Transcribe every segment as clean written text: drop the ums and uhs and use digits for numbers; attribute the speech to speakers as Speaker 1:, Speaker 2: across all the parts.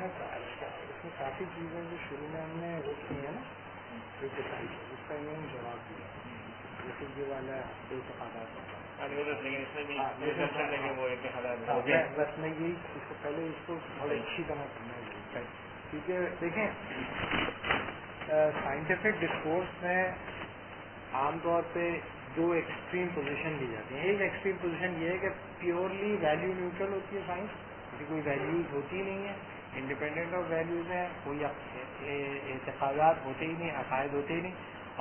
Speaker 1: میں اس میں کافی چیزیں جو شروع میں ہم نے وہ کی ہیں نا اس کا انہوں نے جواب دیا جیسے یہ والا اعتقادات بس میں یہی اس کو پہلے اس کو بڑی اچھی طرح کرنا ہے کیونکہ دیکھیں سائنٹیفک ڈسکورس میں عام طور پہ دو ایکسٹریم پوزیشن لی جاتی ہیں. ایک ایکسٹریم پوزیشن یہ ہے کہ پیورلی ویلیو نیوٹرل ہوتی ہے سائنس, کوئی ویلیوز ہوتی نہیں ہیں, انڈیپینڈنٹ آف ویلیوز ہیں, کوئی اعتقادات ہوتے ہی نہیں, عقائد ہوتے ہی نہیں,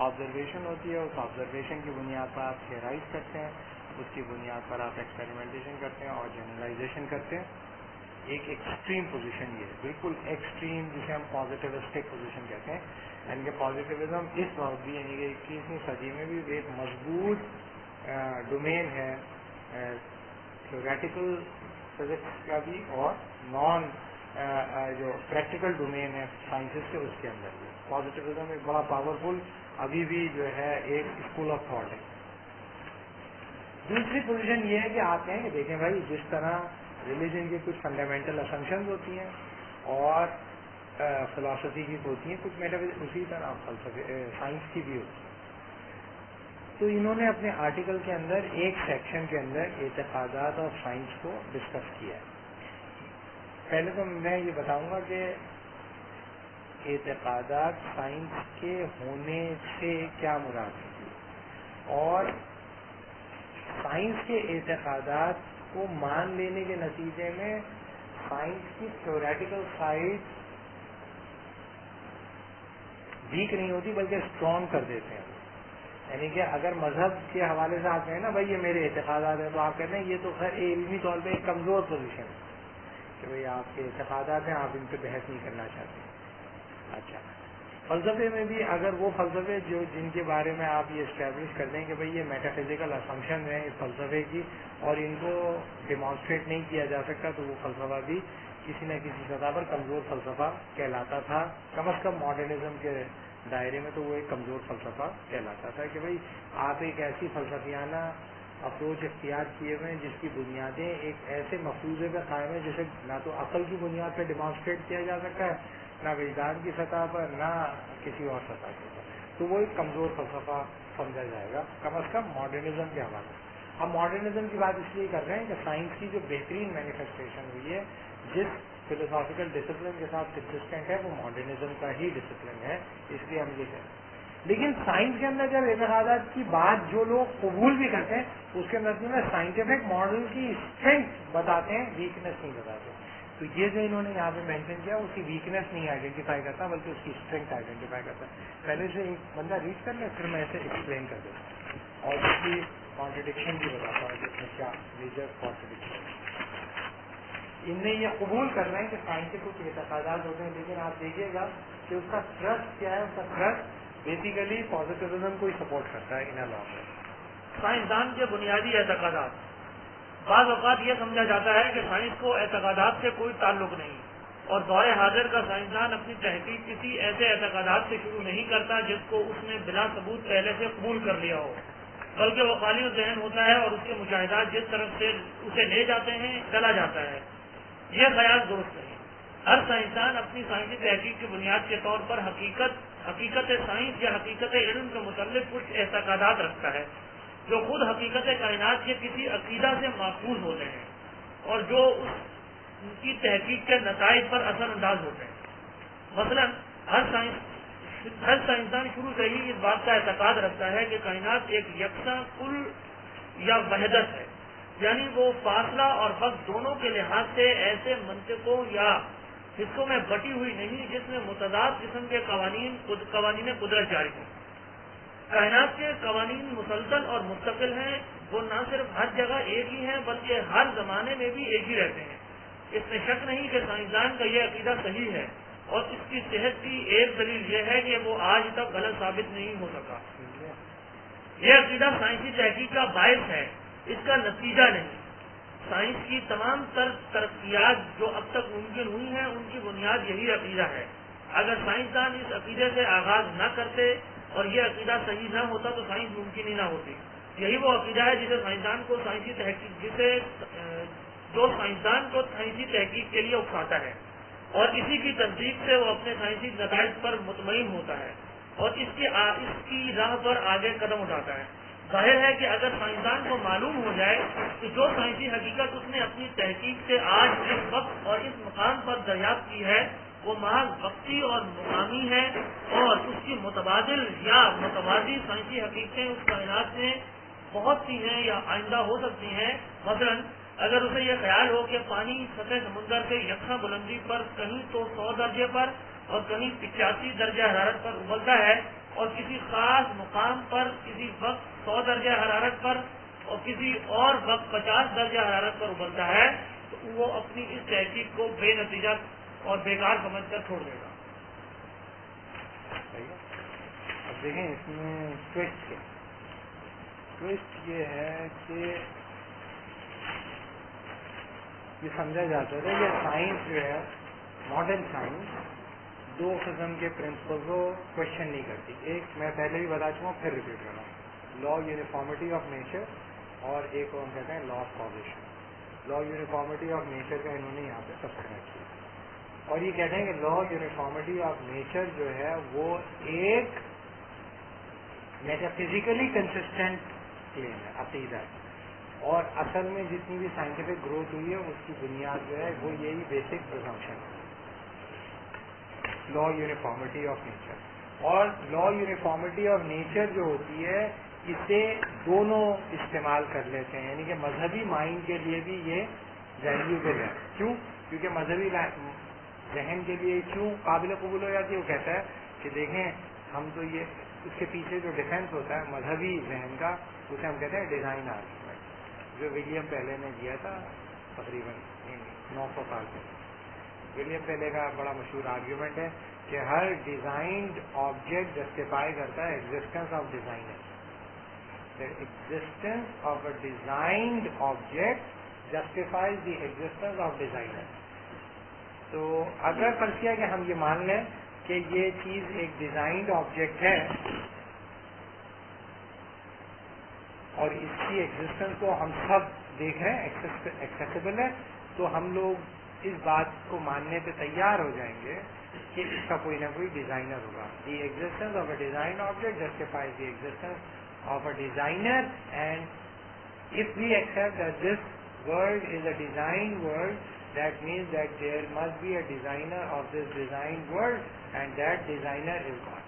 Speaker 1: آبزرویشن ہوتی ہے, اس آبزرویشن کی بنیاد پر آپ تھیورائز کرتے ہیں, اس کی بنیاد پر آپ ایکسپیریمنٹیشن کرتے ہیں اور جنرلائزیشن کرتے ہیں. ایک ایکسٹریم پوزیشن یہ ہے, بالکل ایکسٹریم, جسے ہم پازیٹیوسٹک پوزیشن کہتے ہیں. یعنی کہ پازیٹیوزم اس وقت بھی یعنی کہ 21ویں صدی میں بھی ایک مضبوط ڈومین ہے تھیوریٹیکل فزکس کا بھی اور نان جو پریکٹیکل ڈومین ہے سائنسز کے, اس کے اندر بھی پازیٹیوزم ایک بڑا پاورفل ابھی بھی جو ہے ایک اسکول آف تھاٹ ہے. دوسری پوزیشن یہ ہے کہ آپ کہیں کہ دیکھیں بھائی جس طرح ریلیجن کی کچھ فنڈامنٹل اسمپشنز ہوتی ہیں اور فلاسفی کی ہوتی ہیں, کچھ میٹافزکس اسی طرح فلسفے سائنس کی بھی ہوتی ہے. تو انہوں نے اپنے آرٹیکل کے اندر ایک سیکشن کے اندر اعتقادات اور سائنس کو ڈسکس کیا ہے. پہلے تو میں یہ بتاؤں گا کہ اعتقادات سائنس کے ہونے سے کیا مراد ہے اور سائنس کے اعتقادات کو مان لینے کے نتیجے میں سائنس کی تھیوریٹیکل سائڈ ویک نہیں ہوتی بلکہ اسٹرانگ کر دیتے ہیں. یعنی کہ اگر مذہب کے حوالے سے آپ کہیں نا بھائی یہ میرے اعتقادات ہیں, تو آپ کہتے ہیں یہ تو خیر علمی طور پہ ایک کمزور پوزیشن ہے کہ بھئی آپ کے اعتقادات ہیں, آپ ان پہ بحث نہیں کرنا چاہتے. اچھا, فلسفے میں بھی اگر وہ فلسفے جن کے بارے میں آپ یہ اسٹیبلش کر دیں کہ بھئی یہ میٹافزیکل اسمپشن ہیں اس فلسفے کی اور ان کو ڈیمانسٹریٹ نہیں کیا جا سکتا, تو وہ فلسفہ بھی کسی نہ کسی سطح پر کمزور فلسفہ کہلاتا تھا. کم از کم ماڈرنزم کے دائرے میں تو وہ ایک کمزور فلسفہ کہلاتا تھا کہ بھئی آپ ایک ایسی فلسفیانہ اپروچ اختیار کیے ہوئے ہیں جس کی بنیادیں ایک ایسے مفروضے پہ قائم ہیں جسے نہ تو عقل کی بنیاد پہ ڈیمانسٹریٹ کیا جا سکتا ہے, نہ وجدان کی سطح پر, نہ کسی اور سطح پر, تو وہ ایک کمزور فلسفہ سمجھا جائے گا کم از کم ماڈرنزم کے حوالے سے. ہم ماڈرنزم کی بات اس لیے کر رہے ہیں کہ سائنس کی جو بہترین مینیفیسٹیشن ہوئی ہے جس فلوسافیکل ڈسپلن کے ساتھ کنسسٹنٹ ہے وہ ماڈرنزم کا ہی ڈسپلن ہے, اس لیے ہم یہ کہتے ہیں. لیکن سائنس کے اندر جب اعتقادات کی بات جو لوگ قبول بھی کرتے ہیں اس کے نتیجے میں سائنٹیفک ماڈل کی اسٹرینتھ بتاتے ہیں, ویکنیس نہیں بتاتے. تو یہ جو انہوں نے یہاں پہ مینشن کیا اس کی ویکنیس نہیں آئیڈینٹیفائی کرتا بلکہ اس کی اسٹرینتھ آئیڈینٹیفائی کرتا ہے. پہلے سے ایک بندہ ریڈ کر لے پھر میں اسے ایکسپلین کر دیتا ہوں اور اس کی کانٹرڈکشن بھی بتاتا ہوں کہ اس میں کیا میجر کانٹرڈکشن. ان میں یہ قبول کر رہے ہیں کہ سائنس کے کچھ اعتقادات ہوتے ہیں, لیکن آپ دیکھیے گا کہ اس کا تھرسٹ کیا ہے, اس کا تھرسٹ بیسیکلی پازیٹیوزم کو ہی سپورٹ کرتا ہے. ان علاوہ
Speaker 2: سائنسدان کے بنیادی اعتقادات, بعض اوقات یہ سمجھا جاتا ہے کہ سائنس کو اعتقادات سے کوئی تعلق نہیں اور دور حاضر کا سائنسدان اپنی تحقیق کسی ایسے اعتقادات سے شروع نہیں کرتا جس کو اس نے بلا ثبوت پہلے سے قبول کر لیا ہو, بلکہ وہ خالی ذہن ہوتا ہے اور اس کے مشاہدات جس طرف سے اسے لے جاتے ہیں چلا جاتا ہے. یہ خیال درست نہیں. ہر سائنسدان اپنی سائنسی تحقیق کی بنیاد کے طور پر حقیقت سائنس یا حقیقت علم کے متعلق کچھ اعتقادات رکھتا ہے جو خود حقیقت کائنات کے کسی عقیدہ سے ماخوذ ہوتے ہیں اور جو اس کی تحقیق کے نتائج پر اثر انداز ہوتے ہیں. مثلا ہر سائنسدان شروع سے ہی اس بات کا اعتقاد رکھتا ہے کہ کائنات ایک یکساں کل یا وحدت ہے, یعنی وہ فاصلہ اور وقت دونوں کے لحاظ سے ایسے منطقوں یا حصوں میں بٹی ہوئی نہیں جس میں متضاد قسم کے قوانین قدرت جاری ہوں. کائنات کے قوانین مسلسل اور مستقل ہیں, وہ نہ صرف ہر جگہ ایک ہی ہیں بلکہ ہر زمانے میں بھی ایک ہی رہتے ہیں. اس میں شک نہیں کہ سائنسدان کا یہ عقیدہ صحیح ہے اور اس کی صحت کی ایک دلیل یہ ہے کہ وہ آج تک غلط ثابت نہیں ہو سکا. یہ عقیدہ سائنسی تحقیق کا باعث ہے, اس کا نتیجہ نہیں. سائنس کی تمام ترقیات جو اب تک ممکن ہوئی ہیں ان کی بنیاد یہی عقیدہ ہے. اگر سائنسدان اس عقیدے سے آغاز نہ کرتے اور یہ عقیدہ صحیح نہ ہوتا تو سائنس ممکن ہی نہ ہوتی. یہی وہ عقیدہ ہے جو سائنسدان کو سائنسی تحقیق کے لیے اکساتا ہے. اور اسی کی تصدیق سے وہ اپنے سائنسی نتائج پر مطمئن ہوتا ہے اور اس کی راہ پر آگے قدم اٹھاتا ہے۔ ظاہر ہے کہ اگر سائنسدان کو معلوم ہو جائے کہ جو سائنسی حقیقت اس نے اپنی تحقیق سے آج اس وقت اور اس مقام پر دریافت کی ہے وہ محض وقتی اور مقامی ہے، اور اس کی متبادل یا متوازی سائنسی حقیقتیں اس کائنات میں بہت سی ہیں یا آئندہ ہو سکتی ہیں۔ مثلا اگر اسے یہ خیال ہو کہ پانی سطح سمندر سے یکساں بلندی پر کہیں تو 100 درجے پر اور کہیں 85 درجہ حرارت پر ابلتا ہے، اور کسی خاص مقام پر کسی وقت 100 درجہ حرارت پر اور کسی اور وقت 50 درجہ حرارت پر ابلتا ہے، تو وہ اپنی اس تحقیق کو بے نتیجہ اور بیکار سمجھ کر چھوڑ دے گا۔
Speaker 1: اب دیکھیں اس میں ٹوسٹ یہ ہے کہ یہ سمجھا جاتا ہے کہ سائنس جو ہے ماڈرن سائنس دو قسم کے پرنسپل کو کوشچن نہیں کرتی۔ ایک میں پہلے بھی بتا چکا ہوں، پھر ریپیٹ کر رہا ہوں، لا یونیفارمٹی آف نیچر، اور ایک کو ہم کہتے ہیں لا of causation. Law uniformity of nature کا انہوں نے یہاں پہ سبسکرائب کیا، اور یہ کہتے ہیں کہ لا یونیفارمٹی آف نیچر جو ہے وہ ایک میٹافزیکلی کنسسٹنٹ کلیم ہے، عقیدہ ہے، اور اصل میں جتنی بھی سائنٹیفک گروتھ ہوئی ہے اس کی بنیاد جو ہے وہ یہی بیسک پرزمپشن ہے، لا یونیفارمٹی آف نیچر۔ اور لا یونیفارمٹی آف نیچر جو ہوتی ہے اسے دونوں استعمال کر لیتے ہیں، یعنی کہ مذہبی مائنڈ کے لیے بھی یہ ویلیوبل ہے۔ کیوں؟ کیونکہ مذہبی ذہن کے لیے کیوں قابل قبول ہو جاتی ہے؟ وہ کہتا ہے کہ دیکھیں ہم تو یہ اس کے پیچھے جو ڈیفینس ہوتا ہے مذہبی ذہن کا، اسے ہم کہتے ہیں ڈیزائن آرگیومنٹ، جو ولیم پیلے نے دیا تھا تقریباً 900 سال پہلے۔ ولیم پیلے کا بڑا مشہور آرگیومنٹ ہے کہ ہر ڈیزائنڈ آبجیکٹ جسٹیفائی کرتا ہے existence of designer. The existence of a designed object justifies the existence of designer۔ تو اگر فرض کیا کہ ہم یہ مان لیں کہ یہ چیز ایک ڈیزائنڈ آبجیکٹ ہے اور اس کی ایگزسٹنس کو ہم سب دیکھ رہے ہیں، ایکسیسیبل ہے، تو ہم لوگ اس بات کو ماننے پہ تیار ہو جائیں گے کہ اس کا کوئی نہ کوئی ڈیزائنر ہوگا۔ The existence of a designed object justifies the existence of a designer, and if we accept that this world is a designed world, that means that there must be a designer of this designed world, and that designer is God۔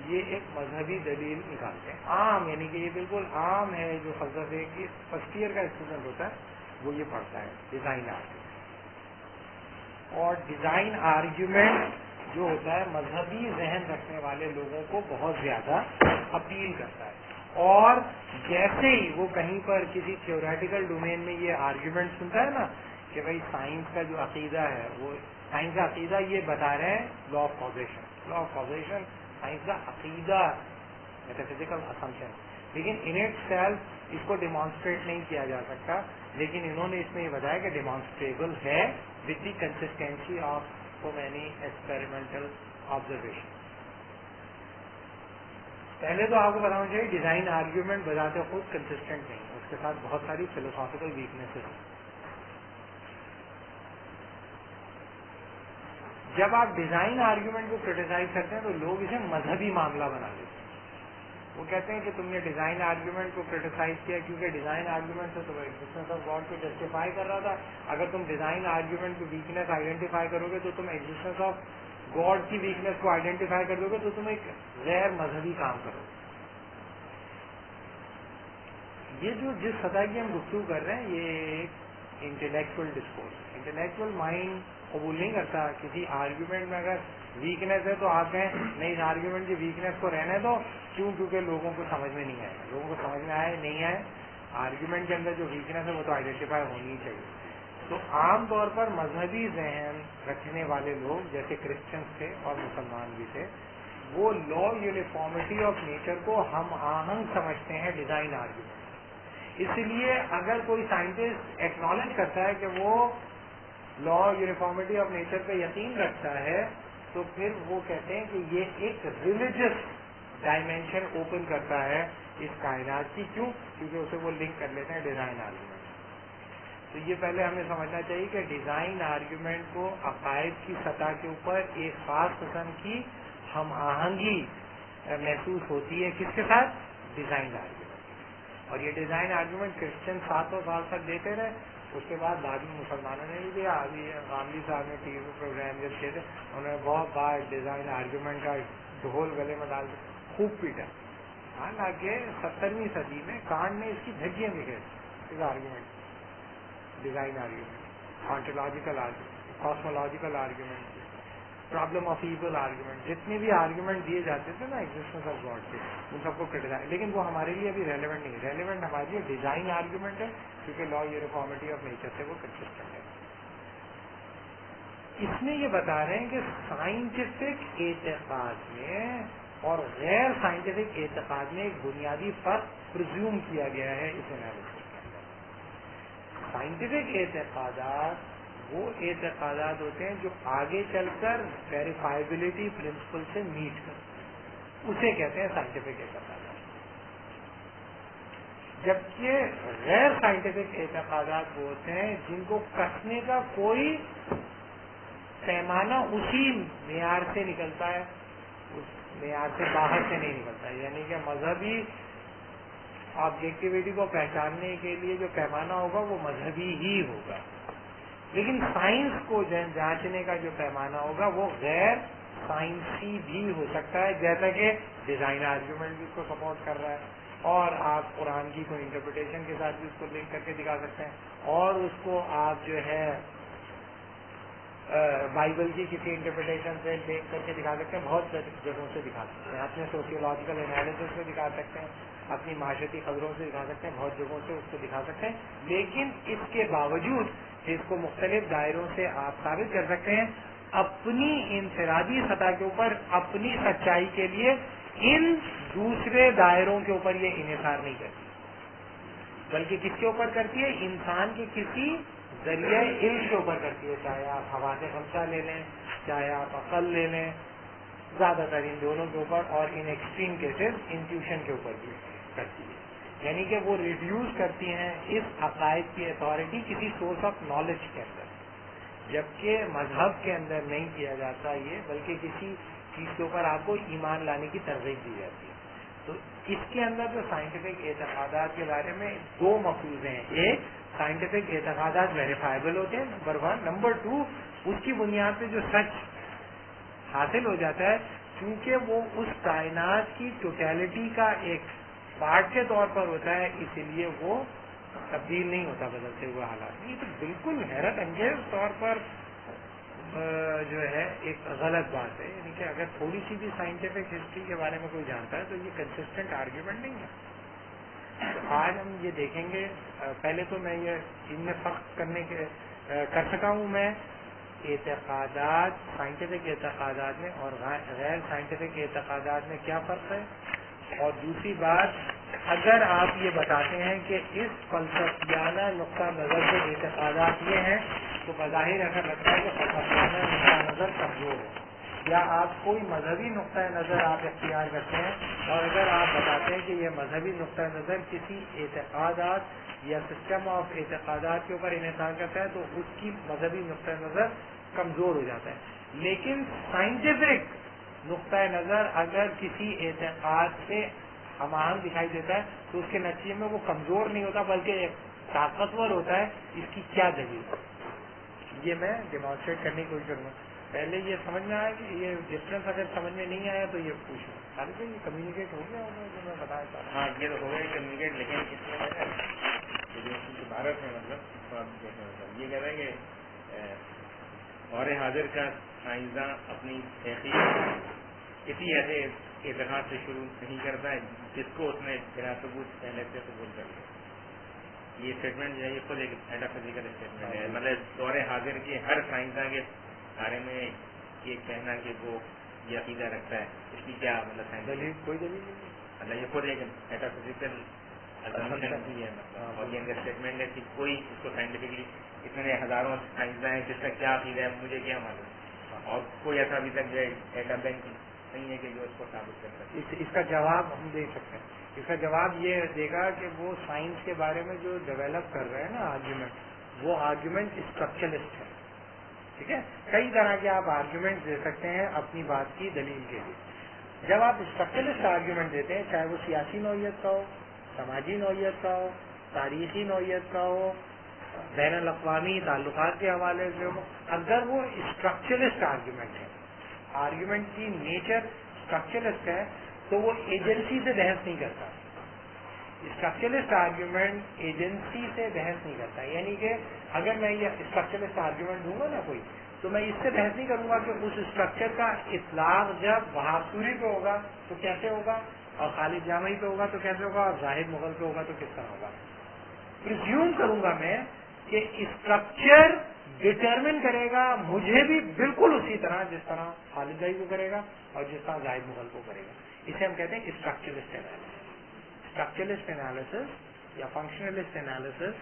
Speaker 1: یہ ایک مذہبی دلیل نکالتے ہیں عام، یعنی کہ یہ بالکل عام ہے، جو فلسفے کی فرسٹ ایئر کا اسٹوڈنٹ ہوتا ہے وہ یہ پڑھتا ہے، ڈیزائن آرگیومنٹ۔ اور ڈیزائن آرگیومنٹ جو ہوتا ہے مذہبی ذہن رکھنے والے لوگوں کو بہت زیادہ اپیل کرتا ہے، اور جیسے ہی وہ کہیں پر کسی تھیوریٹیکل ڈومین میں یہ آرگیومنٹ سنتا ہے نا کہ بھائی سائنس کا جو عقیدہ ہے، وہ سائنس کا عقیدہ یہ بتا رہے ہیں لا of causation. Law of causation science کا عقیدہ، میٹافزیکل اسمپشن، لیکن ان اٹ سیلف اس کو ڈیمانسٹریٹ نہیں کیا جا سکتا، لیکن انہوں نے اس میں یہ بتایا کہ ڈیمانسٹریبل ہے with the consistency of so many experimental observation۔ پہلے تو آپ کو بتانا چاہیے ڈیزائن آرگیومنٹ بذات خود کنسسٹنٹ نہیں، اس کے ساتھ بہت ساری فلوسافیکل ویکنیسز ہیں۔ جب آپ ڈیزائن آرگیومنٹ کو کرٹیسائز کرتے ہیں تو لوگ اسے مذہبی معاملہ بنا لیتے ہیں۔ وہ کہتے ہیں کہ تم نے ڈیزائن آرگیومنٹ کو کرٹیسائز کیا کیونکہ ڈیزائن آرگیومنٹ سے تم ایگزسٹنس آف گاڈ کو جسٹیفائی کر رہا تھا، اگر تم ڈیزائن آرگیومنٹ کی ویکنیس آئیڈینٹیفائی کرو گے تو تم ایگزسٹنس آف گاڈ کی ویکنیس کو آئیڈینٹیفائی کر دو گے، تو تم ایک غیر مذہبی کام کرو گے۔ یہ جو جس سطح کی ہم گفتگو کر رہے ہیں یہ ایک انٹلیکچوئل ڈسکورس، انٹلیکچوئل مائنڈ قبول نہیں کرتا کسی آرگیومنٹ میں اگر ویکنیس ہے تو آپ کہیں نہیں اس آرگیومنٹ کی ویکنیس کو رہنے دو، کیوں؟ کیونکہ لوگوں کو سمجھ میں نہیں آئے گا، لوگوں کو سمجھ میں آئے نہیں آئے، آرگیومنٹ کے اندر جو ویکنیس ہے وہ تو آئیڈینٹیفائی ہونی چاہیے۔ تو عام طور پر مذہبی ذہن رکھنے والے لوگ جیسے کرسچنس تھے اور مسلمان بھی تھے، وہ لا یونیفارمٹی آف نیچر کو ہم آہنگ سمجھتے ہیں ڈیزائن آرگیومنٹ۔ اس لیے اگر کوئی سائنٹسٹ ایکنالج کرتا ہے کہ وہ لا یونیفارمٹی آف نیچر پہ یقین رکھتا ہے تو پھر وہ کہتے ہیں کہ یہ ایک ریلیجس ڈائمینشن اوپن کرتا ہے اس کائنات کی۔ کیوں؟ کیونکہ اسے وہ لنک کر لیتے ہیں ڈیزائن آرگیومنٹ۔ تو یہ پہلے ہمیں سمجھنا چاہیے کہ ڈیزائن آرگیومنٹ کو عقائد کی سطح کے اوپر ایک خاص قسم کی ہم آہنگی محسوس ہوتی ہے کس کے ساتھ؟ Design argument. اور یہ ڈیزائن آرگیومنٹ کرسچن 700 سال تک دیتے رہے. اس کے بعد بعد میں مسلمانوں نے بھی دیا. ابھی غامدی صاحب نے ٹی وی پروگرام جب کیے تھے انہوں نے بہت بار ڈیزائن آرگیومنٹ کا ڈھول گلے میں ڈال خوب پیٹا. حالانکہ 17ویں صدی میں کانٹ نے اس کی دھجیاں لکھے اس argument, design argument, ontological argument, cosmological argument, problem of evil argument, جتنے بھی آرگیومنٹ دیے جاتے تھے نا ایگزسٹنس آف گاڈ کے, ان سب کو کرٹیسائز. لیکن وہ ہمارے لیے ابھی ریلیونٹ نہیں. ریلیونٹ ہمارے لیے ڈیزائن آرگیومنٹ ہے کیونکہ لا یونیفارمٹی آف نیچر سے وہ کنسسٹنٹ ہے. اس میں یہ بتا رہے ہیں کہ سائنٹیفک اعتقاد میں اور غیر سائنٹیفک اعتقاد میں ایک بنیادی فرق پرزیوم کیا گیا ہے اس انالیسس کے اندر. سائنٹیفک اعتقادات وہ اعتقادات ہوتے ہیں جو آگے چل کر ویریفائبلٹی پرنسپل سے میٹ کرتے ہیں, اسے کہتے ہیں سائنٹیفک اعتقادات. جبکہ غیر سائنٹیفک اعتقادات وہ ہوتے ہیں جن کو کسنے کا کوئی پیمانہ اسی معیار سے نکلتا ہے, اس معیار سے باہر سے نہیں نکلتا ہے. یعنی کہ مذہبی آبجیکٹیویٹی کو پہچاننے کے لیے جو پیمانہ ہوگا وہ مذہبی ہی ہوگا. لیکن سائنس کو جانچنے کا جو پیمانہ ہوگا وہ غیر سائنسی بھی ہو سکتا ہے, جیسا کہ ڈیزائن آرگیومنٹ بھی اس کو سپورٹ کر رہا ہے, اور آپ قرآن کی کوئی انٹرپریٹیشن کے ساتھ بھی اس کو لنک کر کے دکھا سکتے ہیں, اور اس کو آپ جو ہے بائبل کی کسی انٹرپریٹیشن سے لنک کر کے دکھا سکتے ہیں, بہت جگہوں سے دکھا سکتے ہیں. اپنے سوشیولوجیکل انالیسس سے دکھا سکتے ہیں, اپنی معاشرتی خبروں سے دکھا سکتے ہیں, بہت جگہوں سے اس کو دکھا سکتے ہیں. لیکن اس کے باوجود اس کو مختلف دائروں سے آپ ثابت کر سکتے ہیں اپنی انفرادی سطح کے اوپر اپنی سچائی کے لیے. ان دوسرے دائروں کے اوپر یہ انحصار نہیں کرتی, بلکہ کس کے اوپر کرتی ہے؟ انسان کے کسی ذریعہ علم کے اوپر کرتی ہے. چاہے آپ حواس خمسہ لے لیں, چاہے آپ عقل لے لیں, زیادہ تر ان دونوں کے اوپر, اور ان ایکسٹریم کیسز انٹیوشن کے اوپر بھی کرتی ہے. یعنی کہ وہ ریڈیوس کرتی ہیں اس عقائد کی اتھارٹی کسی سورس آف نالج کے اندر, جبکہ مذہب کے اندر نہیں کیا جاتا یہ, بلکہ کسی چیز کے اوپر آپ کو ایمان لانے کی ترغیب دی جاتی ہے. تو اس کے اندر جو سائنٹیفک اعتقادات کے بارے میں دو مفروض ہیں. ایک, سائنٹیفک اعتقادات ویریفائبل ہوتے ہیں, نمبر 1. نمبر 2, اس کی بنیاد پہ جو سچ حاصل ہو جاتا ہے چونکہ وہ اس کائنات کی ٹوٹیلٹی کا ایک پارٹ کے طور پر ہوتا ہے, اسی لیے وہ تبدیل نہیں ہوتا بدلتے ہوئے حالات. یہ تو بالکل حیرت انگیز طور پر جو ہے ایک غلط بات ہے. یعنی کہ اگر تھوڑی سی بھی سائنٹیفک ہسٹری کے بارے میں کوئی جانتا ہے تو یہ کنسسٹنٹ آرگیومنٹ نہیں ہے. تو آج ہم یہ دیکھیں گے, پہلے تو میں یہ ان میں فرق کر سکا ہوں میں اعتقادات, سائنٹیفک اعتقادات میں اور غیر سائنٹیفک اعتقادات میں کیا فرق ہے. اور دوسری بات, اگر آپ یہ بتاتے ہیں کہ اس فلسفیانہ نقطہ نظر سے اعتقادات یہ ہیں تو بظاہر ایسا لگتا ہے کہ فلسفیانہ نقطہ نظر کمزور ہے, یا آپ کوئی مذہبی نقطۂ نظر آپ اختیار کرتے ہیں, اور اگر آپ بتاتے ہیں کہ یہ مذہبی نقطۂ نظر کسی اعتقادات یا سسٹم آف اعتقادات کے اوپر انحصار کرتا ہے تو اس کی مذہبی نقطۂ نظر کمزور ہو جاتا ہے. لیکن سائنٹیفک نقطۂ نظر اگر کسی اعتقاد سے ہم آہنگ دکھائی دیتا ہے تو اس کے نتیجے میں وہ کمزور نہیں ہوتا بلکہ طاقتور ہوتا ہے. اس کی کیا دلیل ہے یہ میں ڈیمانسٹریٹ کرنے کی کوشش کروں گا. پہلے یہ سمجھ میں آیا کہ یہ ڈفرینس اگر سمجھ میں نہیں آیا تو یہ پوچھوں. حالانکہ یہ کمیونیکیٹ ہو گیا ہوگا جو میں بتایا تھا.
Speaker 3: ہاں یہ تو ہو گیا کمیونیکیٹ, لیکن اس میں جو بھارت ہے مطلب یہ کہہ رہے ہیں کہ دور حاضر کا سائنسداں اپنی تحقیق کسی ایسے اعتقاد سے شروع نہیں کرتا ہے جس کو اس نے بلا ثبوت پہلے سے قبول کر لیا. یہ اسٹیٹمنٹ جو ہے یہ خود ایک میٹافزیکل اسٹیٹمنٹ ہے. مطلب دور حاضر کے ہر سائنسداں کے بارے میں یہ کہنا کہ وہ یہ عقیدہ رکھتا ہے, اس کی کیا مطلب سائنس
Speaker 1: کوئی دلیل نہیں.
Speaker 3: مطلب یہ خود ایک میٹافزیکل ہی ہے. اور یہ اسٹیٹمنٹ ہے کہ کوئی اس کو سائنٹیفکلی اتنے ہزاروں سائنسداں ہیں جس کا کیا عقیدہ ہے مجھے کیا معلوم, اور کوئی ایسا ابھی تک جو ہے ڈیٹا بینک نہیں ہے کہ جو اس کو ثابت کر سکے.
Speaker 1: اس کا جواب ہم دے سکتے ہیں. اس کا جواب یہ دے گا کہ وہ سائنس کے بارے میں جو ڈیولپ کر رہے ہیں نا آرگیومنٹ, وہ آرگیومنٹ اسٹرکچرلسٹ ہے. ٹھیک ہے, کئی طرح کے آپ آرگیومنٹ دے سکتے ہیں اپنی بات کی دلیل کے لیے. جب آپ اسٹرکچرلسٹ آرگیومنٹ دیتے ہیں, چاہے وہ سیاسی نوعیت کا ہو, سماجی نوعیت کا ہو, تاریخی نوعیت کا ہو, بین الاقوامی تعلقات کے حوالے سے ہو, اگر وہ اسٹرکچرلسٹ آرگیومنٹ ہے, آرگیومنٹ کی نیچر اسٹرکچرلسٹ ہے, تو وہ ایجنسی سے بحث نہیں کرتا. اسٹرکچرلسٹ آرگیومنٹ ایجنسی سے بحث نہیں کرتا. یعنی کہ اگر میں یہ اسٹرکچرلسٹ آرگیومنٹ دوں گا نا کوئی, تو میں اس سے بحث نہیں کروں گا کہ اس اسٹرکچر کا اطلاق جب وہاب سوری پہ ہوگا تو کیسے ہوگا, اور خالد جامعی پہ ہوگا تو کیسے ہوگا, اور زاہد مغل پہ ہوگا تو کس طرح ہوگا. پرزیوم کروں گا میں کہ اسٹرکچر ڈٹرمن کرے گا مجھے بھی بالکل اسی طرح جس طرح خالد بھائی کو کرے گا اور جس طرح زاہد مغل کو کرے گا. اسے ہم کہتے ہیں اسٹرکچرلسٹ انالیسس. اسٹرکچرلسٹ انالیسس یا فنکشنلسٹ انالیسس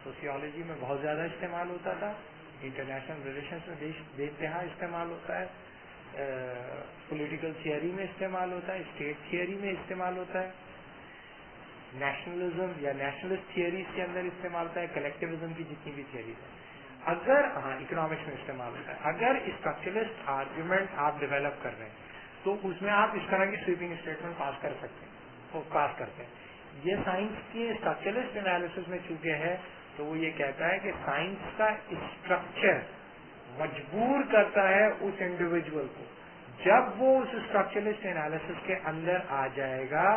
Speaker 1: سوسیولوجی میں بہت زیادہ استعمال ہوتا تھا, انٹرنیشنل ریلیشنس میں بے انتہا استعمال ہوتا ہے, پولیٹیکل تھیوری میں استعمال ہوتا ہے, اسٹیٹ تھیوری میں استعمال ہوتا ہے, نیشنلزم یا نیشنلسٹ تھیوریز کے اندر استعمال ہوتا ہے, کلیکٹیوزم کی جتنی بھی تھیوریز ہیں. اگر اکنامکس میں استعمال ہوتا ہے. اگر اسٹرکچرلسٹ آرگیومنٹ آپ ڈیولپ کر رہے ہیں تو اس میں آپ اس طرح کی سویپنگ اسٹیٹمنٹ پاس کر سکتے ہیں, وہ پاس کرتے ہیں. یہ سائنس کے اسٹرکچرلسٹ انالیسس میں چونکہ ہے تو وہ یہ کہتا ہے کہ سائنس کا اسٹرکچر مجبور کرتا ہے اس انڈیویجول کو, جب وہ اس اسٹرکچرلسٹ انالیسس کے اندر آ جائے گا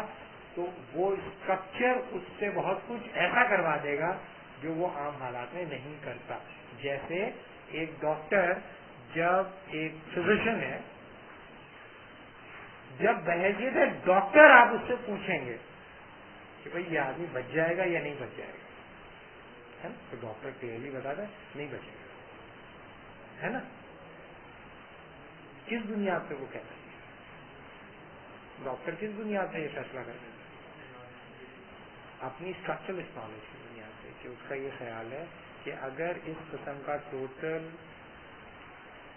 Speaker 1: تو وہ اسٹرکچر اس سے بہت کچھ ایسا کروا دے گا جو وہ عام حالات میں نہیں کرتا. جیسے ایک ڈاکٹر, جب ایک فزیشین ہے, جب بحیثیت ہے ڈاکٹر آپ اس سے پوچھیں گے کہ بھئی یہ آدمی بچ جائے گا یا نہیں بچ جائے گا, ہے نا, تو ڈاکٹر کلیئرلی بتاتا ہے نہیں بچے گا, ہے نا. کس بنیاد پہ وہ کہتا ہے, ڈاکٹر کس بنیاد پہ یہ فیصلہ کرتا ہے؟ اپنی اسٹرکچرلسٹ نالج کی بنیاد پہ, کہ اس کا یہ خیال ہے کہ اگر اس قسم کا ٹوٹل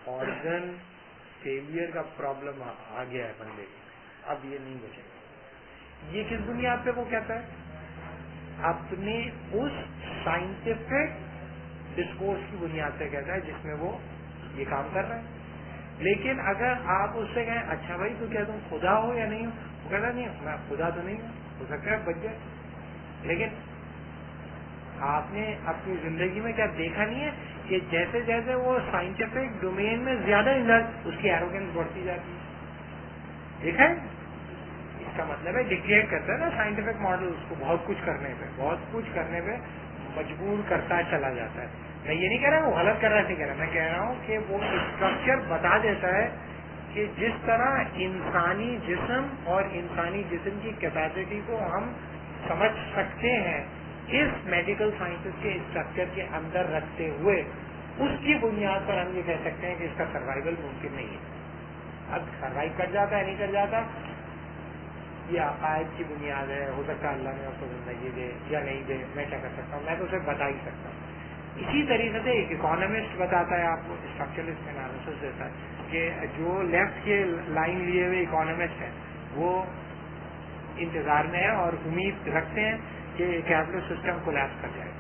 Speaker 1: آرگن فیلئر کا پرابلم آ گیا ہے بندے کو, اب یہ نہیں بچے گا. یہ کس بنیاد پہ وہ کہتا ہے؟ اپنے اس سائنٹیفک ڈسکورس کی بنیاد پہ کہتا ہے جس میں وہ یہ کام کر رہے ہیں. لیکن اگر آپ اس سے کہیں اچھا بھائی تو کیا تم خدا ہو یا نہیں ہو, وہ کہتا نہیں میں خدا تو نہیں ہوں, ہو سکتا ہے بچ جائے. لیکن آپ نے اپنی زندگی میں کیا دیکھا نہیں ہے کہ جیسے جیسے وہ سائنٹیفک ڈومین میں زیادہ اندر اس کی ایروگینس بڑھتی جاتی ہے. دیکھا ہے, اس کا مطلب ہے ڈکٹیٹ کرتا ہے نا سائنٹیفک ماڈل اس کو بہت کچھ کرنے پہ مجبور کرتا چلا جاتا ہے. میں یہ نہیں کہہ رہا وہ غلط کر رہا ہے, نہیں کہہ رہا, میں کہہ رہا ہوں کہ وہ اسٹرکچر بتا دیتا ہے کہ جس طرح انسانی جسم اور انسانی جسم کی کیپیسٹی کو ہم سمجھ سکتے ہیں اس میڈیکل سائنسز کے اسٹرکچر کے اندر رکھتے ہوئے, اس کی بنیاد پر ہم یہ کہہ سکتے ہیں کہ اس کا سروائیول ممکن نہیں ہے. اب سروائیو کر جاتا ہے نہیں کر جاتا یہ عقائد کی بنیاد ہے, ہو سکتا ہے اللہ نے اس کو زندگی دے یا نہیں دے, میں کیا کر سکتا ہوں, میں تو اسے بتا ہی سکتا ہوں. اسی طریقے سے ایک اکانومسٹ بتاتا ہے آپ کو, اسٹرکچرلسٹ انالیسس دیتا ہے کہ جو لیفٹ کے لائن لیے ہوئے اکانومسٹ ہیں وہ انتظار میں ہیں اور امید رکھتے ہیں کہ کیپٹلسٹ سسٹم کولیپس کر جائے.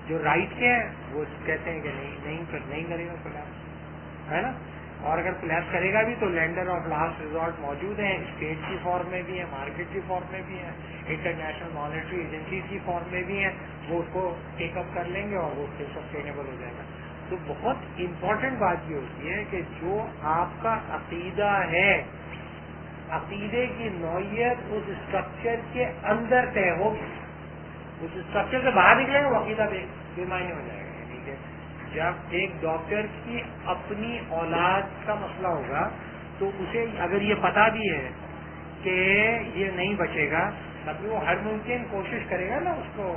Speaker 1: جو رائٹ کے ہیں وہ کہتے ہیں کہ نہیں کرے گا کولیپس, ہے نا. اور اگر کولیپس کرے گا بھی تو لینڈر آف لاسٹ ریزورٹ موجود ہیں, اسٹیٹ کی فارم میں بھی ہیں, مارکیٹ کی فارم میں بھی ہیں, انٹرنیشنل مانیٹری ایجنسی کی فارم میں بھی ہیں, وہ اس کو ٹیک اپ کر لیں گے اور وہ اس سے سسٹینیبل ہو جائے گا. تو بہت امپورٹنٹ بات یہ ہوتی ہے کہ جو آپ کا عقیدہ ہے, عقیدے کی نوعیت اس اسٹرکچر کے اندر طے ہوگی. اس اسٹرکچر سے باہر نکلے گا وہ عقیدہ بے معنی ہو جائے گا. یعنی کہ جب ایک ڈاکٹر کی اپنی اولاد کا مسئلہ ہوگا تو اسے اگر یہ پتا بھی ہے کہ یہ نہیں بچے گا تب بھی وہ ہر ممکن کوشش کرے گا نا اس کو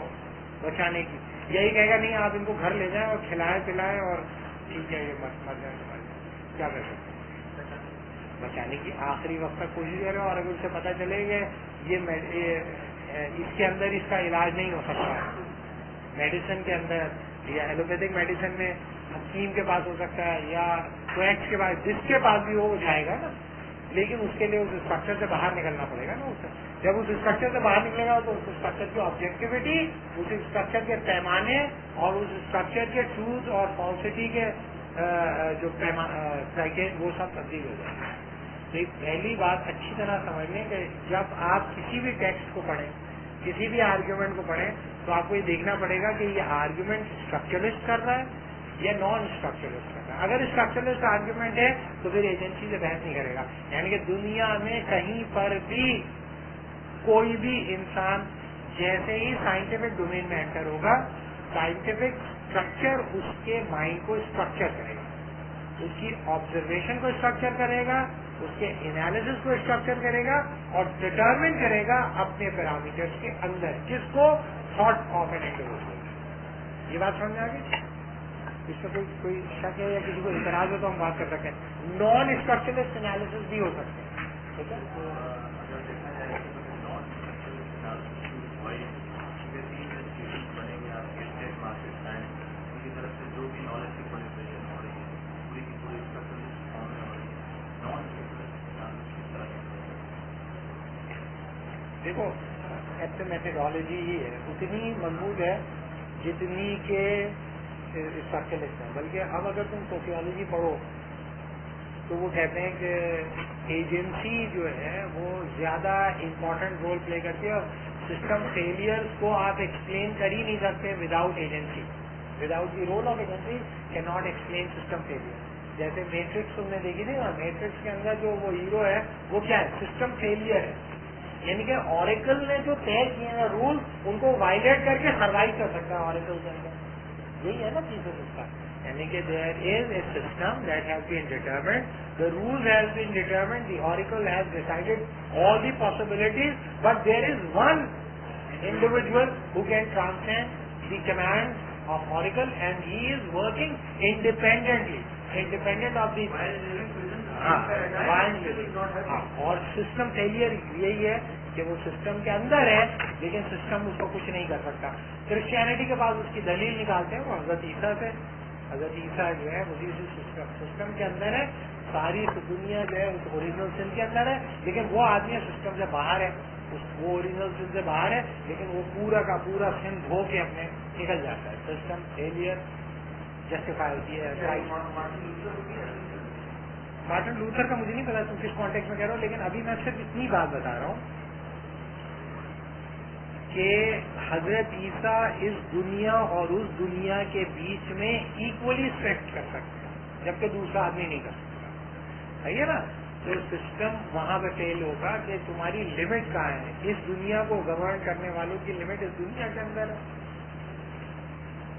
Speaker 1: بچانے کی. یہی کہے گا نہیں آپ ان کو گھر لے جائیں اور کھلائیں پلائیں اور ٹھیک ہے یہ مر جائیں تو مر جائیں, کیا کر سکتے ہیں, بچانے کی آخری وقت تک کوشش کرے. اور اگر اسے پتا چلے کہ یہ اس کے اندر اس کا علاج نہیں ہو سکتا, میڈیسن کے اندر یا ایلوپیتھک میڈیسن میں حکیم کے پاس ہو سکتا ہے یا کویکس کے پاس, جس کے پاس بھی وہ جائے گا نا, لیکن اس کے لیے اس اسٹرکچر سے باہر نکلنا پڑے گا نا. اسے جب اس اسٹرکچر سے باہر نکلے گا تو اس اسٹرکچر کی آبجیکٹیوٹی, اس اسٹرکچر کے پیمانے اور اس اسٹرکچر کے ٹروتھ اور فالسٹی کے جو پیکیج وہ سب تبدیل ہو جائے گا. تو ایک پہلی بات اچھی طرح سمجھ لیں کہ جب آپ کسی بھی ٹیکسٹ کو پڑھیں, کسی بھی آرگیومنٹ کو پڑھیں, تو آپ کو یہ دیکھنا پڑے گا کہ یہ آرگیومنٹ اسٹرکچرسٹ کر رہا ہے یا نان اسٹرکچرسٹ کر رہا ہے. اگر اسٹرکچرسٹ آرگیومنٹ ہے تو پھر ایجنسی سے بحث نہیں کرے گا. یعنی کہ دنیا میں کہیں پر بھی کوئی بھی انسان جیسے ہی سائنٹیفک ڈومین میں انٹر ہوگا, سائنٹیفک اسٹرکچر اس کے مائنڈ کو اسٹرکچر کرے گا, اس کی آبزرویشن کو اسٹرکچر کرے گا, اس کے انالیسس کو اسٹرکچر کرے گا اور ڈٹرمن کرے گا اپنے پیرامیٹرز کے اندر کس کو, تھاٹ آف این انڈیویجول. یہ بات سمجھ آ گئی؟ اس میں کوئی شک ہے یا کسی کو اعتراض ہو تو ہم بات کر سکتے ہیں. نان اسٹرکچرسٹ انالیسس بھی ہو سکتے ہیں. ٹھیک ہے, دیکھو ایسے میتھڈالوجی ہی ہے, اتنی مضبوط ہے جتنی کہ اسٹرکچرسٹ ہے. بلکہ اب اگر تم سوشیولوجی پڑھو تو وہ کہتے ہیں کہ ایجنسی جو ہے وہ زیادہ امپورٹنٹ رول پلے کرتی ہے, اور سسٹم فیلئر کو آپ ایکسپلین کر ہی نہیں سکتے without agency. Without the role of agency can not explain system failure. جیسے میٹرکس تم نے دیکھی تھی نا, میٹرکس کے اندر جو وہ ہیرو ہے وہ کیا ہے, سسٹم فیلئر ہے. یعنی کہ اوریکل نے جو طے کیے ہیں رول ان کو وائلیٹ کر کے سروائو کر سکتا ہے اوریکل کے اندر. یہی ہے نا چیزیں اس کا. یعنی کہ there is a system that has been determined, the rule has been determined, the oracle has decided all the possibilities, but there is one individual who can transcend the command of oracle and he is working independently, independent of the. اور system failure یہی ہے کہ وہ system کے اندر ہے لیکن system اس کو کچھ نہیں کر سکتا. کرسچینٹی کے پاس اس کی دلیل نکالتے ہیں وہ حضرت عیسیٰ سے. حضرت عیسیٰ جو ہے اسی سسٹم کے اندر ہے, ساری دنیا جو ہے اس اوریجنل سن کے اندر ہے, لیکن وہ آدمی سسٹم سے باہر ہے, وہ اوریجنل سن سے باہر ہے, لیکن وہ پورا کا پورا سن دھو کے اپنے نکل جاتا ہے. سسٹم فیلئر جسٹیفائی ہوتی ہے. مارٹن لوتھر کا مجھے نہیں پتا تم کس کانٹیکٹ میں کہہ رہا ہو, لیکن ابھی میں صرف اتنی بات بتا رہا ہوں کہ حضرت عیسیٰ اس دنیا اور اس دنیا کے بیچ میں ایکولی اسٹریکٹ کر سکتے ہیں جبکہ دوسرا آدمی نہیں کر سکتا. صحیح ہے نا. تو سسٹم وہاں پہ فیل ہوگا کہ تمہاری لمٹ کہاں ہے. اس دنیا کو گورن کرنے والوں کی لمٹ اس دنیا کے اندر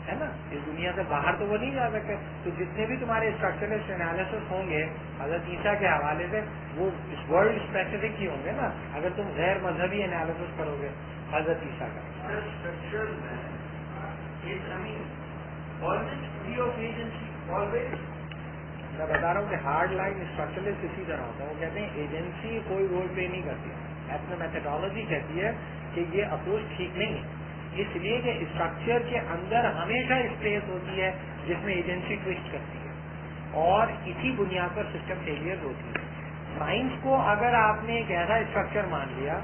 Speaker 1: ہے نا, اس دنیا سے باہر تو وہ نہیں جا سکتے. تو جتنے بھی تمہارے اسٹرکچرسٹ انالیسس ہوں گے حضرت عیسیٰ کے حوالے سے وہ اس ورلڈ اسپیسیفک ہی ہوں گے نا, اگر تم غیر مذہبی انالیسس کرو گے حضرت عیسیٰ کا. میں بتا رہا ہوں کہ ہارڈ لائن اسٹرکچرسٹ اسی طرح ہوتا ہے. وہ کہتے ہیں ایجنسی کوئی رول پلے نہیں کرتی. ایپنا میتھڈالوجی کہتی ہے کہ یہ اپروچ ٹھیک نہیں ہے, اس لیے کہ اسٹرکچر کے اندر ہمیشہ اسپیس ہوتی ہے جس میں ایجنسی ٹویسٹ کرتی ہے, اور اسی بنیاد پر سسٹم فیلئر ہوتی ہے. سائنس کو اگر آپ نے ایک ایسا اسٹرکچر مان لیا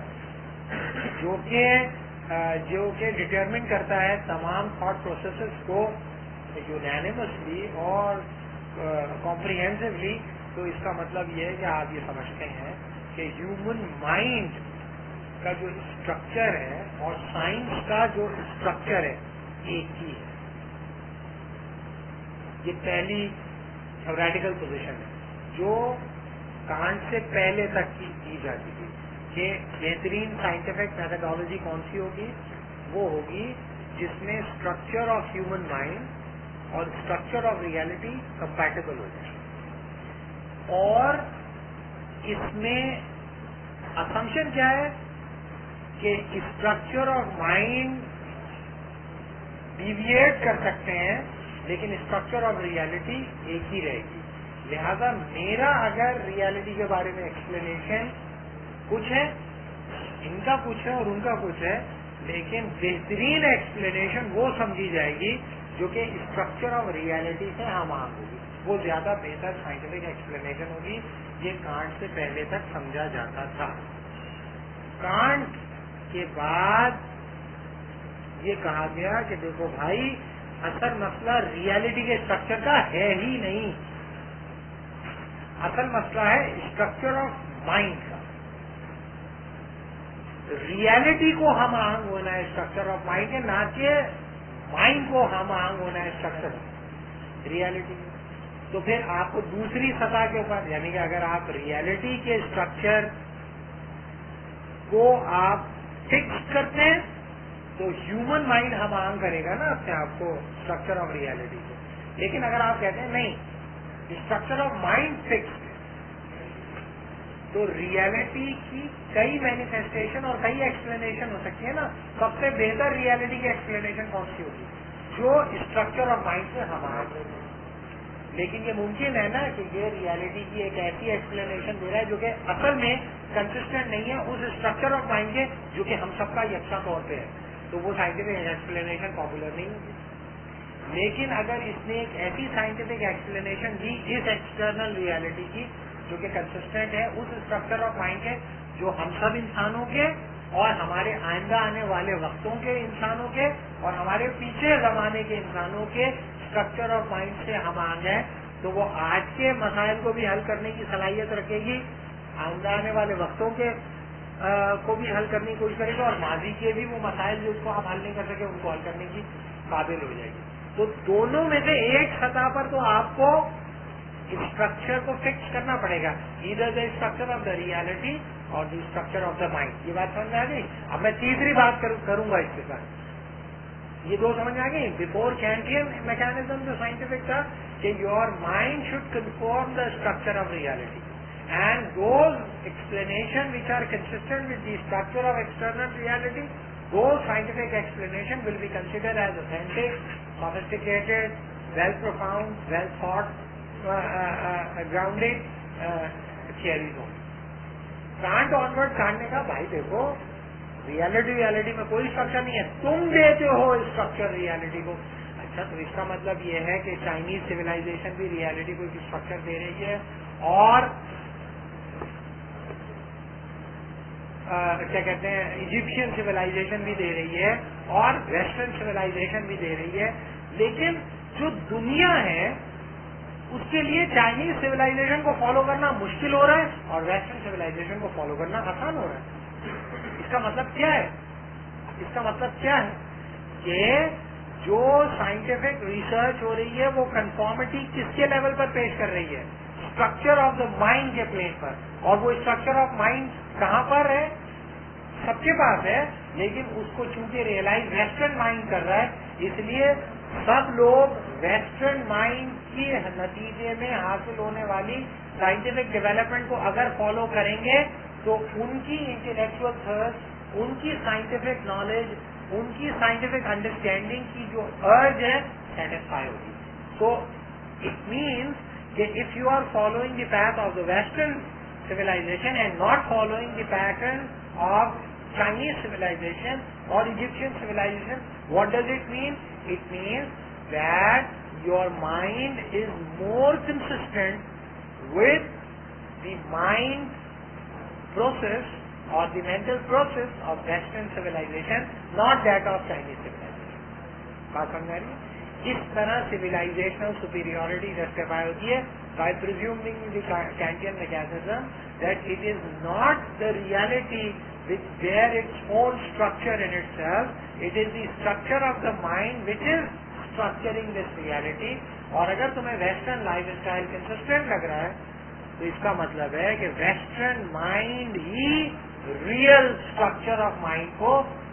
Speaker 1: جو کہ ڈٹرمن کرتا ہے تمام تھاٹ پروسیسز کو یونینیمسلی اور کمپریہینسولی, تو اس کا مطلب یہ ہے کہ آپ یہ سمجھتے ہیں کہ ہیومن مائنڈ کا جو اسٹرکچر ہے اور سائنس کا جو اسٹرکچر ہے ایک ہی ہے. یہ پہلی تھیوریٹیکل پوزیشن ہے جو کانٹ سے پہلے تک کی جاتی تھی کہ بہترین سائنٹیفک میتھڈالوجی کون سی ہوگی, وہ ہوگی جس میں اسٹرکچر آف ہیومن مائنڈ اور اسٹرکچر آف ریئلٹی کمپیٹیبل ہو جائے. اور اس میں اسمپشن کیا ہے کہ اسٹرکچر آف مائنڈ ڈیویٹ کر سکتے ہیں لیکن اسٹرکچر آف ریئلٹی ایک ہی رہے گی. لہذا میرا اگر ریئلٹی کے بارے میں ایکسپلینیشن کچھ ہے, ان کا کچھ ہے اور ان کا کچھ ہے, لیکن بہترین ایکسپلینیشن وہ سمجھی جائے گی جو کہ اسٹرکچر آف ریئلٹی سے ہم آہنگ ہوگی. وہ زیادہ بہتر سائنٹیفک ایکسپلینیشن ہوگی. یہ کانٹ سے پہلے تک سمجھا جاتا تھا. کانٹ کے بعد یہ کہا گیا کہ دیکھو بھائی اصل مسئلہ ریالٹی کے اسٹرکچر کا ہے ہی نہیں, اصل مسئلہ ہے اسٹرکچر آف مائنڈ کا. ریالٹی کو ہم آہنگ ہونا ہے اسٹرکچر آف مائنڈ کے, نہ کہ مائنڈ کو ہم آہنگ ہونا ہے اسٹرکچر ریالٹی. تو پھر آپ کو دوسری سطح کے اوپر, یعنی کہ اگر آپ ریالٹی کے اسٹرکچر کو آپ فکس کرتے ہیں تو ہیومن مائنڈ ہم آہنگ کرے گا نا اپنے آپ کو اسٹرکچر آف ریالٹی کو. لیکن اگر آپ کہتے ہیں نہیں اسٹرکچر آف مائنڈ فکس, تو ریالٹی کی کئی مینیفیسٹیشن اور کئی ایکسپلینیشن ہو سکتی ہے نا. سب سے بہتر ریالٹی کی ایکسپلینیشن کون سی ہوگی؟ جو اسٹرکچر آف مائنڈ سے ہم آہنگ ہوگی. لیکن یہ ممکن ہے نا کہ یہ ریالٹی کی ایک ایسی ایکسپلینیشن دے رہا ہے جو کہ اصل میں کنسسٹنٹ نہیں ہے اس اسٹرکچر آف مائنڈ کے جو کہ ہم سب کا یکساں طور پہ ہے, تو وہ سائنٹیفک ایکسپلینیشن پاپولر نہیں ہوگی. لیکن اگر اس نے ایک ایسی سائنٹیفک ایکسپلینیشن دی اس ایکسٹرنل ریالٹی کی جو کہ کنسسٹنٹ ہے اس اسٹرکچر آف مائنڈ کے جو ہم سب انسانوں کے اور ہمارے آئندہ آنے والے وقتوں کے انسانوں کے اور ہمارے پیچھے زمانے کے انسانوں کے اسٹرکچر آف مائنڈ سے ہم آ گئے, تو وہ آج کے مسائل کو بھی حل کرنے کی صلاحیت رکھے گی, آئندہ آنے والے وقتوں کے کو بھی حل کرنے کی کوشش کرے گا, اور ماضی کے بھی وہ مسائل جو اس کو ہم حل نہیں کر سکے ان کو حل کرنے کی قابل ہو جائے گی. تو دونوں میں سے ایک سطح پر تو آپ کو اسٹرکچر کو فکس کرنا پڑے گا, ادھر the structure of the reality اور the structure of the mind. یہ بات سمجھ آ گئی؟ اب میں تیسری بات کروں گا اس کے ساتھ. یہ دو سمجھ آ گئی. بفور کینٹین میکینزم جو سائنٹیفک تھا کہ your mind should conform the structure of reality and those explanation which are consistent with the external آف ایکسٹرنل ریالٹی, those scientific explanation will be considered as authentic, sophisticated, well profound, well thought, grounded theories only. Can't onward can't نے کہا بھائی دیکھو reality میں کوئی structure نہیں ہے, تم دیتے ہو اسٹرکچر ریالٹی کو. اچھا تو اس کا مطلب یہ ہے کہ چائنیز سویلائزیشن بھی ریالٹی کو ایک اسٹرکچر دے رہی ہے اور کیا کہتے ہیں ایجپشین سویلائزیشن بھی دے رہی ہے اور ویسٹرن سویلائزیشن بھی دے رہی ہے. لیکن جو دنیا ہے اس کے لیے چائنیز سویلائزیشن کو فالو کرنا مشکل ہو رہا ہے اور ویسٹرن سویلائزیشن کو فالو کرنا آسان ہو رہا ہے. اس کا مطلب کیا ہے؟ اس کا مطلب کیا ہے کہ جو سائنٹیفک ریسرچ ہو رہی ہے وہ کنفارمٹی کس کے لیول پر پیش کر رہی ہے؟ اسٹرکچر آف دا مائنڈ کے پلین پر. اور وہ اسٹرکچر آف مائنڈ کہاں پر ہے؟ سب کے پاس ہے, لیکن اس کو چونکہ ریئلائز ویسٹرن مائنڈ کر رہا ہے, اس لیے سب لوگ ویسٹرن مائنڈ کے نتیجے میں حاصل ہونے والی سائنٹیفک ڈیولپمنٹ کو اگر فالو کریں گے تو ان کی انٹلیکچوئل تھرسٹ, ان کی سائنٹیفک نالج, ان کی سائنٹیفک انڈرسٹینڈنگ کی جو ارج ہے سیٹسفائی ہوگی. سو اٹ مینس کہ if you are following the path of the western civilization and not following the pattern of Chinese civilization or Egyptian civilization, what does it mean? It means that your mind is more consistent with the mind process or the mental process of Western civilization, not that of Chinese civilization. بات سمجھ آ رہی ہے؟ اس طرح civilization superiority justify ہوتی ہے by presuming the Kantian mechanism that it is not the reality which bear its own structure in itself, it is the structure of the mind which is structuring this reality. اور اگر تمہیں western life style consistent لگ رہا ہے تو اس کا مطلب ہے کہ western mind he real structure of mind کو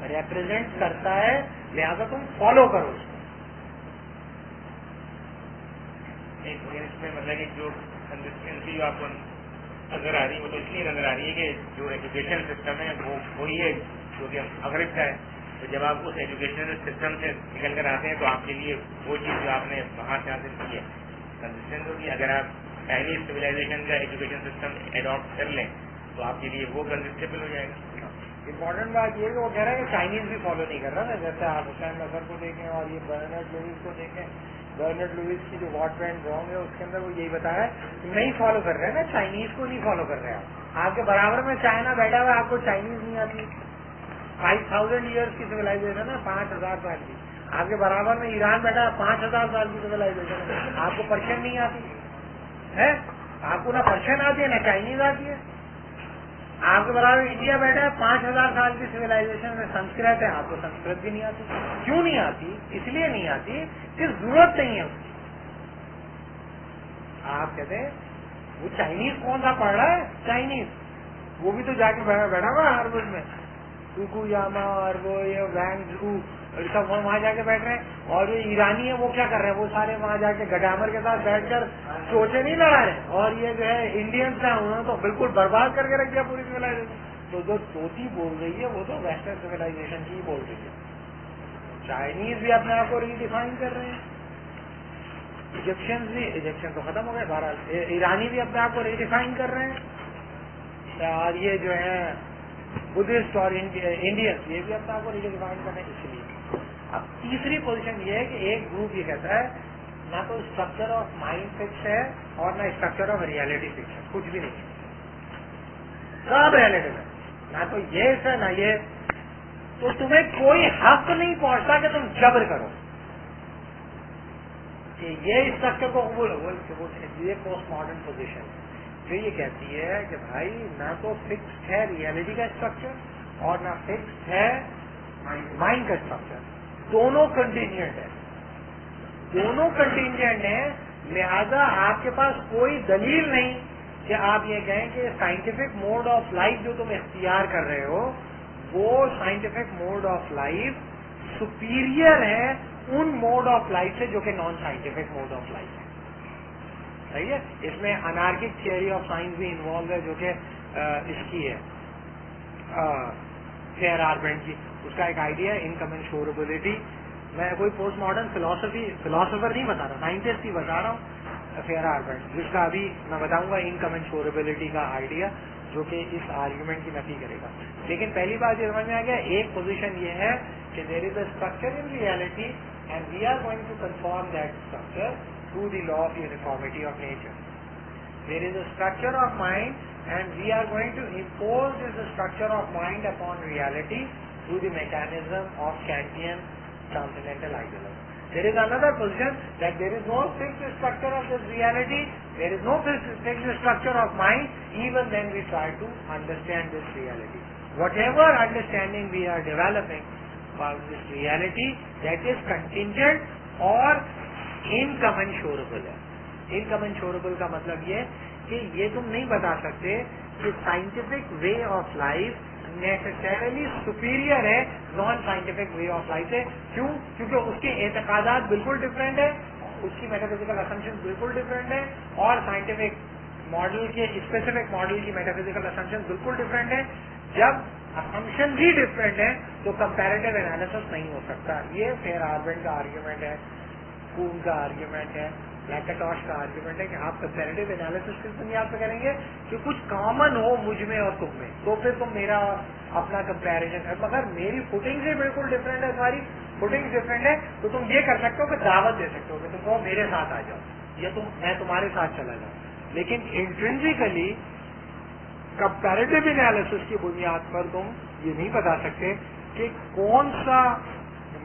Speaker 1: ریپرزینٹ کرتا ہے, لہذا تم فالو کرو اس کو.
Speaker 3: اس میں مطلب کہ جو کنسسٹنسی آپ کو نظر آ رہی ہے وہ تو اس لیے نظر آ رہی ہے کہ جو ایجوکیشن سسٹم ہے وہ وہی ہے جو کہ مغرب کا ہے. تو جب آپ اس ایجوکیشنل سسٹم سے نکل کر آتے ہیں تو آپ کے لیے وہ چیز جو آپ نے باہر سے حاصل کی ہے کنسسٹنٹ ہوگی. اگر آپ پہلی سویلائزیشن کا ایجوکیشن سسٹم اڈاپٹ کر لیں تو آپ کے لیے وہ کنسسٹیبل ہو جائے گا.
Speaker 1: امپورٹنٹ بات یہ کہ وہ کہہ رہا ہے کہ چائنیز بھی فالو نہیں کر رہا نا, جیسے آپ حسین نظر کو دیکھیں اور یہ برنرڈ لوئس کو دیکھیں, برنارڈ لوئس کی جو واٹ وینٹ رانگ ہے اس کے اندر وہ یہی بتایا ہے نہیں فالو کر رہے ہیں نا، چائنیز کو نہیں فالو کر رہے ہیں آپ کے برابر میں چائنا بیٹھا ہوا ہے، آپ کو چائنیز نہیں آتی، 5000 ایئرس کی سویلائزیشن ہے، 5000 سال کی. آپ کے برابر میں ایران بیٹھا ہے، 5000 سال کی سویلائزیشن ہے، آپ کو پرشین نہیں آتی ہے، آپ کو نہ پرشین آتی ہے نہ چائنیز آتی ہے. آپ کے برابر انڈیا بیٹھا ہے، 5000 سال کی سویلائزیشن میں سنسکرت ہے، آپ کو سنسکرت بھی نہیں آتی. کیوں نہیں آتی؟ اس لیے نہیں آتی کہ ضرورت نہیں ہے اس کی. آپ کہتے ہیں وہ چائنیز کون سا پڑھ رہا ہے؟ چائنیز وہ بھی تو جا کے بیٹھا ہوا ہارورڈ میں، کوکو یاما اور وہ یہ وینگ زو سب وہاں جا کے بیٹھ رہے ہیں. اور جو ایرانی ہے وہ کیا کر رہے ہیں؟ وہ سارے وہاں جا کے گڈامر کے ساتھ بیٹھ کر سوچے نہیں لڑا رہے. اور یہ جو ہے انڈینس ہیں انہوں نے تو بالکل برباد کر کے رکھ دیا پوری سویلائزیشن. تو جو طوطی بول رہی ہے وہ تو ویسٹرن سویلائزیشن کی بول رہی ہے. چائنیز بھی اپنے آپ کو ریڈیفائن کر رہے ہیں، ایجپشن تو ختم ہو گئے، بہرحال ایرانی بھی اپنے آپ کو ریڈیفائن کر رہے ہیں. اور یہ جو ہے بدھسٹ اور انڈینس یہ بھی اپنے آپ کو ریڈیفائن کر رہے ہیں. اس لیے اب تیسری پوزیشن یہ ہے کہ ایک گروپ یہ کہتا ہے نہ تو اسٹرکچر آف مائنڈ فکس ہے اور نہ اسٹرکچر آف ریالٹی فکس ہے، کچھ بھی نہیں ہے، سب ریلیٹو ہے، نہ تو یہ ہے نہ یہ. تو تمہیں کوئی حق نہیں پہنچتا کہ تم جبر کرو کہ یہ اسٹرکچر کو قبول ہو. یہ پوسٹ ماڈرن پوزیشن جو یہ کہتی ہے کہ بھائی نہ تو فکس ہے ریالٹی کا اسٹرکچر اور نہ فکس ہے مائنڈ کا اسٹرکچر، دونوں کنٹینجنٹ ہے، دونوں کنٹینجنٹ ہیں. لہذا آپ کے پاس کوئی دلیل نہیں کہ آپ یہ کہیں کہ سائنٹیفک موڈ آف لائف جو تم اختیار کر رہے ہو وہ scientific mode of life superior ہے ان موڈ آف لائف سے جو کہ non scientific mode of life ہے. صحیح ہے. اس میں انارکک تھیوری آف سائنس بھی انوالو ہے جو کہ اس کی ہے فیئر آربینڈ کی. اس کا ایک آئیڈیا ہے انکمنشوربلٹی. میں کوئی پوسٹ ماڈرن فلاسفر نہیں بتا رہا، سائنٹسٹ ہی بتا رہا ہوں، فیئر آربینڈ، جس کا ابھی میں بتاؤں گا انکمنشوربلٹی کا آئیڈیا جو کہ اس آرگیومنٹ کی نفی کرے گا. لیکن پہلی بات یہ سمجھ میں آ گیا، ایک پوزیشن یہ ہے کہ there is a structure in reality and we are going to confirm that structure through the law of uniformity of nature. There is a structure of mind and we are going to impose this structure of mind upon reality through the mechanism of Kantian transcendental idealism. There is another position that there is no fixed structure of this reality, there is no fixed structure of mind, even then we try to understand this reality. Whatever understanding we are developing about this reality, that is contingent or انکمنشوربل ہے. انکمنشوربل کا مطلب یہ کہ یہ تم نہیں بتا سکتے کہ scientific way of life necessarily superior ہے non scientific way of life سے. کیوں؟ کیونکہ اس کے اعتقادات بالکل ڈفرینٹ ہے، اس کی میٹافزیکل اسمپشن بالکل ڈفرینٹ ہے، اور سائنٹیفک ماڈل کے اسپیسیفک ماڈل کی میٹافزیکل اسمپشن بالکل ڈفرینٹ ہے. جب اسمپشن بھی ڈفرینٹ ہے تو کمپیریٹیو انالیسس نہیں ہو سکتا. یہ فیئر آربینڈ کا آرگیومنٹ ہے، کون کا آرگیومنٹ ہے، لیکٹاش کا آرگیومنٹ ہے کہ آپ کمپیریٹیو انالیسس کی بنیاد پہ کریں گے کہ کچھ کامن ہو مجھ میں اور تم میں، تو پھر تم میرا اپنا کمپیریزن. مگر میری فوٹنگ سے بالکل ڈفرینٹ ہے، تمہاری فوٹنگ ڈفرینٹ ہے، تو تم یہ کر سکتے ہو کہ دعوت دے سکتے ہو کہ تم کہو میرے ساتھ آ جاؤ یا میں تمہارے ساتھ چلا جاؤں. لیکن انٹرنسیکلی کمپیریٹیو انالیسس کی بنیاد پر تم یہ نہیں بتا سکتے کہ کون سا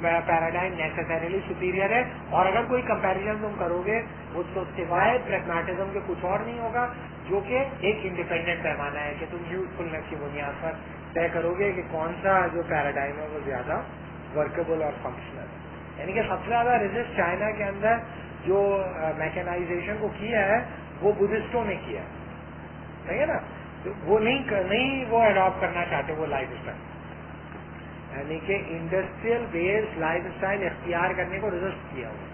Speaker 1: پیراڈائم نیسسریلی سپیریئر ہے. اور اگر کوئی کمپیریزن تم کرو گے وہ تو سوائے پریگمیٹزم کے کچھ اور نہیں ہوگا، جو کہ ایک انڈیپینڈنٹ پیمانہ ہے کہ تم یوزفلنس کی بنیاد پر طے کرو گے کہ کون سا جو پیراڈائم ہے وہ زیادہ ورکیبل اور فنکشنل ہے. یعنی کہ سب سے زیادہ ریزسٹ چائنا کے اندر جو میکنائزیشن کو کیا ہے وہ بدھسٹوں نے کیا ہے. صحیح ہے نا. وہ نہیں وہ اڈاپٹ کرنا چاہتے وہ لائف اسٹائل، یعنی کہ انڈسٹریل بیسڈ لائف اسٹائل اختیار کرنے کو ریزسٹ کیا ہوا.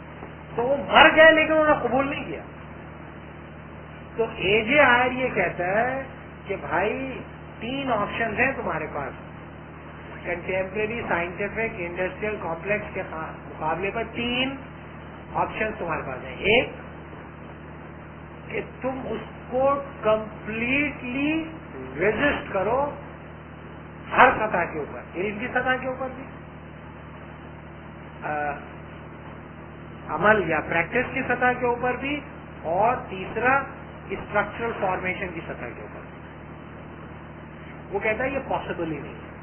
Speaker 1: تو وہ مر گئے لیکن انہوں نے قبول نہیں کیا. تو اے جے آر یہ کہتا ہے کہ بھائی 3 آپشنز ہیں تمہارے پاس کنٹمپریری سائنٹیفک انڈسٹریل کمپلیکس کے مقابلے پر 3 آپشنز تمہارے پاس ہیں. ایک کہ تم اس کو کمپلیٹلی ریزسٹ کرو ہر سطح کے اوپر، علم کی سطح کے اوپر بھی، عمل یا پریکٹس کی سطح کے اوپر بھی، اور تیسرا اسٹرکچرل فارمیشن کی سطح کے اوپر. وہ کہتا ہے یہ پاسبل ہی نہیں ہے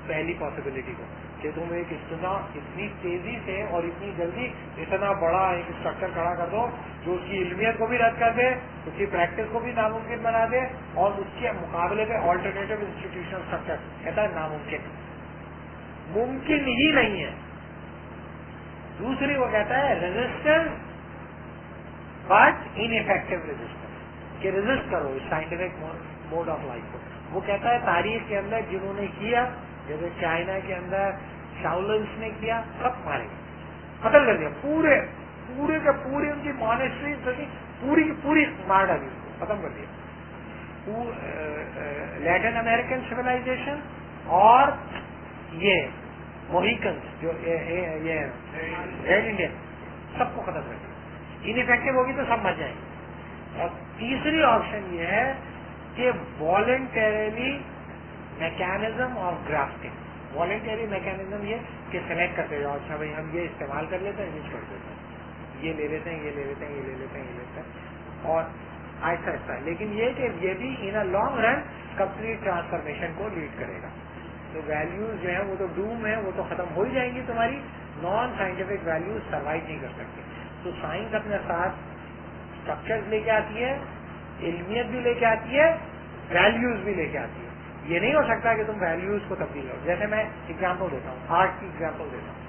Speaker 1: پہلی پاسبلٹی کو کہ تم ایک اتنی تیزی سے اور اتنی جلدی اتنا بڑا ایک اسٹرکچر کھڑا کر دو جو اس کی علمیت کو بھی رد کر دے، اس کی پریکٹس کو بھی ناممکن بنا دے، اور اس کے مقابلے پہ آلٹرنیٹو انسٹیٹیوشنل اسٹرکچر. کہتا ہے ناممکن، ممکن ہی نہیں ہے. دوسری وہ کہتا ہے resistance but in effective resistance, کہ ریزسٹ کرو سائنٹیفک موڈ آف لائف کو. وہ کہتا ہے تاریخ کے اندر جنہوں نے کیا، جیسے چائنا کے اندر شاولنس نے کیا، سب مارے گئے، قتل کر دیا، پورے پورے کے پورے ان کی مانسٹری پوری کی پوری مار ڈالی، ختم کر دیا. لیٹن امریکن سویلائزیشن اور یہ موہیکنس جو یہ ریڈ انڈین، سب کو ختم کر دیا. انفیکٹو ہوگی تو سب مر جائیں گے. اور تیسری آپشن یہ ہے کہ voluntarily mechanism of grafting. Voluntary mechanism یہ کہ سلیکٹ کرتے جاؤ، اچھا بھائی ہم یہ استعمال کر لیتے ہیں، یہ چھوڑ دیتے ہیں، یہ لے لیتے ہیں، یہ لے لیتے ہیں، یہ لے لیتے ہیں، یہ لیتے ہیں، اور آہستہ آہستہ. لیکن یہ کہ یہ بھی in a long run complete transformation کو لیڈ کرے گا. تو ویلیوز جو ہیں وہ تو ڈوم ہے، وہ تو ختم ہو ہی جائیں گی تمہاری. نان سائنٹیفک ویلیوز سروائیو نہیں کر سکتی. تو سائنس اپنے ساتھ اسٹرکچرز لے کے آتی ہے، علمیت بھی لے کے آتی ہے، ویلیوز بھی لے کے آتی ہے. یہ نہیں ہو سکتا کہ تم ویلیوز کو تبدیل کرو. جیسے میں ایگزامپل دیتا ہوں، آرٹ کی ایگزامپل دیتا ہوں.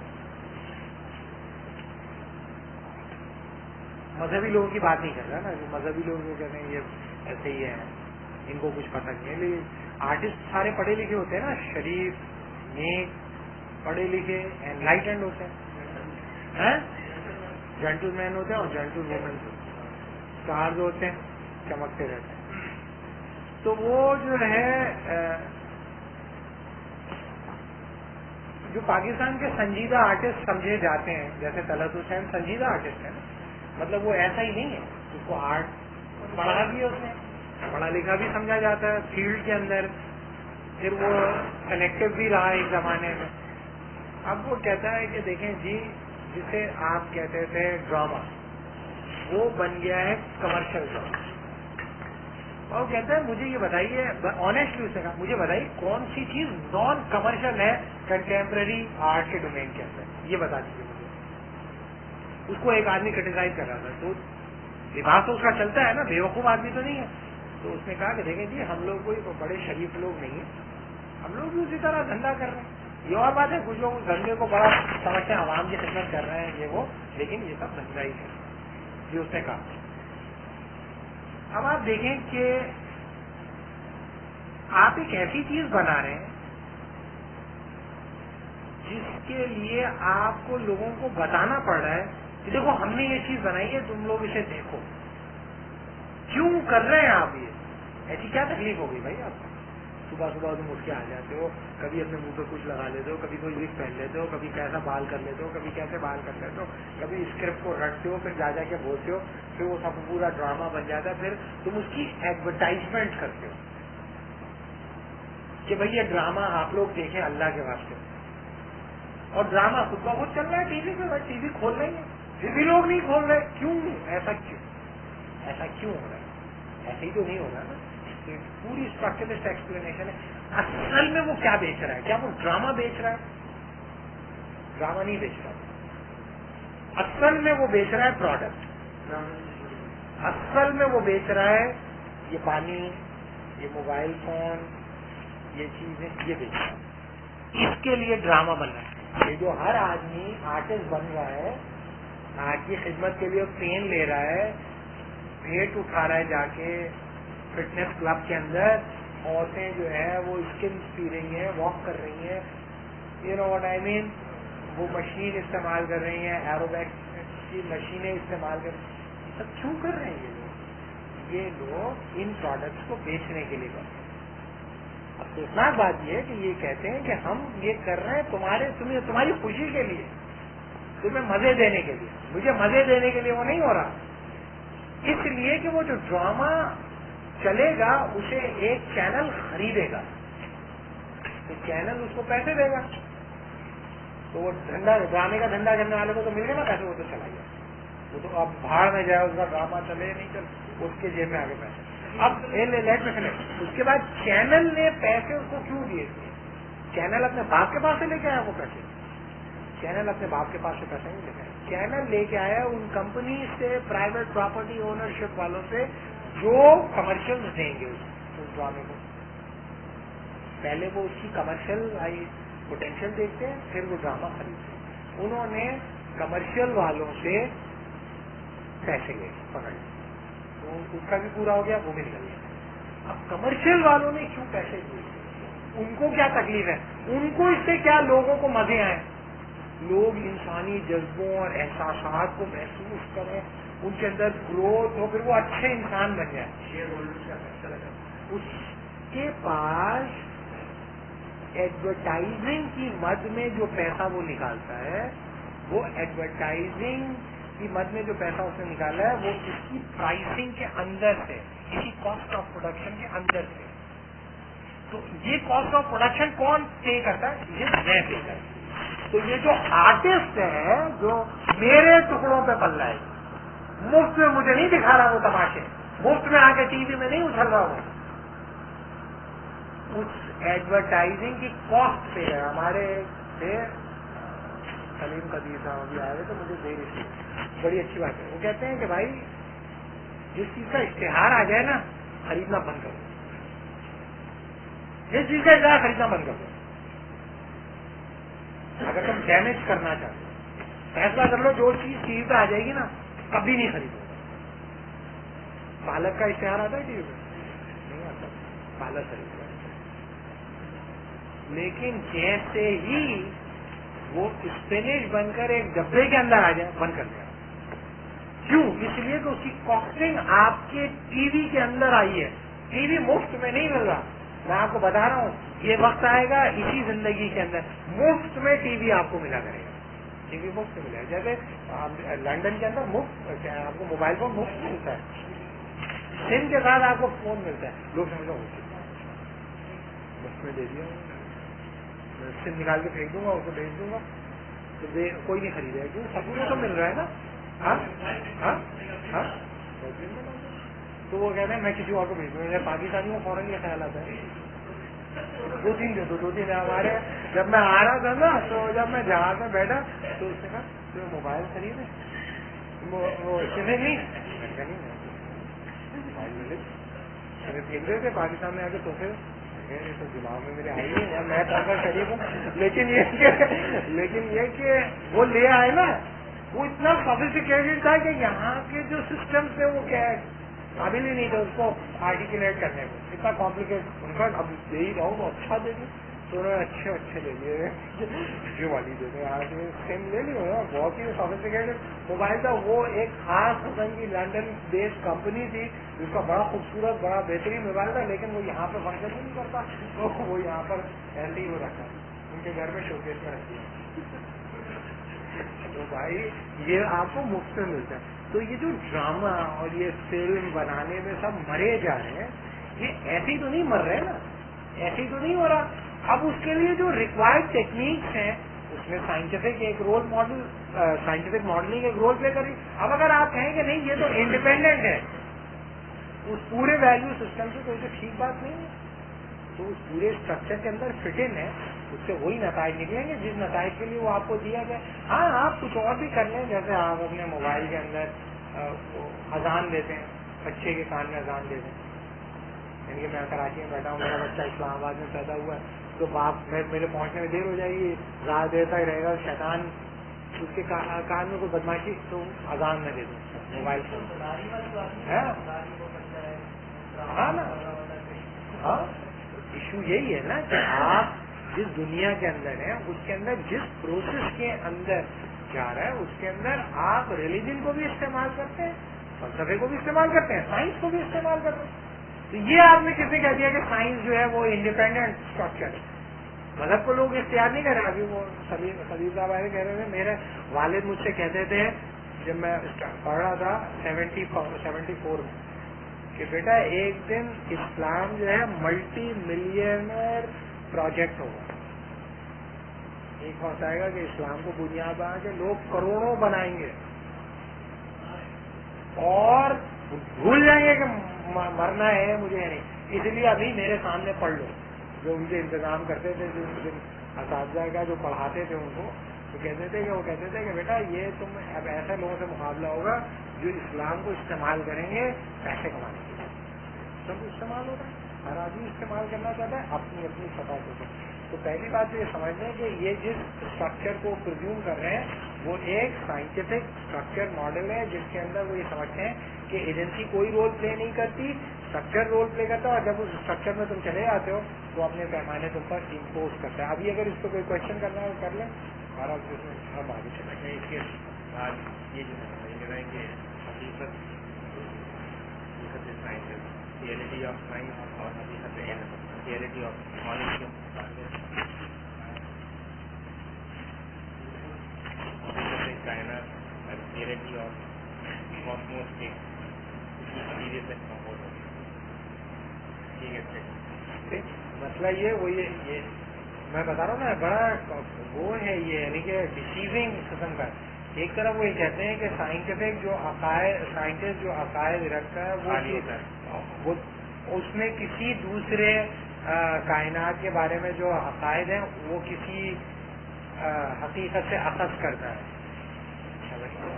Speaker 1: مذہبی لوگوں کی بات نہیں کر رہا نا، مذہبی لوگ جو کہتے ہیں یہ ایسے ہی ہیں، ان کو کچھ پتہ نہیں ہے. لیکن آرٹسٹ سارے پڑھے لکھے ہوتے ہیں نا، شریف، نیک، پڑھے لکھے، انلائٹنڈ ہوتے ہیں، جینٹل مین ہوتے ہیں اور جینٹل وومن ہوتے ہیں، اسٹارز ہوتے ہیں، چمکتے رہتے ہیں. تو وہ جو ہے جو پاکستان کے سنجیدہ آرٹسٹ سمجھے جاتے ہیں، جیسے طلعت حسین سنجیدہ آرٹسٹ ہے نا، مطلب وہ ایسا ہی نہیں ہے. اس کو آرٹ پڑھا بھی ہے، اس نے پڑھا لکھا بھی سمجھا جاتا ہے فیلڈ کے اندر، پھر وہ سلیکٹو بھی رہا ایک زمانے میں. اب وہ کہتا ہے کہ دیکھیں جی، جسے آپ کہتے تھے ڈراما، وہ بن گیا ہے کمرشل ڈراما. اور کہتا ہے مجھے یہ بتائیے، آنیسٹلی اس نے کہا مجھے بتائیے کون سی چیز نان کمرشل ہے کنٹمپرری آرٹ کے ڈومین کے اندر، یہ بتا دیجیے مجھے. اس کو ایک آدمی کرٹیسائز کر رہا تھا، تو لباس تو اس کا چلتا ہے نا، بیوقوف آدمی تو نہیں ہے. تو اس نے کہا کہ دیکھیں جی ہم لوگ کوئی بڑے شریف لوگ نہیں ہیں، ہم لوگ بھی اسی طرح دھندا کر رہے ہیں. یہ اور بات ہے کچھ لوگ اس دھندے کو بڑا سمجھتے ہیں، عوام کی خدمت کر رہے ہیں یہ وہ، لیکن یہ سب دھندا ہی ہے. یہ اس نے کہا. اب آپ دیکھیں کہ آپ ایک ایسی چیز بنا رہے ہیں جس کے لیے آپ کو لوگوں کو بتانا پڑ رہا ہے کہ دیکھو ہم نے یہ چیز بنائی ہے، تم لوگ اسے دیکھو. کیوں کر رہے ہیں آپ یہ؟ ایسی کیا تکلیف ہوگی بھائی آپ کو؟ صبح صبح تم اٹھ کے آ جاتے ہو، کبھی اپنے منہ پہ کچھ لگا لیتے ہو، کبھی کوئی وگ پہن لیتے ہو، کبھی کیسا بال کر لیتے ہو، کبھی کیسے بال کر لیتے ہو، کبھی اسکرپٹ کو رٹتے ہو، پھر جا کے بولتے ہو، پھر وہ سب پورا ڈرامہ بن جاتا ہے. پھر تم اس کی ایڈورٹائزمنٹ کرتے ہو کہ بھائی یہ ڈرامہ آپ لوگ دیکھیں اللہ کے واسطے. اور ڈرامہ خود کا خود چل رہا ہے ٹی وی پہ، ٹی وی کھول رہے ہیں، پھر بھی لوگ نہیں کھول رہے. کیوں؟ ایسا کیوں ہو رہا ہے؟ ایسے ہی تو نہیں ہو رہا نا. پوری اسٹرکچرسٹ ایکسپلینیشن ہے. اصل میں وہ کیا بیچ رہا ہے؟ کیا وہ ڈرامہ بیچ رہا ہے؟ ڈرامہ نہیں بیچ رہا. اصل میں وہ بیچ رہا ہے پروڈکٹ. اصل میں وہ بیچ رہا ہے یہ پانی، یہ موبائل فون، یہ چیزیں، یہ بیچ رہا ہے. اس کے لیے ڈرامہ بن رہا ہے. یہ جو ہر آدمی آرٹسٹ بن رہا ہے، آرٹ کی خدمت کے لیے پین لے رہا ہے، بھیٹ اٹھا رہا ہے، جا کے فٹنس کلب کے اندر عورتیں جو ہے وہ اسکمس پی رہی ہیں، واک کر رہی ہیں، یو نو واٹ آئی مین، وہ مشین استعمال کر رہی ہیں، ایروبیکس کی مشینیں استعمال کر رہی ہیں. یہ سب کیوں کر رہے ہیں یہ لوگ ان پروڈکٹس کو بیچنے کے لیے کر رہے ہیں. افسوسناک بات یہ ہے کہ یہ کہتے ہیں کہ ہم یہ کر رہے ہیں تمہاری خوشی کے لیے، تمہیں مزے دینے کے لیے. مجھے مزے دینے کے لیے وہ نہیں ہو رہا، اس لیے کہ وہ جو ڈرامہ چلے گا اسے ایک چینل خریدے گا، تو چینل اس کو پیسے دے گا. تو وہ دھندا ڈرامے کا دھندا کرنے والے کو تو مل گیا نا پیسے, وہ تو چلا گیا, وہ تو اب بھاڑ میں جائے, اس کا ڈرامہ چلے نہیں چل, اس کے جیب میں آگے پیسے. اب لیٹ میں فنش. اس کے بعد چینل نے پیسے اس کو کیوں دیے؟ چینل اپنے باپ کے پاس سے لے کے آیا وہ پیسے؟ چینل اپنے باپ کے پاس سے پیسے نہیں لے کے آیا, چینل لے کے آیا ان کمپنی سے, پرائیویٹ پراپرٹی اونرشپ والوں سے, جو کمرشل دیں گے اس ڈرامے کو. پہلے وہ اس کی کمرشل پوٹینشیل دیکھتے ہیں, پھر وہ ڈرامہ خریدتے ہیں. انہوں نے کمرشل والوں سے پیسے لے پکڑ, تو اس کا بھی پورا ہو گیا, وہ بھی نکل گیا. اب کمرشل والوں نے کیوں پیسے دیے؟ ان کو کیا تکلیف ہے؟ ان کو اس سے کیا لوگوں کو مزے آئے, لوگ انسانی جذبوں اور احساسات کو محسوس کریں, ان کے اندر گروتھ ہو, پھر وہ اچھے انسان بن جائیں. شیئر ہولڈر کا پیسہ لگا, اس کے پاس ایڈورٹائزنگ کی مد میں جو پیسہ وہ نکالتا ہے, وہ ایڈورٹائزنگ کی مد میں جو پیسہ اس نے نکالا ہے, وہ اس کی پرائسنگ کے اندر سے, اسی کاسٹ آف پروڈکشن کے اندر سے. تو یہ کاسٹ آف پروڈکشن کون پے کرتا ہے؟ یہ میں پے کرتا ہوں. تو یہ جو آرٹسٹ ہے, جو میرے ٹکڑوں پہ پل رہا ہے, مفت میں مجھے نہیں دکھا رہا وہ تماشے, مفت میں آ کے ٹی وی میں نہیں اچھل رہا ہوں, اس ایڈورٹائزنگ کی کاسٹ پہ ہے. ہمارے سلیم قدیر صاحب ابھی آئے تو مجھے دیر اس لیے بڑی اچھی بات ہے. وہ کہتے ہیں کہ بھائی جس چیز کا اشتہار آ جائے نا, خریدنا بند کرو. جس چیز کا اشتہار خریدنا بند کر دو. اگر تم ڈیمیج کرنا چاہتے ہو, فیصلہ کر لو جو چیز ٹی وی پہ آ جائے گی نا, کبھی نہیں خریدو. پالک کا اشتہار آتا ہے ٹی وی پہ؟ نہیں آتا, پالک خریدو. لیکن جیسے ہی وہ اسپینش بن کر ایک ڈبے کے اندر آ جائے, بند کر دیا. کیوں؟ اس لیے کہ اس کی کاسٹنگ آپ کے ٹی وی کے اندر آئی ہے. ٹی وی مفت میں نہیں مل رہا. میں آپ کو بتا رہا ہوں, یہ وقت آئے گا اسی زندگی کے اندر مفت میں ٹی وی آپ کو ملا کرے گا. ٹی وی مفت ملے گا. جیسے لنڈن کے اندر مفت آپ کو موبائل فون مفت ملتا ہے, سم کے ساتھ آپ کو فون ملتا ہے. لوگ سمجھو مفت میں دے دیا, سم نکال کے پھینک دوں گا, اس کو بھیج دوں گا, تو کوئی نہیں خریدے گا. کیوں؟ سب کو تو مل رہا ہے نا. ہاں ہاں ہاں. تو وہ کہتے ہیں میں کسی اور کو بھیج دوں گا. پاکستانیوں کو فوراً یہ خیال آتا ہے 2-3 دے دو. 2-3 ہمارے جب میں آ رہا تھا نا, تو جب میں جہاز میں بیٹھا تو اس نے کہا تو موبائل خریدے, وہ نہیں موبائل ملے پھینک رہے تھے پاکستان میں آ کے. تو پھر تو دماغ میں میرے آئی نہیں, میں پاکستان شریف ہوں. لیکن یہ کہ وہ لے آئے نا, وہ اتنا سوفسٹیکیٹڈ تھا کہ یہاں کے جو سسٹم تھے وہ کیا ہے, قابل ہی نہیں تھے اس کو آرٹیکولیٹ کرنے کو. اتنا کمپلیکیٹ. ان کا اب دے ہی رہا ہوں تو اچھا دے دیں, تو انہوں نے اچھے لے لیے, جو والی دے دیں. آج سیم لے لی, بہت ہی سوفسٹیکیٹڈ موبائل تھا. وہ ایک خاص قسم کی لنڈن بیسڈ کمپنی تھی جس کا بڑا خوبصورت بڑا بہترین موبائل تھا, لیکن وہ یہاں پہ فنکشن نہیں کرتا, تو وہ یہاں پر ایسے ہی وہ رکھا, ان کے گھر میں شوکیس میں رکھتی ہے. تو بھائی یہ آپ کو مفت میں ملتا ہے. تو یہ جو ڈرامہ اور یہ فلم بنانے میں سب مرے جا رہے ہیں, یہ ایسے ہی تو نہیں مر رہے نا, ایسے ہی تو نہیں ہو رہا. اب اس کے لیے جو ریکوائرڈ ٹیکنیکس ہیں, اس میں سائنٹیفک ایک رول ماڈل, سائنٹیفک ماڈلنگ ایک رول پلے کر رہی. اب اگر آپ کہیں کہ نہیں یہ تو انڈیپینڈنٹ ہے اس پورے ویلیو سسٹم سے, تو یہ ٹھیک بات نہیں ہے. تو اس پورے اسٹرکچر کے اندر فٹ ان ہے, اس سے وہی نتائج نکلیں گے جس نتائج کے لیے وہ آپ کو دیا گیا. ہاں آپ کچھ اور بھی کر لیں, جیسے آپ اپنے موبائل کے اندر اذان دیتے ہیں, بچے کے کان میں اذان دیتے ہیں. یعنی کہ میں کراچی میں بیٹھا ہوں, میرا بچہ اسلام آباد میں پیدا ہوا ہے, تو باپ میرے پہنچنے میں دیر ہو جائے گی, زیادہ دیر تک رہے گا, شیطان اس کے کان میں کوئی بدماشی, تو اذان میں دے دوں موبائل فون. ہاں نا, ہاں ایشو یہی ہے نا کہ آپ جس دنیا کے اندر ہیں, اس کے اندر جس پروسیس کے اندر جا رہا ہے, اس کے اندر آپ ریلیجن کو بھی استعمال کرتے ہیں, فلسفے کو بھی استعمال کرتے ہیں, سائنس کو بھی استعمال کرتے ہیں. تو یہ آپ نے کسی کہہ دیا کہ سائنس جو ہے وہ انڈیپینڈنٹ اسٹرکچر ہے. مذہب کو لوگ اختیار نہیں کر رہے. ابھی وہ خلیل صاحب آئے کہہ رہے تھے, میرے والد مجھ سے کہتے تھے جب میں پڑھ رہا تھا 74 میں, کہ بیٹا ایک دن اسلام جو ہے ملٹی ملینئر پروجیکٹ ہوگا. ایک وقت آئے گا کہ اسلام کو بنیاد بنا کے لوگ کروڑوں بنائیں گے اور بھول جائیں گے کہ مرنا ہے مجھے نہیں. اس لیے ابھی میرے سامنے پڑھ لو. جو ان کے انتظام کرتے تھے, جو اساتذہ کا جو پڑھاتے تھے ان کو, وہ کہتے تھے کہ بیٹا یہ تم اب ایسے لوگوں سے مقابلہ ہوگا جو اسلام کو استعمال کریں گے پیسے کمانے کے لیے. سب استعمال ہوتا ہے, ہر آدمی استعمال کرنا چاہتا ہے اپنی اپنی سطح کو. تو پہلی بات تو یہ سمجھ لیں کہ یہ جس اسٹرکچر کو پرزیوم کر رہے ہیں وہ ایک سائنٹیفک اسٹرکچر ماڈل ہے جس کے اندر وہ یہ سمجھتے ہیں کہ ایجنسی کوئی رول پلے نہیں کرتی, اسٹرکچر رول پلے کرتا ہے, اور جب اس اسٹرکچر میں تم چلے جاتے ہو تو اپنے پیمانے تم پر امپوز کرتا ہے. ابھی اگر اس کو کوئی کوشچن کرنا ہے کر لیں اور اب اس میں ہم آگے چلیں گے.
Speaker 3: اس کے بعد یہ جو ہے کہ حقیقت سائنس, ریئلٹی آف سائنس اور حقیقت ریئلٹی آف نالج کے کائنات ریئلٹی آف کاسموس کے نتیجے سے ماحول ہو. ٹھیک ہے,
Speaker 1: مسئلہ یہ میں بتا رہا ہوں نا, بڑا وہ ہے یہ, یعنی کہ ڈسیونگ قسم کا. ایک طرف وہ یہ کہتے ہیں کہ سائنٹیفک جو سائنٹسٹ جو عقائد رکھتا ہے وہ اس میں کسی دوسرے کائنات کے بارے میں جو عقائد ہیں وہ کسی حقیقت سے اخذ کرتا ہے.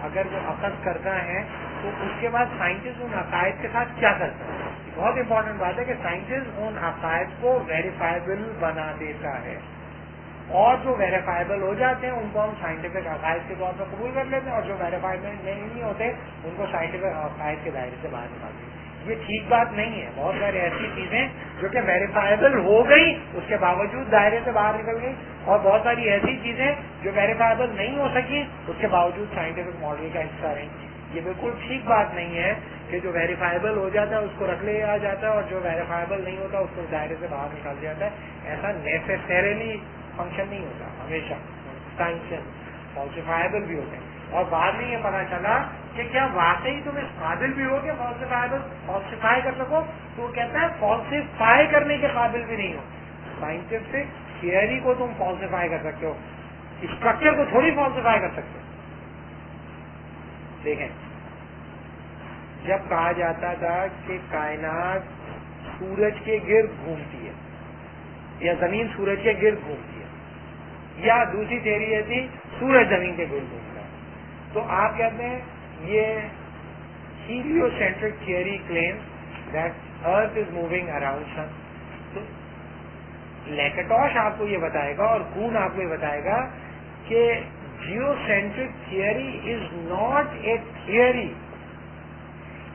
Speaker 1: اگر وہ اخذ کرتا ہے تو اس کے بعد سائنٹسٹ ان عقائد کے ساتھ کیا کرتا ہے. بہت امپورٹنٹ بات ہے کہ سائنٹسٹ ان عقائد کو ویریفائبل بنا دیتا ہے, اور جو ویریفائبل ہو جاتے ہیں ان کو ہم سائنٹیفک عقائد کے طور پر قبول کر لیتے ہیں, اور جو ویریفائبل نہیں ہوتے ان کو سائنٹیفک عقائد کے دائرے سے باہر نکال دیتے ہیں. یہ ٹھیک بات نہیں ہے. بہت ساری ایسی چیزیں جو کہ ویریفائبل ہو گئی اس کے باوجود دائرے سے باہر نکل گئی, اور بہت ساری ایسی چیزیں جو ویریفائبل نہیں ہو سکی اس کے باوجود سائنٹیفک ماڈل کا حصہ رہیں. یہ بالکل ٹھیک بات نہیں ہے کہ جو ویریفائبل ہو جاتا ہے اس کو رکھ لیا جاتا ہے اور جو ویریفائبل نہیں ہوتا اس کو دائرے سے باہر نکال دیا جاتا ہے. ایسا نیسیسریلی فنکشن نہیں ہوتا. ہمیشہ سائنس فالسیفائبل بھی ہوتے ہیں, اور بعد میں یہ پتا چلا کہ کیا واقعی تم اس قابل بھی ہو کہ فالسیفائی کر سکو, تو وہ کہتا ہے فالسیفائی کرنے کے قابل بھی نہیں ہو. سائنٹیفک تھیئری کو تم فالسیفائی کر سکتے ہو, اسٹرکچر کو تھوڑی فالسیفائی کر سکتے ہو. دیکھیں, جب کہا جاتا تھا کہ کائنات سورج کے گرد گھومتی ہے یا زمین سورج کے گرد گھومتی ہے, یا دوسری تھیوری یہ تھی سورج زمین کے گرد گھومتا ہے, تو آپ کہتے ہیں یہ heliocentric theory claim that earth is moving around sun. تو لیکٹوش آپ کو یہ بتائے گا اور کون آپ کو یہ بتائے گا کہ geocentric theory is not a theory,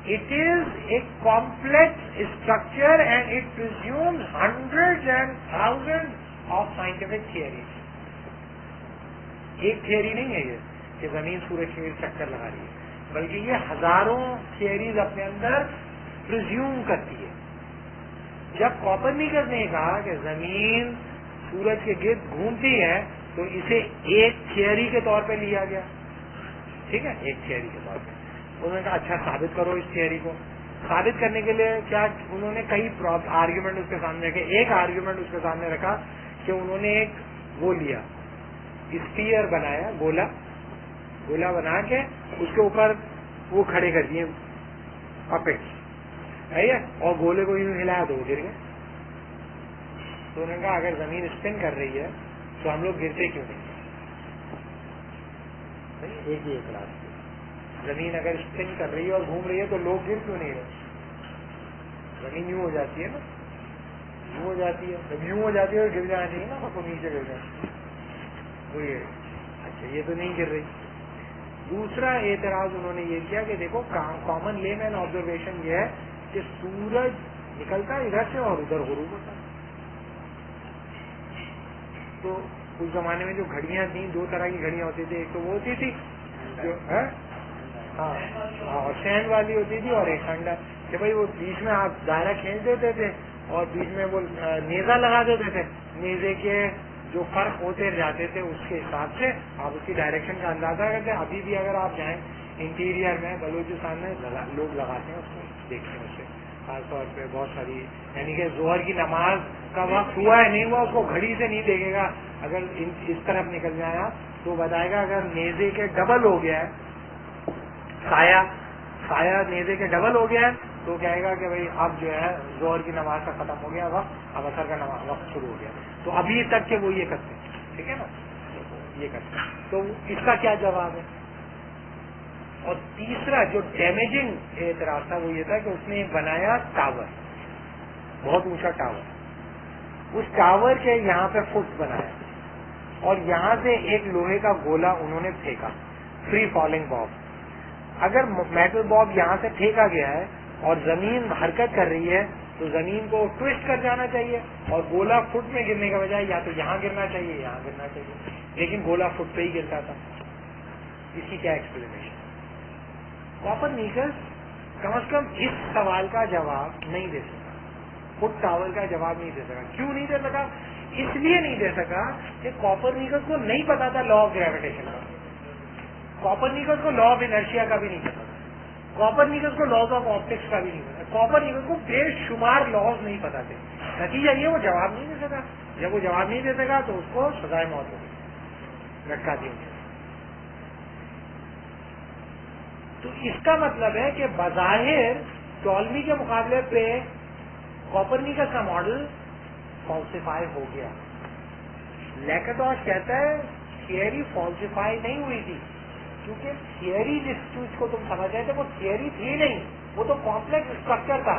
Speaker 1: it is a complex structure and it presumes hundred and thousand of scientific theories. ایک تھیوری نہیں ہے یہ کہ زمین سورج کے چکر لگا رہی ہے, بلکہ یہ ہزاروں تھیوریز اپنے اندر پرزیوم کرتی ہے. جب کوپرنیکس نے کہا کہ زمین سورج کے گرد گھومتی ہے تو اسے ایک تھیوری کے طور پہ لیا گیا. ٹھیک ہے, ایک تھیوری کے طور پہ انہوں نے کہا اچھا ثابت کرو اس تھیوری کو. ثابت کرنے کے لیے کیا انہوں نے کئی آرگیومنٹ اس کے سامنے رکھے. ایک آرگیومنٹ اس کے سامنے رکھا کہ انہوں نے ایک وہ لیا, اسفیئر بنایا, گولا بنا کے اس کے اوپر وہ کھڑے کر دیے پپیٹس, اور گولے کو یوں ہلایا تو وہ گر گئے. تو انہوں نے کہا اگر زمین اسپن کر رہی ہے تو ہم لوگ گرتے کیوں نہیں؟ ایک ہی اعتراض, زمین اگر اسپن کر رہی ہے اور گھوم رہی ہے تو لوگ گر کیوں نہیں رہے؟ زمین یوں ہو جاتی ہے نا, یوں ہو جاتی ہے, جب یوں ہو جاتی ہے تو گر جانا چاہیے نا, تو نیچے گر جائے. اچھا یہ تو نہیں گر رہی. دوسرا اعتراض انہوں نے یہ کیا کہ دیکھو کامن لے مین آبزرویشن یہ ہے کہ سورج نکلتا ہے ادھر سے اور ادھر غروب ہوتا ہے. تو اس زمانے میں جو گھڑیاں تھیں, دو طرح کی گھڑیاں ہوتی تھی, ایک تو وہ ہوتی تھی جو ہاں اور سینڈ والی ہوتی تھی, اور ایک ٹھنڈا کہ بھائی وہ بیچ میں آپ دائرہ کھینچ دیتے تھے اور بیچ میں وہ نیزا لگا دیتے تھے. نیزے کے جو فرق ہوتے جاتے تھے اس کے حساب سے آپ اس کی ڈائریکشن کا اندازہ کرتے ہیں. ابھی بھی اگر آپ جائیں انٹیریئر میں بلوچستان میں لوگ لگاتے ہیں اس کو, دیکھتے ہیں اسے خاص طور پہ بہت ساری، یعنی کہ ظہر کی نماز کا وقت ہوا ہے نہیں ہوا اس کو گھڑی سے نہیں دیکھے گا. اگر اس طرف نکل جائے تو بتائے گا اگر نیزے کے ڈبل ہو گیا ہے سایہ نیزے کے ڈبل ہو گیا ہے تو کہے گا کہ بھائی اب جو ہے ظہر کی نماز کا ختم ہو گیا وقت، اب عصر کا وقت شروع ہو گیا. تو ابھی تک کہ وہ یہ کرتے ہیں، ٹھیک ہے نا، یہ کرتے ہیں. تو اس کا کیا جواب ہے؟ اور تیسرا جو ڈیمیجنگ اعتراض تھا وہ یہ تھا کہ اس نے بنایا ٹاور، بہت اونچا ٹاور. اس ٹاور کے یہاں پہ فٹ بنایا اور یہاں سے ایک لوہے کا گولا انہوں نے پھینکا، فری فالنگ باب. اگر میٹل باب یہاں سے پھینکا گیا ہے اور زمین حرکت کر رہی ہے تو زمین کو ٹوسٹ کر جانا چاہیے اور گولا فٹ میں گرنے کے بجائے یا تو یہاں گرنا چاہیے یہاں گرنا چاہیے، لیکن گولا فٹ پہ ہی گرتا تھا. اس کی کیا ایکسپلینیشن؟ کوپرنیکس کم از کم اس سوال کا جواب نہیں دے سکا، فٹ ٹاور کا جواب نہیں دے سکا. کیوں نہیں دے سکا؟ اس لیے نہیں دے سکا کہ کوپرنیکس کو نہیں پتا تھا لا آف گریویٹیشن کا، کوپرنیکس کو لا آف انرشیا کا بھی نہیں پتا تھا، کوپرنیکس کو لاز آف آپٹکس کا بھی نہیں پتا، کوپرنیکس کو بے شمار لاز نہیں پتا تھے. نتیجہ یہ وہ جواب نہیں دے سکا. جب وہ جواب نہیں دے سکا تو اس کو سزائے موت ہوگی، لٹکا دی. تو اس کا مطلب ہے کہ بظاہر ٹولمی کے مقابلے پہ کوپرنیکس کا ماڈل فالسیفائی ہو گیا. لیکٹوس کہتا ہے تھیوری فالسیفائی نہیں ہوئی تھی، کیونکہ تھیوری جس چیز کو تم سمجھ رہے تھے وہ تھیوری تھی نہیں، وہ تو کمپلیکس اسٹرکچر تھا،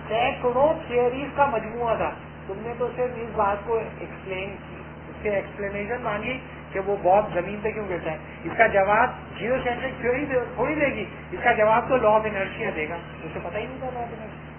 Speaker 1: سینکڑوں تھیوریز کا مجموعہ تھا. تم نے تو صرف اس بات کو ایکسپلین کی، اس سے ایکسپلینیشن مانگی کہ وہ باب زمین پہ کیوں گرتا ہے. اس کا جواب جیو سینٹرک تھیوری تھوڑی دے گی، اس کا جواب تو لا آف انرشیا دے گا. اسے پتہ ہی نہیں تھا لا آف انرشیا.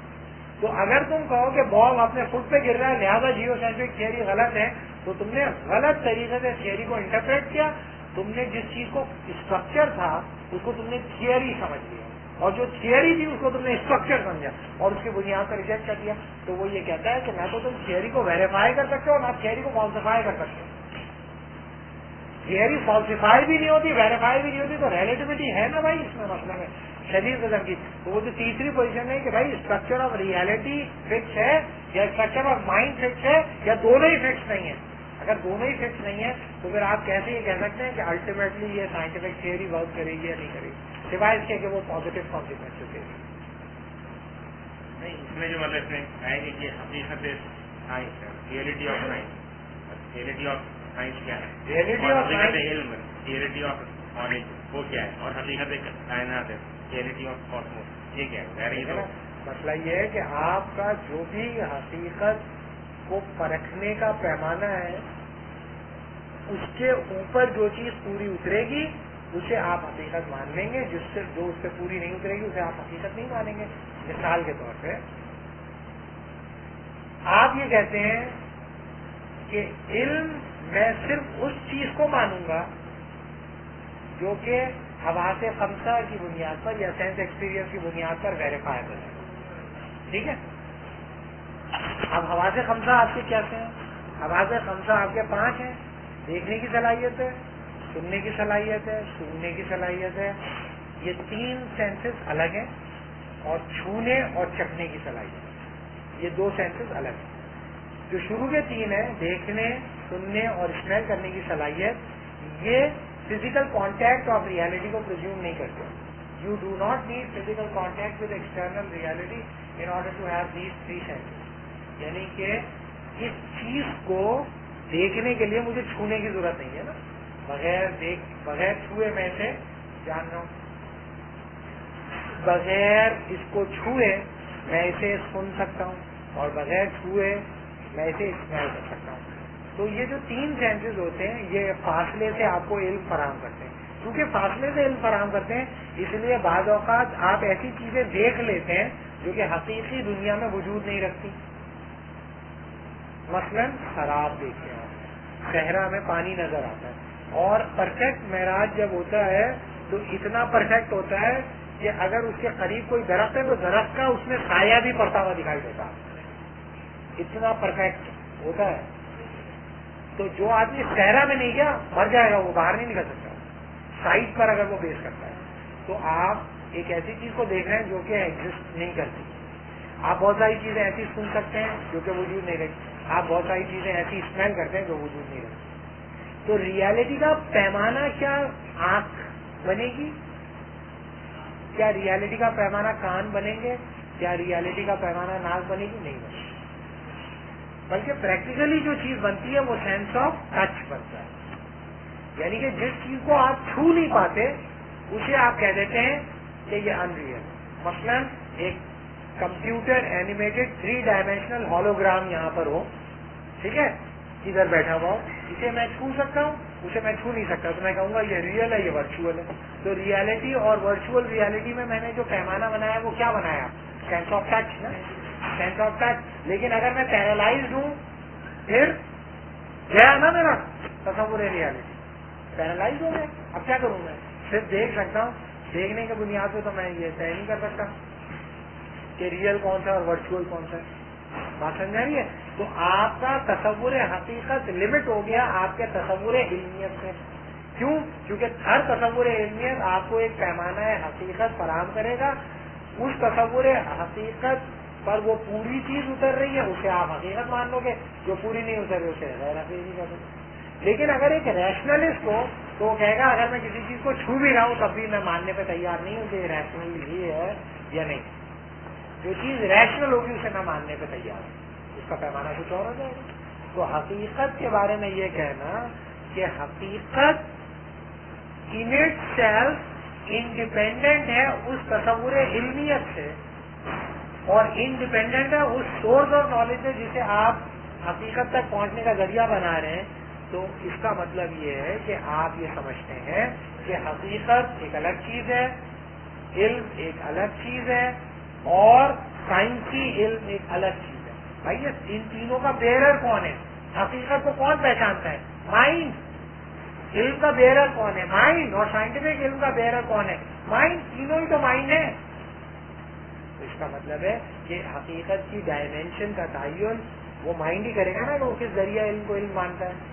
Speaker 1: تو اگر تم کہو کہ باب اپنے فٹ پہ گر رہا ہے لہٰذا جیو سینٹرک تھیوری غلط ہے، تو تم نے غلط طریقے سے تھیوری کو انٹرپریٹ کیا. تم نے جس چیز کو اسٹرکچر تھا اس کو تم نے تھیوری سمجھ لیا، اور جو تھیوری تھی اس کو تم نے اسٹرکچر سمجھا اور اس کی بنیاد پر ریجیکٹ کر دیا. تو وہ یہ کہتا ہے کہ نہ تو تم تھیوری کو ویریفائی کر سکتے ہو نہ تھیوری کو فالسیفائی کر سکتے ہو. تھیوری فالسیفائی بھی نہیں ہوتی، ویریفائی بھی نہیں ہوتی، تو ریلیٹیوٹی ہے نا بھائی اس میں مسئلہ میں شدید قسم کی. تو وہ جو تیسری پوزیشن ہے کہ بھائی اسٹرکچر آف ریالٹی فکس ہے یا اسٹرکچر آف مائنڈ فکس ہے یا دونوں ہی فکس نہیں ہے. اگر دونوں ہی فکس نہیں ہے تو پھر آپ کیسے یہ کہہ سکتے ہیں کہ الٹیمیٹلی یہ سائنٹیفک تھیوری ورک کرے گی یا نہیں کرے گی، سوائے اس کے کہ وہ پازیٹیو کانسیکوینس دے گی.
Speaker 3: نہیں، اس میں جو مطلب میں آئے گی کہ حقیقت سائنس ہے، reality of science, reality of science کیا ہے،
Speaker 1: ریئلٹی آف
Speaker 3: حقیقت علم، ریئلٹی آف نالج وہ کیا ہے، اور حقیقت کائنات ہے، ریئلٹی آف کاسموس یہ کیا ہے.
Speaker 1: مسئلہ یہ ہے کہ آپ کا جو بھی حقیقت کو پرکھنے کا پیمانہ ہے اس کے اوپر جو چیز پوری اترے گی اسے آپ حقیقت مان لیں گے، جس سے جو اس سے پوری نہیں اترے گی اسے آپ حقیقت نہیں مانیں گے. مثال کے طور پہ آپ یہ کہتے ہیں کہ علم میں صرف اس چیز کو مانوں گا جو کہ حواس خمسہ کی بنیاد پر یا سینس ایکسپیرئنس کی بنیاد پر ویریفائبل ہے. ٹھیک ہے. اب حواس خمسہ آپ کے کیسے ہیں؟ حواس خمسہ آپ کے 5 ہیں. دیکھنے کی صلاحیت ہے، سننے کی صلاحیت ہے، سونگنے کی صلاحیت ہے. یہ 3 سینسز الگ ہیں، اور چھونے اور چکھنے کی صلاحیت، یہ 2 سینسز الگ ہیں. جو شروع کے 3 ہیں، دیکھنے، سننے اور اسمیل کرنے کی صلاحیت، یہ فزیکل کانٹیکٹ آف ریالٹی کو پرزیوم نہیں کرتے. You do not need physical contact with external reality in order to have these 3 senses. یعنی کہ اس چیز کو دیکھنے کے لیے مجھے چھونے کی ضرورت نہیں ہے نا، بغیر چھوئے میں اسے جان رہا ہوں، بغیر اس کو چھوئے میں اسے سن سکتا ہوں، اور بغیر چھوئے میں اسے اسمیل کر سکتا ہوں. تو یہ جو 3 سینسز ہوتے ہیں یہ فاصلے سے آپ کو علم فراہم کرتے ہیں. کیونکہ فاصلے سے علم فراہم کرتے ہیں اس لیے بعض اوقات آپ ایسی چیزیں دیکھ لیتے ہیں جو کہ حقیقی دنیا میں وجود نہیں رکھتی. مثلا شراب دیکھتے ہیں، صحرا میں پانی نظر آتا ہے، اور پرفیکٹ معراج جب ہوتا ہے تو اتنا پرفیکٹ ہوتا ہے کہ اگر اس کے قریب کوئی درخت ہے تو درخت کا اس میں سایہ بھی پڑتا ہوا دکھائی دیتا ہے، اتنا پرفیکٹ ہوتا ہے. تو جو آدمی صحرا میں نہیں گیا مر جائے گا، وہ باہر نہیں نکل سکتا سائٹ پر اگر وہ بیس کرتا ہے. تو آپ ایک ایسی چیز کو دیکھ رہے ہیں جو کہ ایگزسٹ نہیں کرتی. آپ بہت ساری چیزیں ایسی سن سکتے ہیں جو کہ وجود نہیں رہتی، آپ بہت ساری چیزیں ایسی اسمیل کرتے ہیں جو وجود نہیں رہتی. تو ریالٹی کا پیمانہ کیا آنکھ بنے گی؟ کیا ریالٹی کا پیمانہ کان بنیں گے؟ کیا ریالٹی کا پیمانہ ناک بنے گی؟ نہیں بنے گی. بلکہ پریکٹیکلی جو چیز بنتی ہے وہ سینس آف ٹچ بنتا ہے. یعنی کہ جس چیز کو آپ چھو نہیں پاتے اسے آپ کہہ دیتے ہیں کہ یہ ان ریئل. مثلاً ایک کمپیوٹر اینیمیٹڈ 3 ڈائمینشنل ہولوگرام یہاں پر ہو، ٹھیک ہے، ادھر بیٹھا ہوا ہو، اسے میں چھو سکتا ہوں، اسے میں چھو نہیں سکتا، تو میں کہوں گا یہ ریئل ہے، یہ ورچوئل ہے. تو ریالٹی اور ورچوئل ریالٹی میں نے جو پیمانہ بنایا وہ کیا بنایا؟ سینس آف ٹچ نا، سینس آف ٹچ. لیکن اگر میں پیرالائزڈ ہوں پھر گیا نا میرا تصور ریالٹی، پیرالائز ہو گیا. اب کیا کروں میں؟ صرف دیکھ سکتا ہوں. دیکھنے کی بنیاد پہ تو میں یہ طے نہیں کر سکتا کہ ریئل کون سا اور ورچوئل کون سا ہے. بات سمجھا رہی ہے؟ تو آپ کا تصور حقیقت لمٹ ہو گیا آپ کے تصور علمیت سے. کیوں؟ کیونکہ ہر تصور علمیت آپ کو ایک پیمانہ حقیقت فراہم کرے گا. اس تصور حقیقت پر وہ پوری چیز اتر رہی ہے اسے آپ حقیقت مان لو گے، جو پوری نہیں اتر رہی اسے غیر حقیقی کر دو. لیکن اگر ایک ریشنلسٹ ہو تو وہ کہے گا اگر میں کسی چیز کو چھو بھی رہا ہوں تب بھی میں ماننے پہ تیار نہیں ہوں کہ یہ ریشنل ہی ہے یا نہیں. جو چیز ریشنل ہوگی اسے میں ماننے پہ تیار ہوں، اس کا پیمانہ کچھ اور ہو جائے گا. تو حقیقت کے بارے میں یہ کہنا کہ حقیقت ان اٹ سیلف انڈیپینڈنٹ ہے اس تصور علمیت سے اور انڈیپینڈنٹ ہے اس سورس آف نالج سے جسے آپ حقیقت تک پہنچنے کا ذریعہ بنا رہے ہیں. تو اس کا مطلب یہ ہے کہ آپ یہ سمجھتے ہیں کہ حقیقت ایک الگ چیز ہے، علم ایک الگ چیز ہے اور سائنسی علم ایک الگ چیز ہے. بھائی ان تینوں کا بیرر کون ہے؟ حقیقت کو کون پہچانتا ہے؟ مائنڈ. علم کا بیرر کون ہے؟ مائنڈ. اور سائنٹیفک علم کا بیرر کون ہے؟ مائنڈ. تینوں ہی تو مائنڈ ہے. تو اس کا مطلب ہے کہ حقیقت کی ڈائمینشن کا تعین وہ مائنڈ ہی کرے گا نا کہ وہ کس ذریعہ علم کو علم مانتا ہے،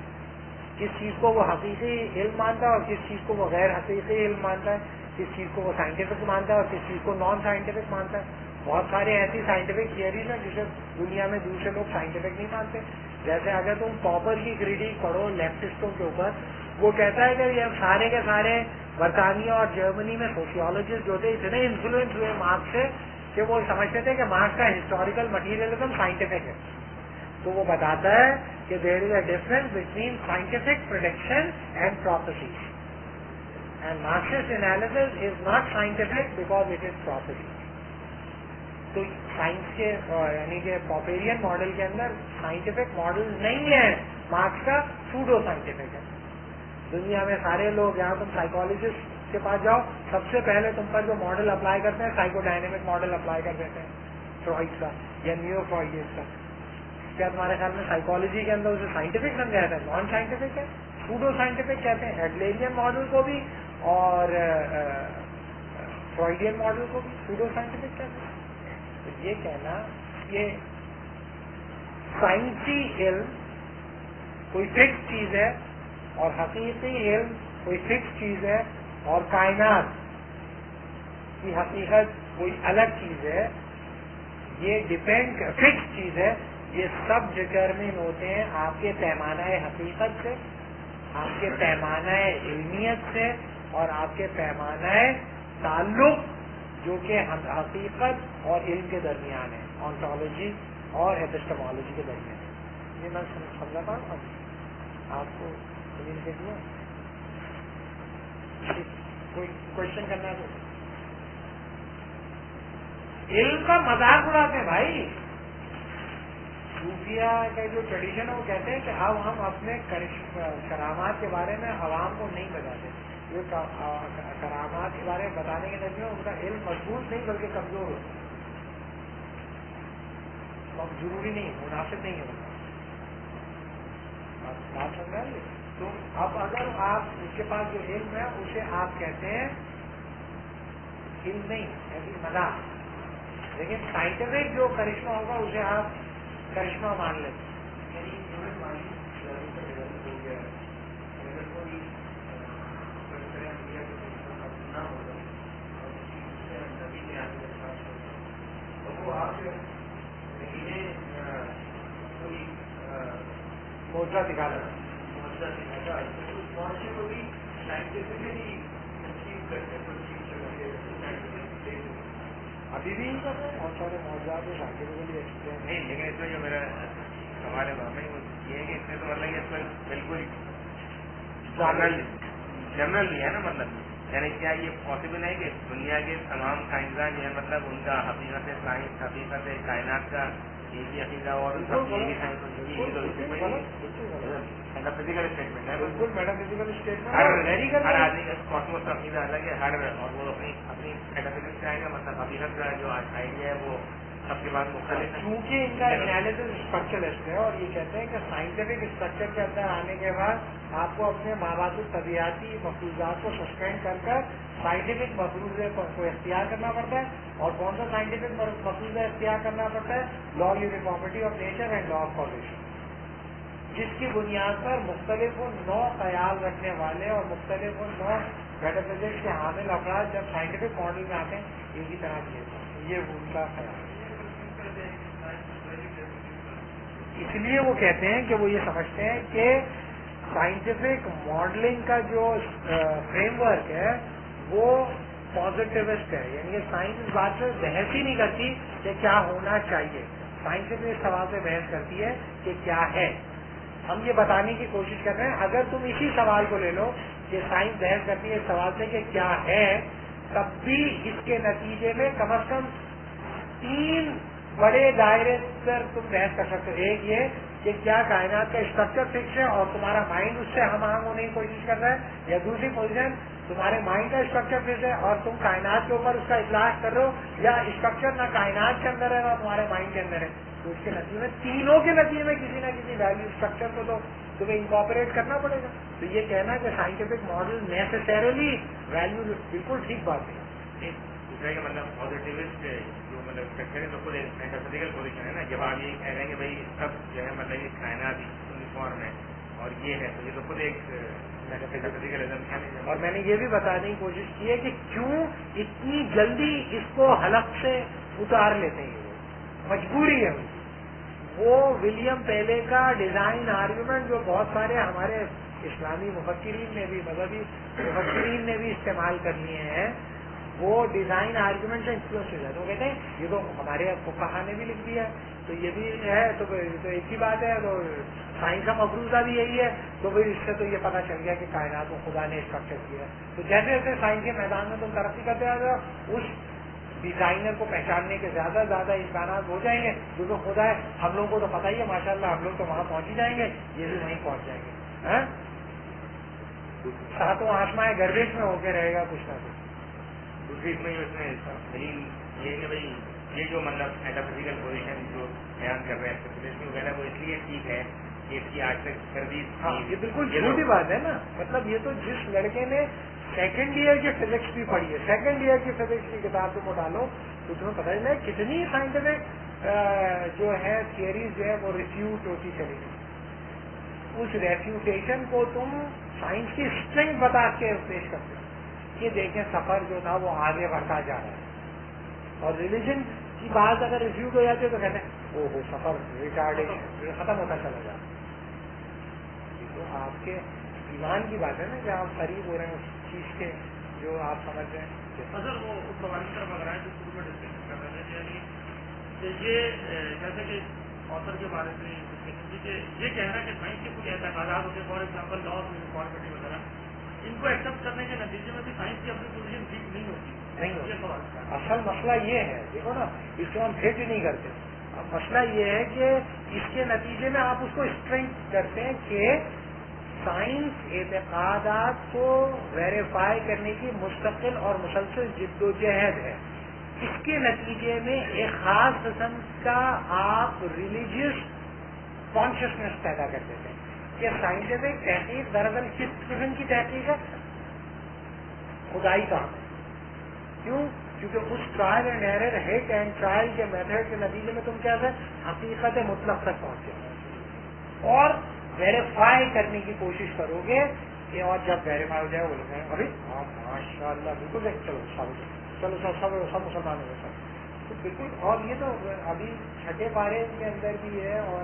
Speaker 1: کس چیز کو وہ حقیقی علم مانتا ہے اور کس چیز کو وہ غیر حقیقی علم مانتا ہے، کس چیز کو وہ سائنٹیفک مانتا ہے اور کس چیز کو نان سائنٹیفک مانتا ہے. بہت سارے ایسی سائنٹیفک تھیئریز ہیں جسے دنیا میں دوسرے لوگ سائنٹیفک نہیں مانتے. جیسے اگر تم پاپر کی کریٹک پڑھو لیفٹسٹوں کے اوپر، وہ کہتا ہے کہ یہ سارے کے سارے برطانیہ اور جرمنی میں سوشیولوجسٹ جو تھے اتنے انفلوئنس ہوئے مارکس سے کہ وہ سمجھتے تھے کہ مارکس کا ہسٹوریکل مٹیریلزم سائنٹیفک ہے. تو وہ بتاتا ہے کہ there is a difference between scientific production and properties and Marxist analysis is not scientific because it is property. تو سائنس کے یعنی کہ پاپیرین ماڈل کے اندر سائنٹیفک ماڈل نہیں ہے، مارکس کا سوڈو سائنٹیفک ہے. دنیا میں سارے لوگ یہاں تم سائیکالوجسٹ کے پاس جاؤ، سب سے پہلے تم پر جو ماڈل اپلائی کرتے ہیں سائیکو ڈائنامک ماڈل اپلائی کر دیتے ہیں فرائڈ کا یا نیو فرائڈ کا. کیا تمہارے خیال میں سائیکالوجی کے اندر اسے سائنٹیفک سمجھا جاتا ہے؟ نان سائنٹیفک ہے، سوڈو سائنٹیفک کہتے ہیں. ایڈلرین ماڈل کو بھی اور فرائڈین ماڈل کو بھی سوڈو سائنٹیفک کہتے ہیں. تو یہ کہنا یہ سائنسی علم کوئی فکس چیز ہے اور حقیقی علم کوئی فکس چیز ہے اور کائنات کی حقیقت کوئی الگ چیز ہے، یہ ڈپینڈ فکس چیز ہے، یہ سب ڈٹرمن ہوتے ہیں آپ کے پیمانہ حقیقت سے، آپ کے پیمانہ علمیت سے اور آپ کے پیمانہ تعلق جو کہ حقیقت اور علم کے درمیان ہے، آنٹولوجی اور ایپسٹمولوجی کے درمیان. یہ میں سمجھا پا رہا ہوں آپ کو کمیونیکیٹ ہوا. کوئی کوشچن کرنا ہے تو علم کا مذاق اڑاتے ہیں بھائی. صوفیہ کا جو ٹریڈیشن ہے وہ کہتے ہیں کہ اب ہم اپنے کرامات کے بارے میں عوام کو نہیں بتاتے. یہ کرامات کے بارے میں بتانے کے نتیجے میں ان کا علم مضبوط نہیں بلکہ کمزور ہوتا ہے. ضروری نہیں، مناسب نہیں ہوتا. بات سمجھا رہی ہے؟ تو اب اگر آپ اس کے پاس جو علم ہے اسے آپ کہتے ہیں علم نہیں ایسی مذاق. لیکن سائنٹیفک جو کرشمہ ہوگا اسے آپ کرشمہ مان لیتے. موجہ دکھانا ابھی بھی کر رہے ہیں بہت سارے موجود سائنٹیفکلی ایکسپلین
Speaker 3: نہیں، لیکن اس میں جو میرا سوال ہے وہاں وہ یہ ہے کہ اس میں تو مطلب اس پر بالکل جنرل نہیں ہے نا، مطلب یعنی کیا یہ پاسبل ہے کہ دنیا کے تمام سائنسداں جو ہے مطلب ان کا حقیقت سائنس، حقیقت کائنات کا یہ بھی عقیدہ اور ان سب یہ بھی سائنس فزیکل اسٹیٹمنٹ ہے،
Speaker 1: بالکل میٹا فزیکل اسٹیٹمنٹ
Speaker 3: ہر آدمی کا کاسموس کا عقیدہ الگ ہے، ہر اور وہ اپنی میٹافزکس سے آئے گا، مطلب حقیقت کا جو آئیڈیا ہے وہ سب کے بعد مختلف ہے.
Speaker 1: کیونکہ ان کا انالیسس اسٹرکچرسٹ ہے اور یہ کہتے ہیں کہ سائنٹیفک اسٹرکچر کے اندر آنے کے بعد آپ کو اپنے مابعث الطبیعاتی مفروضات کو سسپینڈ کر سائنٹیفک مفروضے کو اختیار کرنا پڑتا ہے. اور کون سا سائنٹیفک مفروضہ اختیار کرنا پڑتا ہے؟ Law uniformity of nature and law of causation, جس کی بنیاد پر مختلف نوع خیال رکھنے والے اور مختلف نوع میٹافزکس کے حامل افراد جب سائنٹیفک ماڈل میں آتے ہیں ان کی طرح کیے جاتے ہیں. یہ ان کا خیال ہے. اس لیے وہ کہتے ہیں کہ وہ یہ سمجھتے ہیں کہ سائنٹیفک ماڈلنگ کا جو فریم ورک ہے وہ پازیٹیوسٹ ہے، یعنی کہ سائنس اس بات سے بحث ہی نہیں کرتی کہ کیا ہونا چاہیے، سائنس صرف اس سوال سے بحث کرتی ہے کہ کیا ہے. ہم یہ بتانے کی کوشش کر رہے ہیں اگر تم اسی سوال کو لے لو کہ سائنس بحث کرتی ہے اس سوال سے کہ کیا ہے، تب بھی اس کے نتیجے میں کم از کم 3 بڑے دائرے پر تم بحث کر سکتے ہو. ایک یہ کہ کیا کائنات کا اسٹرکچر فکس ہے اور تمہارا مائنڈ اس سے ہم آہنگ ہونے کی کوشش کر رہا ہے، یا دوسری پوزیشن تمہارے مائنڈ کا اسٹرکچر فکس ہے اور تم کائنات کے اوپر اس کا اطلاق کر رہے ہو، یا اسٹرکچر نہ کائنات کے اندر ہے نہ تمہارے مائنڈ کے اندر ہے. تو اس کے نتیجے میں تینوں کے نتیجے میں کسی نہ کسی ویلیو اسٹرکچر کو تو تمہیں انکارپوریٹ کرنا پڑے گا. تو یہ کہنا کہ سائنٹیفک ماڈل نیسیسریلی ویلیو بالکل ٹھیک بات ہے.
Speaker 3: دوسرے کا مطلب پازیٹیوسٹ جو مطلب اسٹرکچر ہے تو خود میٹافزیکل پوزیشن ہے نا. جب آپ یہ کہہ رہے ہیں کہ بھائی سب جو ہے مطلب یہ کائنات یونیفارم ہے اور یہ ہے، تو یہ تو خود ایک میٹافزیکلزم ہے.
Speaker 1: اور میں نے یہ بھی بتانے کی کوشش کی ہے کہ کیوں اتنی جلدی اس کو حلق سے اتار لیتے ہیں. مجبوری ہے وہ ولیم پیلے کا ڈیزائن آرگومنٹ جو بہت سارے ہمارے اسلامی مفکرین نے بھی مذہبی مفکرین نے بھی استعمال کر لیے ہیں، وہ ڈیزائن آرگومنٹ سے انفلوئنس ہو جاتے ہیں. وہ کہتے ہیں یہ تو ہمارے فقہا نے بھی لکھ دیا ہے تو یہ بھی ہے، تو ایک ہی بات ہے، تو سائنس کا مفروضہ بھی یہی ہے، تو پھر اس سے تو یہ پتہ چل گیا کہ کائنات کو خدا نے اسٹرکچر کیا ہے. تو جیسے جیسے سائنس کے میدان میں تم ترقی کرتے آ جاؤ اس ڈیزائنر کو پہچاننے کے زیادہ زیادہ امکانات ہو جائیں گے. کیونکہ خدا ہے ہم لوگوں کو تو پتہ ہی ہے ماشاءاللہ، ہم لوگ تو وہاں پہنچ ہی جائیں گے، یہ بھی وہیں پہنچ جائیں گے. ساتوں آسمائے گردش میں ہو کے رہے گا کچھ نہ کچھ.
Speaker 3: دوسری اس میں دلیل یہ کہ بھائی یہ جو مطلب میٹافزیکل پوزیشن جو بیان کر رہے ہیں وغیرہ وہ اس لیے ٹھیک ہے کہ اس کی آج تک تردید.
Speaker 1: ہاں یہ بالکل جھوٹی بات ہے نا. مطلب یہ تو جس لڑکے نے سیکنڈ ایئر کی فزکس بھی پڑھی ہے، سیکنڈ ایئر کی فزکس کی کتاب تم کو ڈالو تو تمہیں پتہ چلے کتنی سائنٹیفک جو ہے تھیوریز جو ہے وہ ریفیوٹ ہوتی چلی گئی. اس ریفیوٹیشن کو تم سائنس کی اسٹرینتھ بتا کے پیش کرتے ہو. یہ دیکھیں سفر جو تھا وہ آگے بڑھتا جا رہا ہے، اور ریلیجن کی بات اگر ریفیوٹ ہو جاتی ہے تو کہتے ہیں وہ سفر ریٹارڈیشن ختم ہوتا چلا جاتا ہے. تو آپ کے ایمان کی بات ہے نا کہ آپ قریب ہو رہے ہیں اس چیز کے جو آپ سمجھ رہے ہیں.
Speaker 2: اصل وہ اس سوال کی طرف اگر آئے جو شروع میں ڈسکشن کر رہے تھے، یعنی یہ جیسے کہ آثر کے بارے میں یہ کہنا کہ سائنس کے کچھ اعتقادات ہوتے ہیں، for example law of uniformity وغیرہ، ان کو ایکسپٹ کرنے کے نتیجے میں بھی سائنس کی اپنی پوزیشن ٹھیک نہیں ہوتی.
Speaker 1: اصل مسئلہ یہ ہے، دیکھو نا اس کو ہم فٹ ہی نہیں کرتے. اب مسئلہ یہ ہے کہ اس کے نتیجے میں آپ اس کو اسٹرینتھ کرتے ہیں کہ سائنس اعتقادات کو ویریفائی کرنے کی مستقل اور مسلسل جد و جہد ہے. اس کے نتیجے میں ایک خاص قسم کا آپ ریلیجیس کانشیسنیس پیدا کر دیتے ہیں کہ سائنٹیفک تحقیق دراصل کس قسم کی تحقیق ہے؟ خدائی کا. کیوں؟ کیونکہ اس trial and error, hit and trial کے میتھڈ کے نتیجے میں تم کیا ہے حقیقت مطلق تک پہنچے اور ویریفائی کرنے کی کوشش کرو گے کہ، اور جب ویریفائی ہو جائے وہ لوگ ابھی ماشاء اللہ بالکل چلو سب مسلمان ہو گئے سب تو بالکل. اور یہ تو ابھی چھٹے پارے کے اندر بھی ہے اور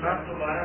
Speaker 4: 12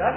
Speaker 1: 10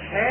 Speaker 1: 6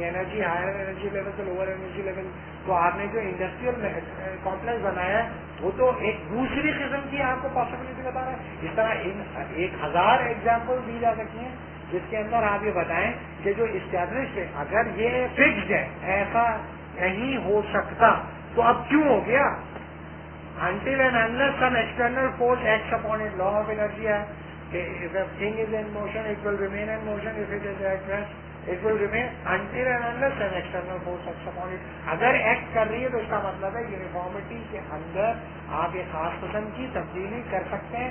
Speaker 1: کہ انرجی ہائر انرجی لیول سے لوور انرجی لیول. تو آپ نے جو انڈسٹریل کمپلیکس بنایا ہے وہ تو ایک دوسری قسم کی آپ کو پاسبلٹی بتا رہا ہے. اس طرح 1000 ایگزامپل دی جا سکتی ہیں جس کے اندر آپ یہ بتائیں کہ جو اسٹیبلشڈ ہے اگر یہ فکسڈ ہے ایسا نہیں ہو سکتا تو اب کیوں ہو گیا. until and unless some external force acts upon it, law of inertia ہے کہ if a thing is in motion it will remain in motion, if it is at rest it will remain until and unless an external force acts upon it. اگر act کر رہی ہے تو اس کا مطلب ہے یونیفارمٹی کے اندر آپ ایک خاص قسم کی تبدیلی کر سکتے ہیں.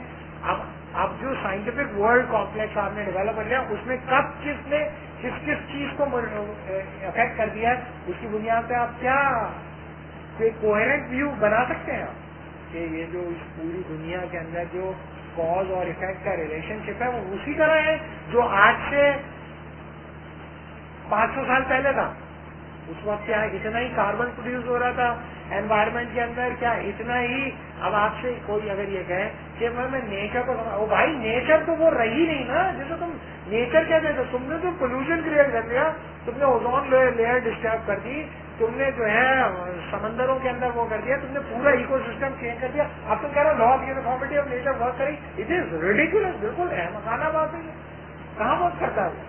Speaker 1: اب جو سائنٹیفک ورلڈ کمپلیکس آپ نے ڈیولپ کر لیا اس میں کب کس نے کس چیز کو افیکٹ کر دیا ہے اس کی بنیاد پہ آپ کیا کوئی کوہرنٹ ویو بنا سکتے ہیں آپ کہ یہ جو اس پوری دنیا کے اندر جو کاز اور افیکٹ کا ریلیشن شپ ہے وہ اسی طرح ہے جو آج سے 500 سال پہلے تھا. اس وقت کیا اتنا ہی کاربن پروڈیوس ہو رہا تھا انوائرمنٹ کے اندر, کیا اتنا ہی. اب آپ سے کوئی اگر یہ کہے کہ میں نیچر کو بھائی نیچر تو وہ رہی نہیں نا جیسے تم نیچر کہتے تھے. تم نے تو پولوشن کریٹ کر دیا, تم نے اوزون لیئر ڈسٹرب کر دی, تم نے جو ہے سمندروں کے اندر وہ کر دیا, تم نے پورا ایکو سسٹم چینج کر دیا. اب تم کہہ رہے ہو law of uniformity of nature work کری. اٹ از ریڈیکولس, بالکل احمقانہ بات ہے. کہاں ورک کرتا ہے؟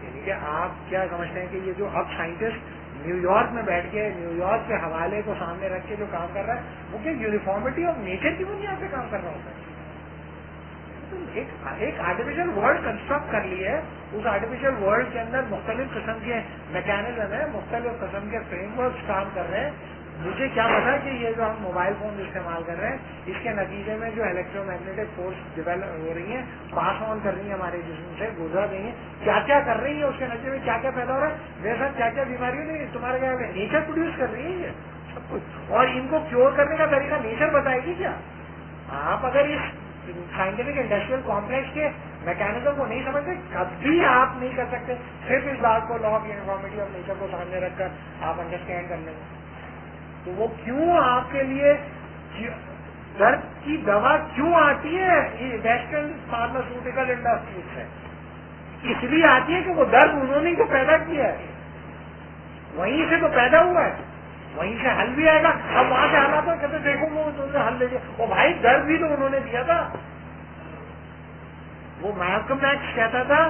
Speaker 1: یعنی کہ آپ کیا سمجھتے ہیں کہ یہ جو اب سائنٹسٹ نیو یارک میں بیٹھ کے نیو یارک کے حوالے کو سامنے رکھ کے جو کام کر رہا ہے وہ کیا یونیفارمٹی آف نیچر کی بنیاد پہ کام کر رہا ہوتا ہے؟ ایک آرٹیفیشل ورلڈ کنسٹرکٹ کر لی ہے, اس آرٹیفیشل ورلڈ کے اندر مختلف قسم کے میکینزم ہے, مختلف قسم کے فریم ورکس کام کر رہے ہیں. مجھے کیا پتا کہ یہ جو ہم موبائل فون استعمال کر رہے ہیں اس کے نتیجے میں جو الیکٹرو میگنیٹک فورس ڈیولپ ہو رہی ہیں, پاس آن کر رہی ہیں ہمارے جسم سے, گزر رہی ہیں, کیا کیا کر رہی ہیں, اس کے نتیجے میں کیا کیا پیدا ہو رہا ہے, میرے ساتھ کیا کیا بیماریوں نے تمہارے کیا نیچر پروڈیوس کر رہی ہے یہ سب کچھ. اور ان کو کیور کرنے کا طریقہ نیچر بتائے گی کیا؟ آپ اگر اس سائنٹیفک انڈسٹریل کمپلیکس کے میکینزم کو نہیں سمجھتے کبھی آپ نہیں کر سکتے. صرف اس بات کو لا آف یونیفارمٹی آف نیچر کو سامنے رکھ کر آپ انڈرسٹینڈ کر لیں گے. تو وہ کیوں آپ کے لیے درد کی دوا کیوں آتی ہے ویسٹرن فارماسیوٹیکل انڈسٹریز سے؟ اس لیے آتی ہے کہ وہ درد انہوں نے تو پیدا کیا ہے, وہیں سے تو پیدا ہوا ہے, وہیں سے حل بھی آئے گا. اب وہاں سے حل آتا ہے کہتے دیکھو وہ انہوں نے حل دے دیا. وہ بھائی درد بھی تو انہوں نے دیا تھا. وہ مالکم ایکس کہتا تھا,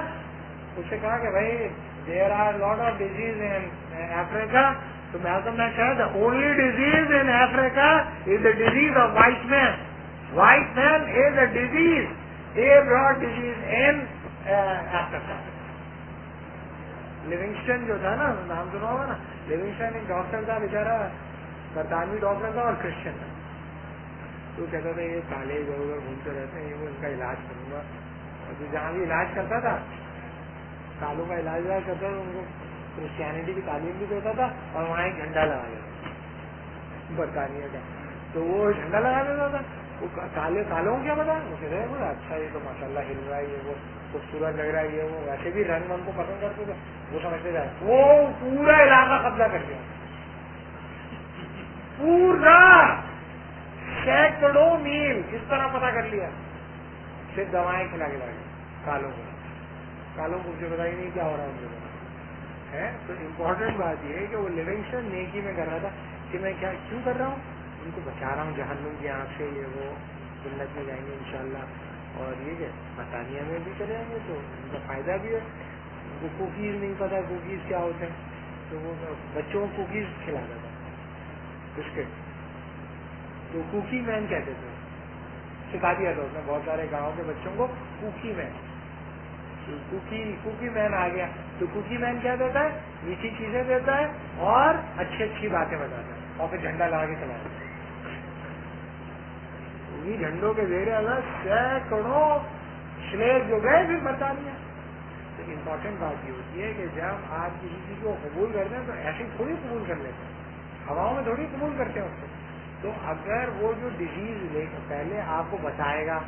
Speaker 1: اس سے کہا کہ بھائی there are lot of disease in Africa. تو مالکم ایکس کہا the only disease in Africa is the disease of white man. White man is a disease, they brought disease in Africa. Livingstone جو تھا نا, نام سنا ہوگا نا, Livingstone ایک ڈاکٹر تھا بیچارا, برطانوی ڈاکٹر تھا اور کرسچن تھا. تو کہتا تھا یہ کالے ادھر ادھر گھومتے رہتے ہیں, یہ وہ ان کا علاج کروں گا. اور جو جہاں بھی علاج کرتا تھا, کالوں کا علاج کرتا تھا, ان کو کرسچینٹی کی تعلیم بھی دیتا تھا اور وہاں ایک جھنڈا لگا دیتا تھا برطانیہ کا. تو وہ جھنڈا لگا دیتا تھا. وہ کالوں کیا پتا, وہ کہتے ہیں بولا اچھا یہ تو ماشاء اللہ ہل رہا ہے, یہ وہ خوبصورت لگ رہا ہے, یہ وہ ویسے بھی رنگ من کو پسند کرتے تھے. وہ سمجھتے جائے وہ پورا علاقہ قبضہ کر دیا, پورا سینکڑوں میل اس طرح پتا کر لیا. صرف دوائیں کھلا کے لائی کالوں کو مجھے پتا ہی نہیں کیا ہو رہا ہے ان ہے. تو امپورٹنٹ بات یہ ہے کہ وہ لیونگسٹن نیکی میں کر رہا تھا کہ میں کیا کیوں کر رہا ہوں, ان کو بچا رہا ہوں جہنم کی آنکھ سے, یہ وہ جنت میں جائیں گے انشاءاللہ. اور یہ کہ برطانیہ میں بھی چلے جائیں گے تو ان کا فائدہ بھی ہے. ان کو کوکیز نہیں پتا کوکیز کیا ہوتے ہیں, تو وہ بچوں کو کوکیز کھلاتا تھا, بسکٹ. تو کوکی مین کہتے تھے, سکھا دیا تھا اس نے بہت سارے گاؤں کے بچوں کو کوکی مین. کوکی مین آ گیا. تو کوکی مین کیا دیتا ہے, میٹھی چیزیں دیتا ہے اور اچھی اچھی باتیں بتاتا ہے, اور پھر جھنڈا لگا کے چلا جاتا ہے. انہیں جھنڈوں کے زیر الگ سینکڑوں سلیب جو گئے پھر برطانیہ. تو امپورٹنٹ بات یہ ہوتی ہے کہ جب آپ کسی چیز کو قبول کرتے ہیں تو ایسے تھوڑی قبول کر لیتے ہیں, ہواؤں میں تھوڑی قبول کرتے ہیں اس کو. تو اگر وہ جو ڈیزیز پہلے آپ کو بتائے گا,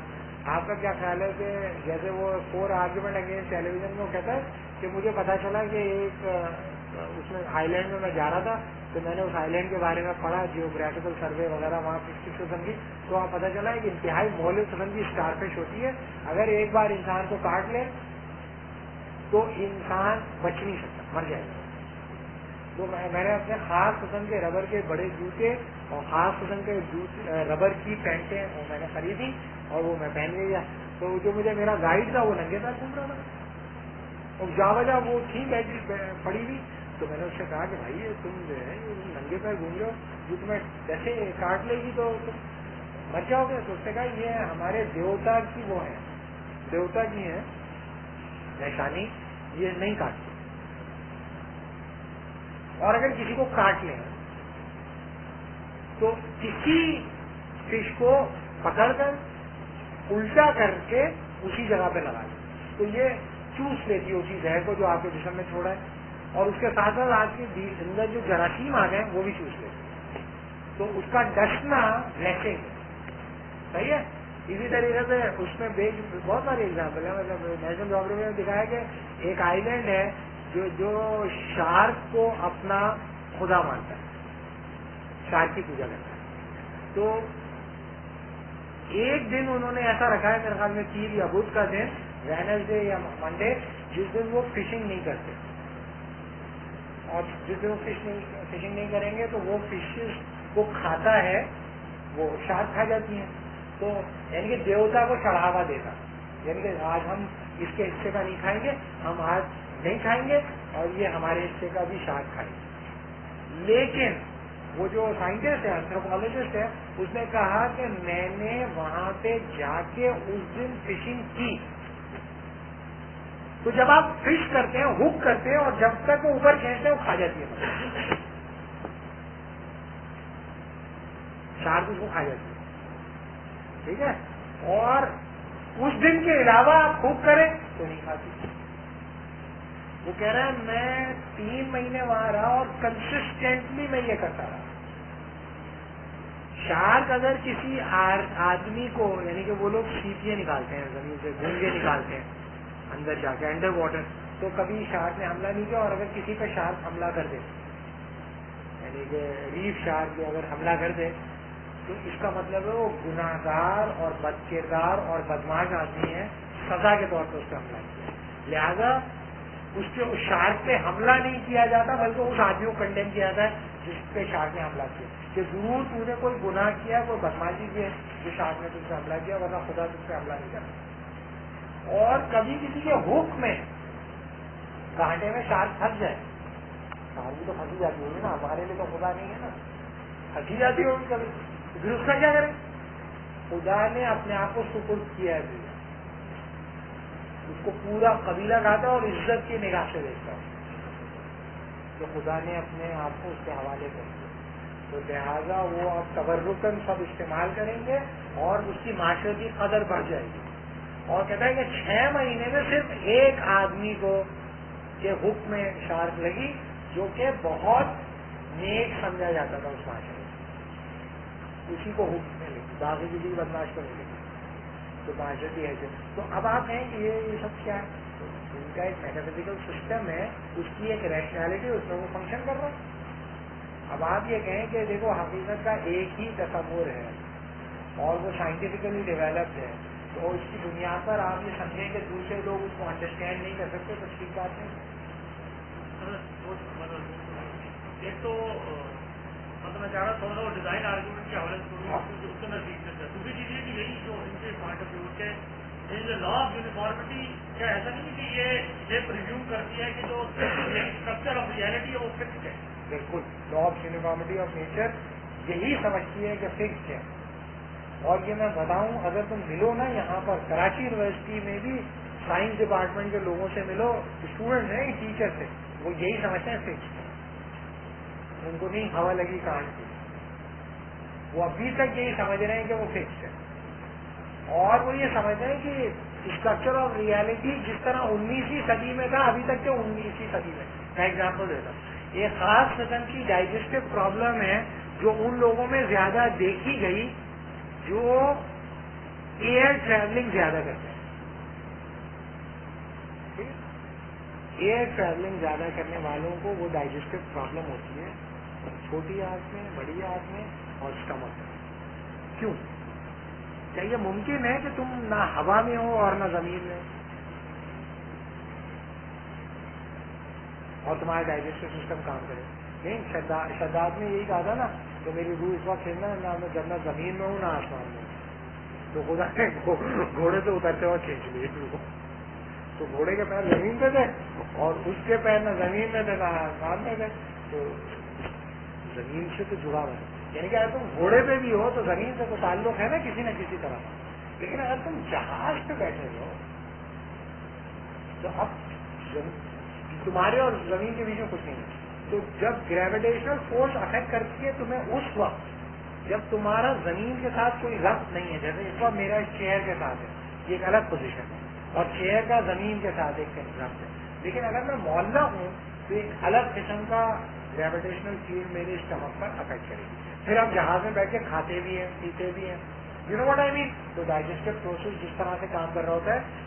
Speaker 1: آپ کا کیا خیال ہے کہ جیسے وہ 4 آرگیومنٹ اگینسٹ ٹیلی ویژن میں وہ کہتا ہے کہ مجھے پتا چلا کہ ایک اس میں آئی لینڈ میں جا رہا تھا, تو میں نے اس آئی لینڈ کے بارے میں پڑھا, جیوگرافیکل سروے وغیرہ وہاں کس قسم کی, تو وہاں پتا چلا ہے کہ انتہائی مولد قسم کی اسٹار فش ہوتی ہے. اگر ایک بار انسان کو کاٹ لے تو انسان بچ نہیں سکتا, مر جائے گا. تو میں نے اپنے خاص قسم کے ربر کے بڑے جوتے اور خاص قسم کے ربر کی پینٹیں وہ میں نے خریدی اور وہ میں پہن لیا. تو جو مجھے میرا گائیڈ تھا وہ ننگے پیر گھوم رہا تھا اور جا بجا وہ تھی بیٹھی پڑی ہوئی. تو میں نے اس سے کہا کہ بھائی تم جو ہے ننگے پیر گھوم رہے ہو, جو تمہیں جیسے کاٹ لے گی تو تم مر جاؤ گے. تو اس نے کہا یہ ہمارے دیوتا کی وہ ہے, دیوتا کی ہے نشانی, یہ نہیں کاٹتے. اور اگر کسی کو کاٹ لیں تو کسی فش کو پکڑ کر الٹا کر کے اسی جگہ پہ لگا لیں تو یہ چوس لیتی ہے اسی زہر کو جو آپ کے جسم میں چھوڑا ہے, اور اس کے ساتھ ساتھ آپ کے اندر جو جراثیم آ گئے وہ بھی چوس لیتے. تو اس کا ڈسنا بلیسنگ ہے. صحیح ہے. اسی طریقے سے اس میں بہت سارے ایگزامپل ہیں. مطلب نیشنل جیوگرافی میں دکھایا کہ ایک آئی لینڈ ہے جو شارک کو اپنا خدا مانتا ہے, شارک کی پوجا کرتا ہے. تو ایک دن انہوں نے ایسا رکھا ہے میرے خیال میں پیر یا بدھ کا دن, وینسڈے یا منڈے, جس دن وہ فشنگ نہیں کرتے, اور جس دن وہ فشنگ نہیں کریں گے تو وہ فشز کو کھاتا ہے, وہ شارک کھا جاتی ہیں. تو یعنی کہ دیوتا کو چڑھاوا دیتا, یعنی کہ آج ہم اس کے حصے کا نہیں کھائیں گے, ہم آج نہیں کھائیں گے, اور یہ ہمارے حصے کا بھی شارک کھائیں گے. لیکن وہ جو سائنٹسٹ ہے, اینتھروپولوجسٹ ہے, اس نے کہا کہ میں نے وہاں پہ جا کے اس دن فشنگ کی. تو جب آپ فش کرتے ہیں, ہک کرتے ہیں, اور جب تک وہ اوپر کھینچتے ہیں وہ کھا جاتی ہے, شارک اس کو کھا جاتی ہے. ٹھیک ہے. اور اس دن کے علاوہ آپ ہک کریں تو نہیں کھاتی. وہ کہہ رہا ہے میں 3 مہینے وہاں رہا اور کنسسٹینٹلی میں یہ کرتا رہا. شارک اگر کسی آدمی کو, یعنی کہ وہ لوگ سیپیاں نکالتے ہیں زمین سے, گونگے نکالتے ہیں اندر جا کے انڈر واٹر, تو کبھی شارک نے حملہ نہیں کیا. اور اگر کسی پہ شارک حملہ کر دے, یعنی کہ ریف شارک جو اگر حملہ کر دے, تو اس کا مطلب ہے وہ گناہ گار اور بد کردار اور بدماش آدمی ہے, سزا کے طور پر اس پہ حملہ کیا. لہذا اس شارک پہ حملہ نہیں کیا جاتا, بلکہ اس آدمی کو کنڈیم کیا جاتا ہے جس پہ شارک نے حملہ کیا, کہ ضرور تو نے کوئی گناہ کیا, کوئی بدماشی کی ہے جو شارک نے تم سے حملہ کیا, ورنہ خدا تم سے حملہ نہیں کرتا. اور کبھی کسی کے حکم میں کانٹے میں شارک پھنس جائے, شارک بھی تو پھنسی جاتی ہوگی نا, ہمارے لیے تو خدا نہیں ہے نا, پھنسی جاتی ہوگی کبھی, پھر اس کا کیا کریں؟ خدا نے اپنے آپ کو سپرد کیا ہے, اس کو پورا قبیلہ کہتا ہے اور عزت کی نگاہ سے دیکھتا ہے, تو خدا نے اپنے آپ کو اس کے حوالے کر دیا. تو لہٰذا وہ اب تبرکن سب استعمال کریں گے اور اس کی معاشرتی قدر بڑھ جائے گی. اور کہتا ہے کہ 6 مہینے میں صرف ایک آدمی کو کے حکم میں شارک لگی, جو کہ بہت نیک سمجھا جاتا تھا اس معاشرے میں, اسی کو حکم میں لگی, باقی کسی بدماش کو نہیں لگی. تو معاشرتی حیثیت. تو اب آپ کہیں کہ یہ سب کیا ہے, ان کا ایک میٹافزیکل سسٹم ہے, اس کی ایک ریشنلٹی, اس میں وہ فنکشن کر رہا ہے. اب آپ یہ کہیں کہ دیکھو حقیقت کا ایک ہی تصور ہے اور وہ سائنٹیفکلی ڈیولپڈ ہے, تو اس کی بنیاد پر آپ یہ سمجھیں کہ دوسرے لوگ اس کو انڈرسٹینڈ نہیں کر سکتے, تو ٹھیک بات نہیں.
Speaker 2: ایک تو مطلب میں چاہ رہا تھوڑا وہ ڈیزائن آرگومنٹ کے حوالے سے اس کے نزدیک سے. دوسری چیز یہ کہ یہی جو ان کے پوائنٹ آف ویو کے لا آف یونیفارمٹی, کیا ایسا نہیں کہ یہ پریزیوم کرتی ہے کہ جو اسٹرکچر آف ریئلٹی ہے وہ فکسڈ ہے؟
Speaker 1: بالکل, لا آف یونیفارمٹی آف نیچر یہی سمجھتی ہے کہ فکسڈ ہے. اور یہ میں بتاؤں, اگر تم ملو نا یہاں پر کراچی یونیورسٹی میں بھی سائنس ڈپارٹمنٹ کے لوگوں سے ملو, اسٹوڈنٹ ہیں ٹیچر سے, وہ یہی سمجھتے ہیں فکسڈ, ان کو نہیں ہوا لگی کانٹ کی, وہ ابھی تک یہی سمجھ رہے ہیں کہ وہ فکسڈ ہے. اور وہ یہ سمجھتے ہیں کہ اسٹرکچر آف ریئلٹی جس طرح 19ویں صدی میں تھا ابھی تک کہ 19ویں صدی میں. میں ایگزامپل دیتا ہوں, ایک خاص قسم کی ڈائجسٹو پرابلم ہے جو ان لوگوں میں زیادہ دیکھی گئی جو ایئر ٹریولنگ زیادہ کرتے ہیں. ایئر ٹریولنگ زیادہ کرنے والوں کو وہ ڈائجسٹو پرابلم ہوتی ہے, چھوٹی آنت میں, بڑی آنت میں اور اسٹمک میں. کیوں؟ کیا یہ ممکن ہے کہ تم نہ ہوا میں ہو اور نہ زمین میں اور تمہارا ڈائجسٹو سسٹم کام کرے؟ نہیں شداد نے یہی کہا تھا نا کہ میری روح اس وقت کھیلنا نہ میں جب زمین میں ہوں نہ آسمان میں، تو خدا نے گھوڑے سے اترتے وقت کھینچ لیے کو، تو گھوڑے کے پیر زمین پہ تھے اور اس کے پیر نہ زمین میں تھے نہ آسمان میں تھے، تو زمین سے تو جڑا ہوا ہے. یعنی کہ اگر تم گھوڑے پہ بھی ہو تو زمین سے تو تعلق ہے نا کسی نہ کسی طرح، لیکن اگر تم جہاز پہ بیٹھے ہو تو اب تمہارے اور زمین کے بیچ میں کچھ نہیں ہے. تو جب گریویٹیشنل فورس افیکٹ کرتی ہے تمہیں اس وقت جب تمہارا زمین کے ساتھ کوئی ربط نہیں ہے، جیسے اس وقت میرا چیئر کے ساتھ ہے، یہ ایک الگ پوزیشن ہے، اور چیئر کا زمین کے ساتھ ایک ربط ہے، لیکن اگر میں معلّہ ہوں تو ایک الگ قسم کا گریویٹیشنل فیلڈ میرے اسٹمک پر افیکٹ کرے گی. پھر آپ جہاز میں بیٹھ کے کھاتے بھی ہیں پیتے بھی ہیں، یو نو واٹ آئی مین. تو ڈائجسٹو پروسیس جس طرح سے کام کر رہا ہوتا ہے،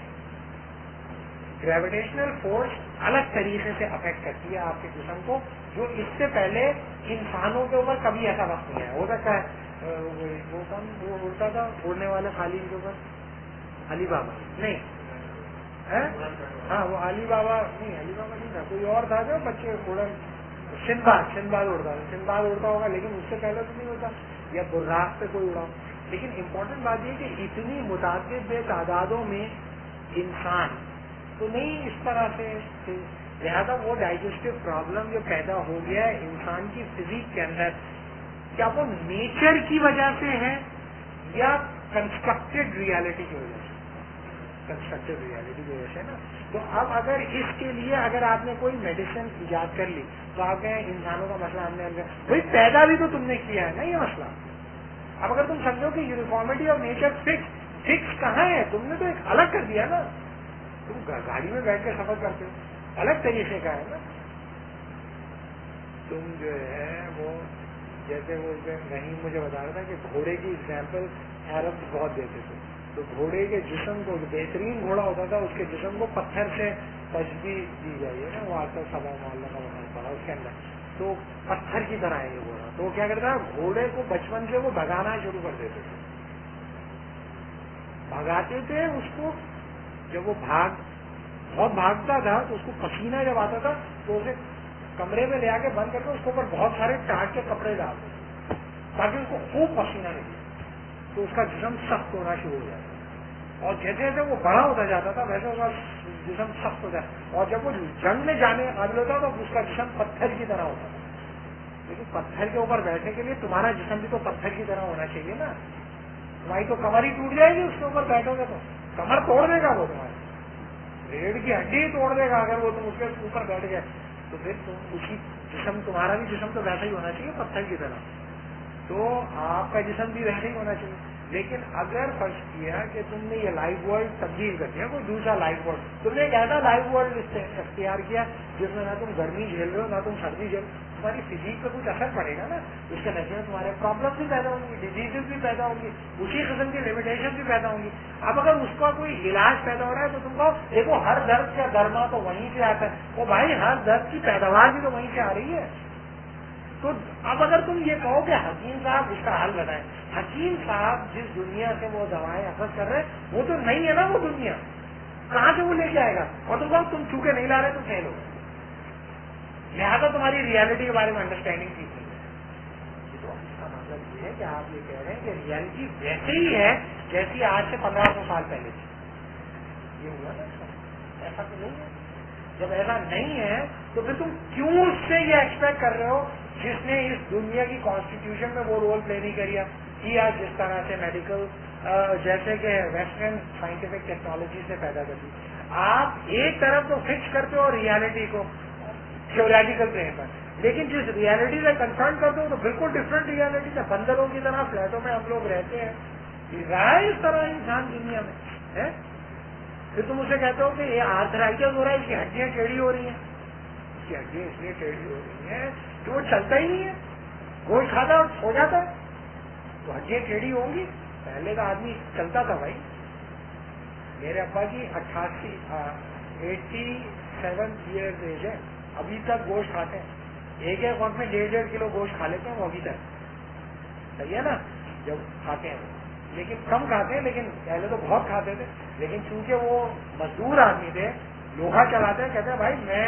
Speaker 1: گریویٹیشنل فورس الگ طریقے سے افیکٹ کرتی ہے آپ کے جسم کو، جو اس سے پہلے انسانوں کے اوپر کبھی ایسا وقت نہیں ہے. ہو سکتا ہے وہ کون وہ اڑتا تھا اڑنے والے خالی کے اوپر علی بابا نہیں، ہاں وہ علی بابا نہیں تھا، کوئی اور تھا جو بچے اڑن سندباد اڑتا تھا، سندباد اڑتا ہوگا لیکن اس سے پہلے تو نہیں ہوتا، یا براق پہ کوئی اڑا. لیکن امپورٹنٹ بات یہ کہ اتنی متعدد بے تعدادوں میں انسان تو نہیں اس طرح سے، لہذا وہ ڈائجسٹو پرابلم جو پیدا ہو گیا ہے انسان کی فزیک کے اندر، کیا وہ نیچر کی وجہ سے ہے یا کنسٹرکٹیڈ ریالٹی کی وجہ سے؟ کنسٹرکٹیڈ ریالٹی کی وجہ سے نا. تو اب اگر اس کے لیے اگر آپ نے کوئی میڈیسن ایجاد کر لی تو آپ کہیں انسانوں کا مسئلہ ہم نے بھائی پیدا بھی تو تم نے کیا ہے نا یہ مسئلہ. اب اگر تم سمجھو کہ یونیفارمٹی آف نیچر فکس کہاں ہے، تم نے تو ایک الگ کر دیا نا. تم گاڑی میں بیٹھ کے سفر کرتے ہو الگ طریقے کا ہے نا. تم جو ہے وہ جیسے وہ نہیں مجھے بتا رہا تھا کہ گھوڑے کی ایگزامپل عرب بہت دیتے تھے، تو گھوڑے کے جسم کو بہترین گھوڑا ہوتا تھا اس کے جسم کو پتھر سے تشبیہ دی جائے نا، وہ آج کل سبا محلہ کا بنا پڑا اس کے اندر، تو پتھر کی طرح ہے یہ گھوڑا. تو وہ کیا کرتا ہے گھوڑے کو بچپن سے وہ بھگانا شروع کر دیتے تھے، بھگاتے تھے اس کو. جب وہ بہت بھاگتا تھا تو اس کو پسینہ جب آتا تھا تو اسے کمرے میں لے آ کے بند کر کے اس کے اوپر بہت سارے ٹاٹ کے کپڑے ڈالتے تاکہ اس کو خوب پسینہ نکلے، تو اس کا جسم سخت ہونا شروع ہو جاتا. اور جیسے جیسے وہ بڑا ہوتا جاتا تھا ویسے اس کا جسم سخت ہو جاتا، اور جب وہ جنگ میں جانے قابل ہوتا تو اس کا جسم پتھر کی طرح ہوتا تھا. لیکن پتھر کے اوپر بیٹھنے کے لیے تمہارا جسم بھی تو پتھر کی طرح ہونا چاہیے نا. تمہاری تو کمر ہی ٹوٹ جائے گی اس کے اوپر بیٹھو گے تو کمر توڑ دے گا وہ تمہاری، ریڑھ کی ہڈی ہی توڑ دے گا اگر وہ تم اس کے اوپر بیٹھ گئے. تو پھر تم اسی جسم تمہارا بھی جسم تو ویسا ہی ہونا چاہیے پتھر کی طرح، تو آپ کا جسم بھی ویسا ہی ہونا چاہیے. لیکن اگر فرض کیا کہ تم نے یہ لائف ورلڈ تبدیل کر دیا، کوئی دوسرا لائف ورلڈ، تم نے ایک ایسا لائف ورلڈ اختیار کیا جس میں نہ تم گرمی جھیل رہے ہو نہ تم سردی جھیل، تمہاری فزیک پہ کچھ اثر پڑے گا نا. اس کے نتیجے میں تمہارے پرابلم بھی پیدا ہوں گی، ڈیزیز بھی پیدا ہوں گی، اسی قسم کی لمیٹیشن بھی پیدا ہوں گی. اب اگر اس کا کوئی علاج پیدا ہو رہا ہے تو تم کہو دیکھو ہر درد کا درما تو وہیں سے آتا ہے. وہ بھائی ہر درد کی پیداوار بھی تو وہیں سے آ رہی ہے. تو اب اگر تم یہ کہو کہ حکیم صاحب اس کا حل بتائیں، حکیم صاحب جس دنیا سے وہ دوائیں اخذ کر رہے ہیں وہ تو نہیں ہے نا، وہ دنیا کہاں سے وہ لے کے آئے گا؟ اور تم کہو تم چونکہ نہیں لا رہے تو فیل ہو، لہٰذا تمہاری ریالٹی کے بارے میں انڈرسٹینڈنگ ٹھیک نہیں ہے. تو اس کا مطلب یہ ہے کہ آپ یہ کہہ رہے ہیں کہ ریالٹی ویسے ہی ہے جیسی آج سے 1500 سال پہلے تھی. یہ ہوا نا، ایسا تو نہیں ہے. جب ایسا نہیں ہے تو پھر تم کیوں اس سے یہ ایکسپیکٹ کر رہے ہو جس نے اس دنیا کی کانسٹیٹیوشن میں وہ رول پلے نہیں کیا جس طرح سے میڈیکل جیسے کہ ویسٹرن سائنٹیفک ٹیکنالوجی سے پیدا کر دی. آپ ایک طرف تو فکس کرتے ہو ریالٹی کو تھیوریٹیکل پلین پر، لیکن جس ریالٹی سے کنسرن کرتے ہو تو بالکل ڈفرینٹ ریالٹی ہے. بندروں کی طرح فلیٹوں میں ہم لوگ رہتے ہیں، رہا ہے اس طرح انسان دنیا میں ہے. پھر تم اسے کہتے ہو کہ یہ آرتھرائٹس ہو رہا ہے، اس کی ہڈیاں ٹیڑھی ہو رہی ہیں. اس کی ہڈیاں اس لیے ٹیڑھی ہو رہی ہیں کہ وہ چلتا ہی نہیں ہے، گوشت کھاتا اور سو جاتا ہے تو ہڈیاں ٹیڑھی ہوں گی. پہلے کا آدمی چلتا تھا بھائی. میرے ابا کی 87 ایئرز ایج ہے، ابھی تک گوشت کھاتے ہیں. ایک وقت میں 1.5 کلو گوشت کھا لیتے ہیں وہ ابھی تک. صحیح ہے نا، جب کھاتے ہیں لیکن کم کھاتے ہیں، لیکن پہلے تو بہت کھاتے تھے. لیکن چونکہ وہ مزدور آدمی تھے، لوہا چلاتے ہیں، کہتے ہیں بھائی میں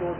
Speaker 1: 2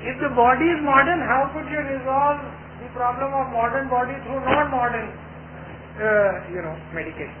Speaker 1: If the body is modern, how could you resolve the problem of modern body through non-modern, medication?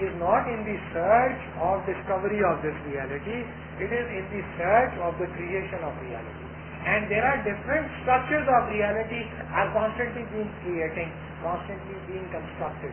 Speaker 1: is not in the search of discovery of this reality, it is in the search of the creation of reality, and there are different structures of reality are constantly being creating, constantly being constructed.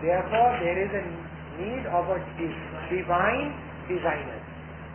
Speaker 1: therefore there is a need of a divine designer,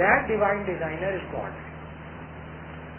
Speaker 1: that divine designer is God।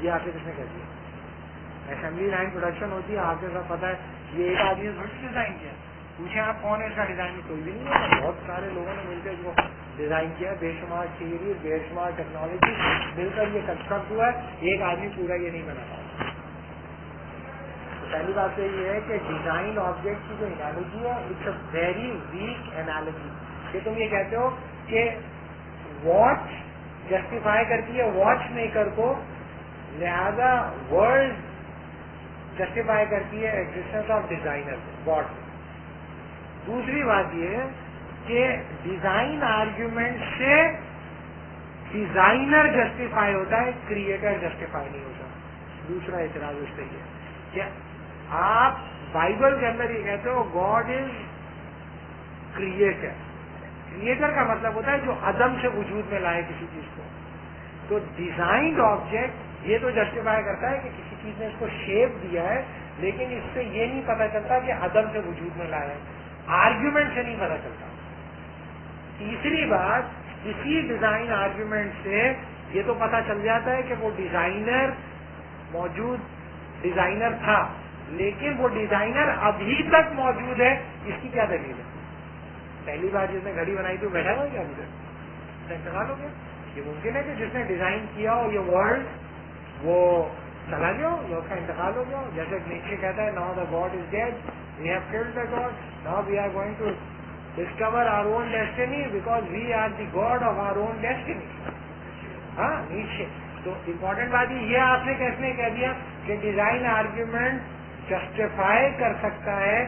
Speaker 1: یہ آپ سے کس نے کہہ دیا؟ Assembly line production ہوتی ہے، آپ کو سب پتا ہے، یہ ایک آدمی نے تھوڑی ڈیزائن کیا. پوچھیں آپ کون ہے اس کا ڈیزائن؟ کوئی بھی نہیں ہے، بہت سارے لوگوں نے مل کے اس کو ڈیزائن کیا، بے شمار تھیوری بے شمار ٹیکنالوجی مل کر یہ کنسٹرکٹ ہوا ہے، ایک آدمی پورا یہ نہیں بنا پاتا. تو پہلی بات تو یہ ہے کہ ڈیزائن آبجیکٹ کی جو انالوجی ہے it's a very weak analogy. کہ تم یہ کہتے ہو کہ واچ جسٹیفائی کرتی ہے واچ میکر کو، لہذا ورلڈ جسٹیفائی کرتی ہے ایگزسٹنس آف ڈیزائنر گاڈ. دوسری بات یہ ہے کہ ڈیزائن آرگیومنٹ سے ڈیزائنر جسٹیفائی ہوتا ہے، کریٹر جسٹیفائی نہیں ہوتا. دوسرا اعتراض اس پہ یہ ہے کہ آپ بائبل کے اندر یہ کہتے ہو گاڈ از کریٹر. کریٹر کا مطلب ہوتا ہے جو عدم سے وجود میں لائے کسی چیز کو. تو ڈیزائنڈ آبجیکٹ یہ تو جسٹیفائی کرتا ہے کہ کسی چیز نے اس کو شیپ دیا ہے، لیکن اس سے یہ نہیں پتا چلتا کہ عدم سے وجود میں لایا ہے، آرگیومنٹ سے نہیں پتا چلتا. تیسری بات، اسی ڈیزائن آرگیومنٹ سے یہ تو پتا چل جاتا ہے کہ وہ ڈیزائنر موجود ڈیزائنر تھا، لیکن وہ ڈیزائنر ابھی تک موجود ہے. اس کی کیا دلیل ہے؟ پہلی بار جس نے گھڑی بنائی تھی وہ بیٹھا ہوا کیا ابھی تک انتقال ہو گیا؟ یہ ممکن ہے کہ جس نے ڈیزائن کیا ہو یہ ورلڈ وہ چلا گیا ہو یا اس کا انتقال ہو گیا ہو. جیسے نیچے کہتا ہے now the God is dead, we have killed the God, now we are going to discover our own destiny because we are the god of our own destiny. ہاں نیچے تو امپورٹنٹ بات یہ آپ نے کیسے کہہ دیا کہ ڈیزائن آرگیومنٹ جسٹیفائی کر سکتا ہے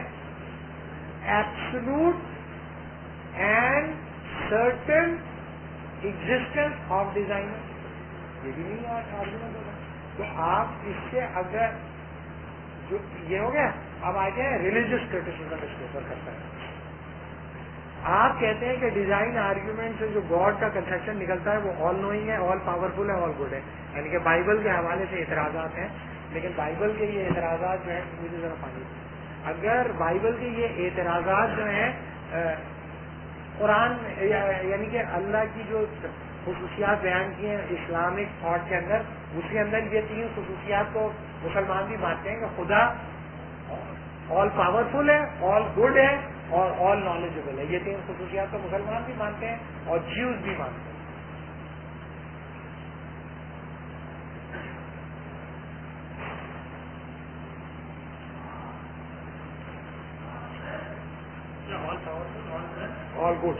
Speaker 1: absolute and certain existence of designer. یہ بھی نہیں آرگیومنٹ ہوگا. تو آپ اس سے اگر جو یہ ہو گیا، اب آ گئے ریلیجیس کرٹیسزم اس کے اوپر کرتا ہے. آپ کہتے ہیں کہ ڈیزائن آرگیومنٹ سے جو گاڈ کا کنسیپشن نکلتا ہے وہ آل نوئنگ ہے، آل پاورفل ہے، آل گڈ ہے، یعنی کہ بائبل کے حوالے سے اعتراضات ہیں. لیکن بائبل کے یہ اعتراضات جو ہیں مجھے ذرا پانی، اگر بائبل کے یہ اعتراضات جو ہیں قرآن یعنی کہ اللہ کی جو خصوصیات بیان کی ہیں اسلامک تھاٹ کے اندر، اس کے اندر یہ تین خصوصیات کو مسلمان بھی مانتے ہیں کہ خدا آل پاورفل ہے، آل گڈ ہے اور آل نالجبل ہے. یہ تین خصوصیات تو مسلمان بھی مانتے ہیں اور جیوز بھی مانتے ہیں. All good.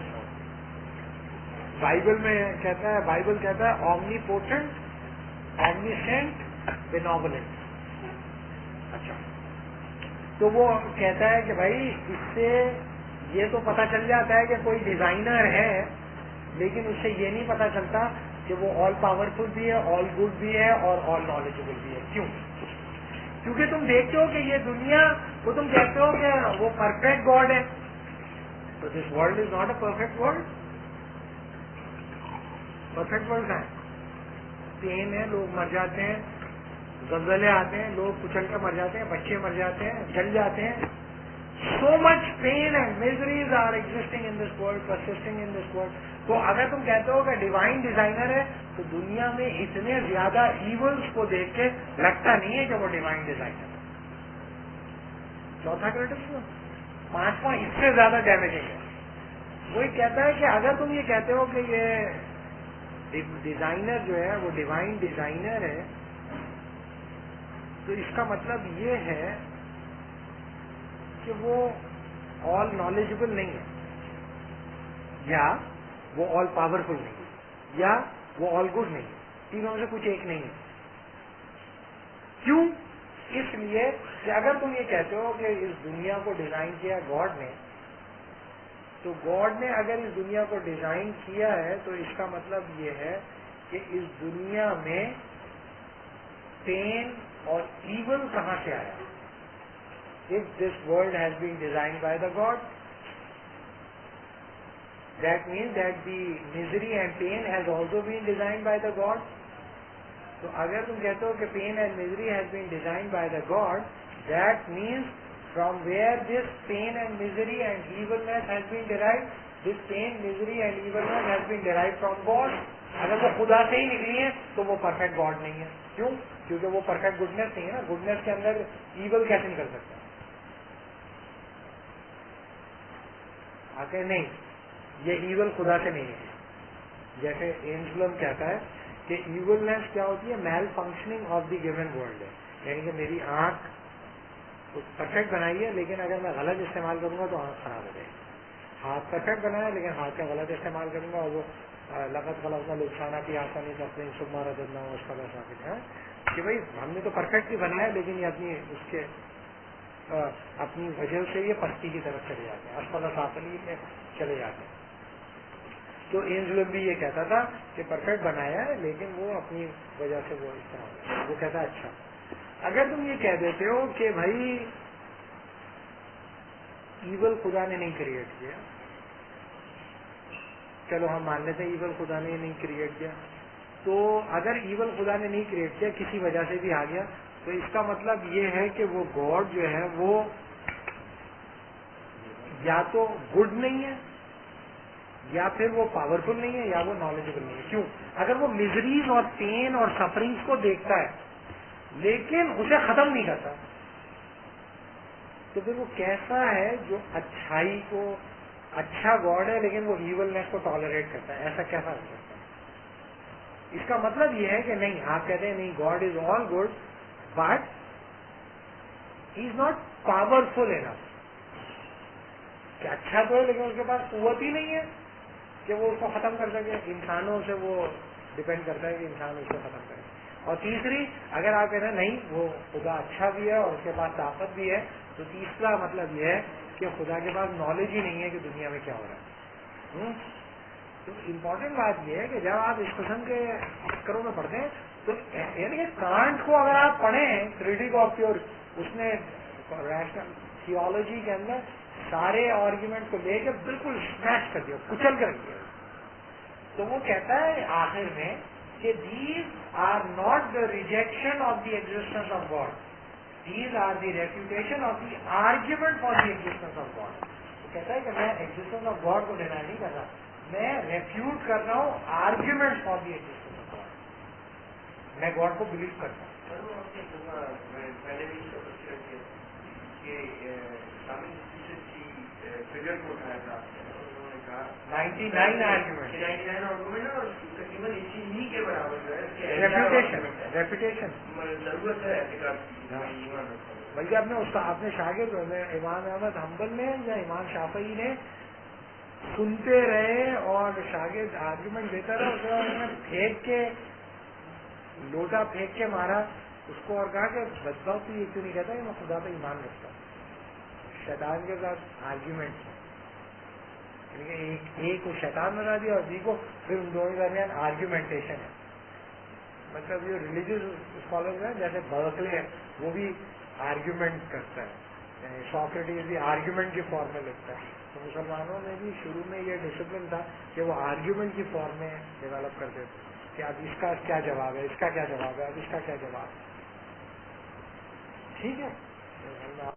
Speaker 1: بائبل میں کہتا ہے، بائبل کہتا ہے اومنی پوٹنٹ، اومنیسینٹ، بینوولنٹ. اچھا، تو وہ کہتا ہے کہ بھائی اس سے یہ تو پتا چل جاتا ہے کہ کوئی ڈیزائنر ہے، لیکن اس سے یہ نہیں پتا چلتا کہ وہ آل پاورفل بھی ہے، آل گڈ بھی ہے اور آل نالجبل بھی ہے. کیوں؟ کیونکہ تم دیکھتے ہو کہ یہ دنیا کو تم کہتے ہو کہ وہ پرفیکٹ گاڈ ہے، تو this world is not a perfect world. Perfect world ہے، پین ہے، لوگ مر جاتے ہیں، زلزلے آتے ہیں، لوگ کچل کے مر جاتے ہیں، بچے مر جاتے ہیں، جل جاتے ہیں. So much pain and miseries are existing in this world, persisting in this world. تو اگر تم کہتے ہو کہ ڈیوائن ڈیزائنر ہے تو دنیا میں اتنے زیادہ ایولز کو دیکھ کے لگتا نہیں ہے کہ وہ ڈیوائن ڈیزائنر ہے. چوتھا کرٹیسزم، پانچواں اس سے زیادہ ڈیمیجنگ ہے. وہی کہتا ہے کہ اگر تم یہ کہتے ہو کہ یہ ڈیزائنر جو ہے وہ ڈیوائن ڈیزائنر ہے، تو اس کا مطلب یہ ہے کہ وہ آل نالجبل نہیں ہے، یا وہ آل پاورفل نہیں ہے، یا وہ آل گڈ نہیں ہے. تینوں میں سے کچھ ایک نہیں ہے. کیوں؟ اس لیے کہ اگر تم یہ کہتے ہو کہ اس دنیا کو ڈیزائن کیا گاڈ نے، تو گاڈ نے اگر اس دنیا کو ڈیزائن کیا ہے تو اس کا مطلب یہ ہے کہ اس دنیا میں پین اور ایول کہاں سے آیا؟ If this world has been designed by the God, that means that the misery and pain has also been designed by the God. تو اگر تم کہتے ہو کہ pain and misery has been designed by the God, that means from where this pain and misery and evilness has been derived, this pain, misery and evilness has been derived from God. اگر وہ خدا سے ہی نکلی ہے تو وہ perfect God نہیں ہے. کیوں؟ کیونکہ وہ پرفیکٹ گڈنس نہیں ہے نا. گڈنس کے اندر ایول کیسے نکل سکتا ہے؟ آگے نہیں، یہ ایول خدا سے نہیں ہے. جیسے اینجلم کہتا ہے کہ ایولنس کیا ہوتی ہے؟ Malfunctioning of the given world ہے. یعنی کہ میری آنکھ پرفیکٹ بنائی ہے لیکن اگر میں غلط استعمال کروں گا تو آنکھ خراب ہو جائے گی. ہاتھ پرفیکٹ بنایا لیکن ہاتھ کا غلط استعمال کروں گا اور وہ لغت غلط لکھانا کی آسانی سے اپنے مارا دینا ہو اس کا ثابت ہے کہ بھائی ہم نے تو پرفیکٹ ہی بنایا لیکن یہ اپنی اس کے اپنی وجہ سے یہ پستی کی طرف چلے جاتے ہیں، اسفل سافلی میں چلے جاتے ہیں. تو اینجلم بھی یہ کہتا تھا کہ پرفیکٹ بنایا ہے لیکن وہ اپنی وجہ سے وہ اس طرح وہ کہتا ہے اچھا اگر تم یہ کہہ دیتے ہو کہ بھائی ایول خدا نے نہیں کریٹ کیا، چلو ہم مان لیتے ہیں ایول خدا نے نہیں کریٹ کیا، تو اگر ایول خدا نے نہیں کریٹ کیا کسی وجہ سے بھی آ گیا تو اس کا مطلب یہ ہے کہ وہ گاڈ جو ہے وہ یا تو گڈ نہیں ہے یا پھر وہ پاورفل نہیں ہے یا وہ نالجبل نہیں ہے. کیوں؟ اگر وہ میزریز اور پین اور سفرنگس کو دیکھتا ہے لیکن اسے ختم نہیں کرتا تو پھر وہ کیسا ہے جو اچھائی کو اچھا گاڈ ہے لیکن وہ ایولنس کو ٹالریٹ کرتا ہے؟ ایسا کیسا ہو سکتا ہے؟ اس کا مطلب یہ ہے کہ نہیں، آپ کہتے ہیں نہیں God is all good but he is not powerful enough. کہ اچھا تو ہے لیکن اس کے پاس قوت ہی نہیں ہے کہ وہ اس کو ختم کر سکے. انسانوں سے وہ ڈپینڈ کرتا ہے کہ انسان اس کو ختم کرے. اور تیسری، اگر آپ کہتے ہیں نہیں وہ خدا اچھا بھی ہے اور اس کے پاس طاقت بھی ہے تو تیسرا مطلب یہ ہے کہ خدا کے پاس نالج ہی نہیں ہے کہ دنیا میں کیا ہو رہا ہے. تو امپورٹنٹ بات یہ ہے کہ جب آپ اس قسم کے چکروں میں پڑھتے ہیں تو یعنی کہ کانٹ کو اگر آپ پڑھیں کریٹک آف پیور، اس نے ریشنل تھیولوجی کے اندر سارے آرگیومنٹ کو لے کے بالکل اسمیش کر دیا، کچل کر دیا. تو وہ کہتا ہے آخر میں کہ these are not the rejection of the existence of God, these are the refutation of the argument for the existence of God. وہ کہتا ہے کہ میں ایگزسٹنس آف گاڈ کو ڈینائی نہیں کر رہا، میں ریفیوٹ کر رہا ہوں argument for the existence of God. میں گاڈ کو بلیو کرتا ہوں.
Speaker 4: پہلے بھی کہ فگر کو اٹھایا تھا، انہوں نے کہا
Speaker 1: 99 آرگیومنٹ
Speaker 4: 99 آرگومنٹ اور تقریباً اسی ہی کے برابر جو ہے
Speaker 1: ریپوٹیشن
Speaker 4: ضرورت ہے اعتقاد.
Speaker 1: بلکہ اپنے شاگرد میں امام احمد حنبل نے یا امام شافعی نے سنتے رہے اور شاگرد آرگیومنٹ دیتا رہا، اس کے بعد انہوں نے پھینک کے لوٹا پھینک کے مارا اس کو اور کہا کہ بدبخت تو یہ کیوں نہیں کہتا کہ میں خدا پہ ایمان رکھتا ہوں. شیطان کے ساتھ آرگیومنٹ ایک کو شیطان بنا دیا اور بی کو پھر ان دونوں کے درمیان آرگیومنٹیشن ہے. مطلب جو ریلیجیس اسکالر ہیں جیسے برکلے ہے وہ بھی آرگیومنٹ کرتا ہے، سوکریٹیز بھی آرگیومنٹ کی فارم میں لکھتا ہے. تو مسلمانوں میں بھی شروع میں یہ ڈسپلن تھا کہ وہ آرگیومنٹ کی فارم میں ڈیولپ کرتے تھے کہ اب اس کا کیا جواب ہے، اس کا کیا جواب ہے، اب اس کا کیا جواب ہے. ٹھیک ہے.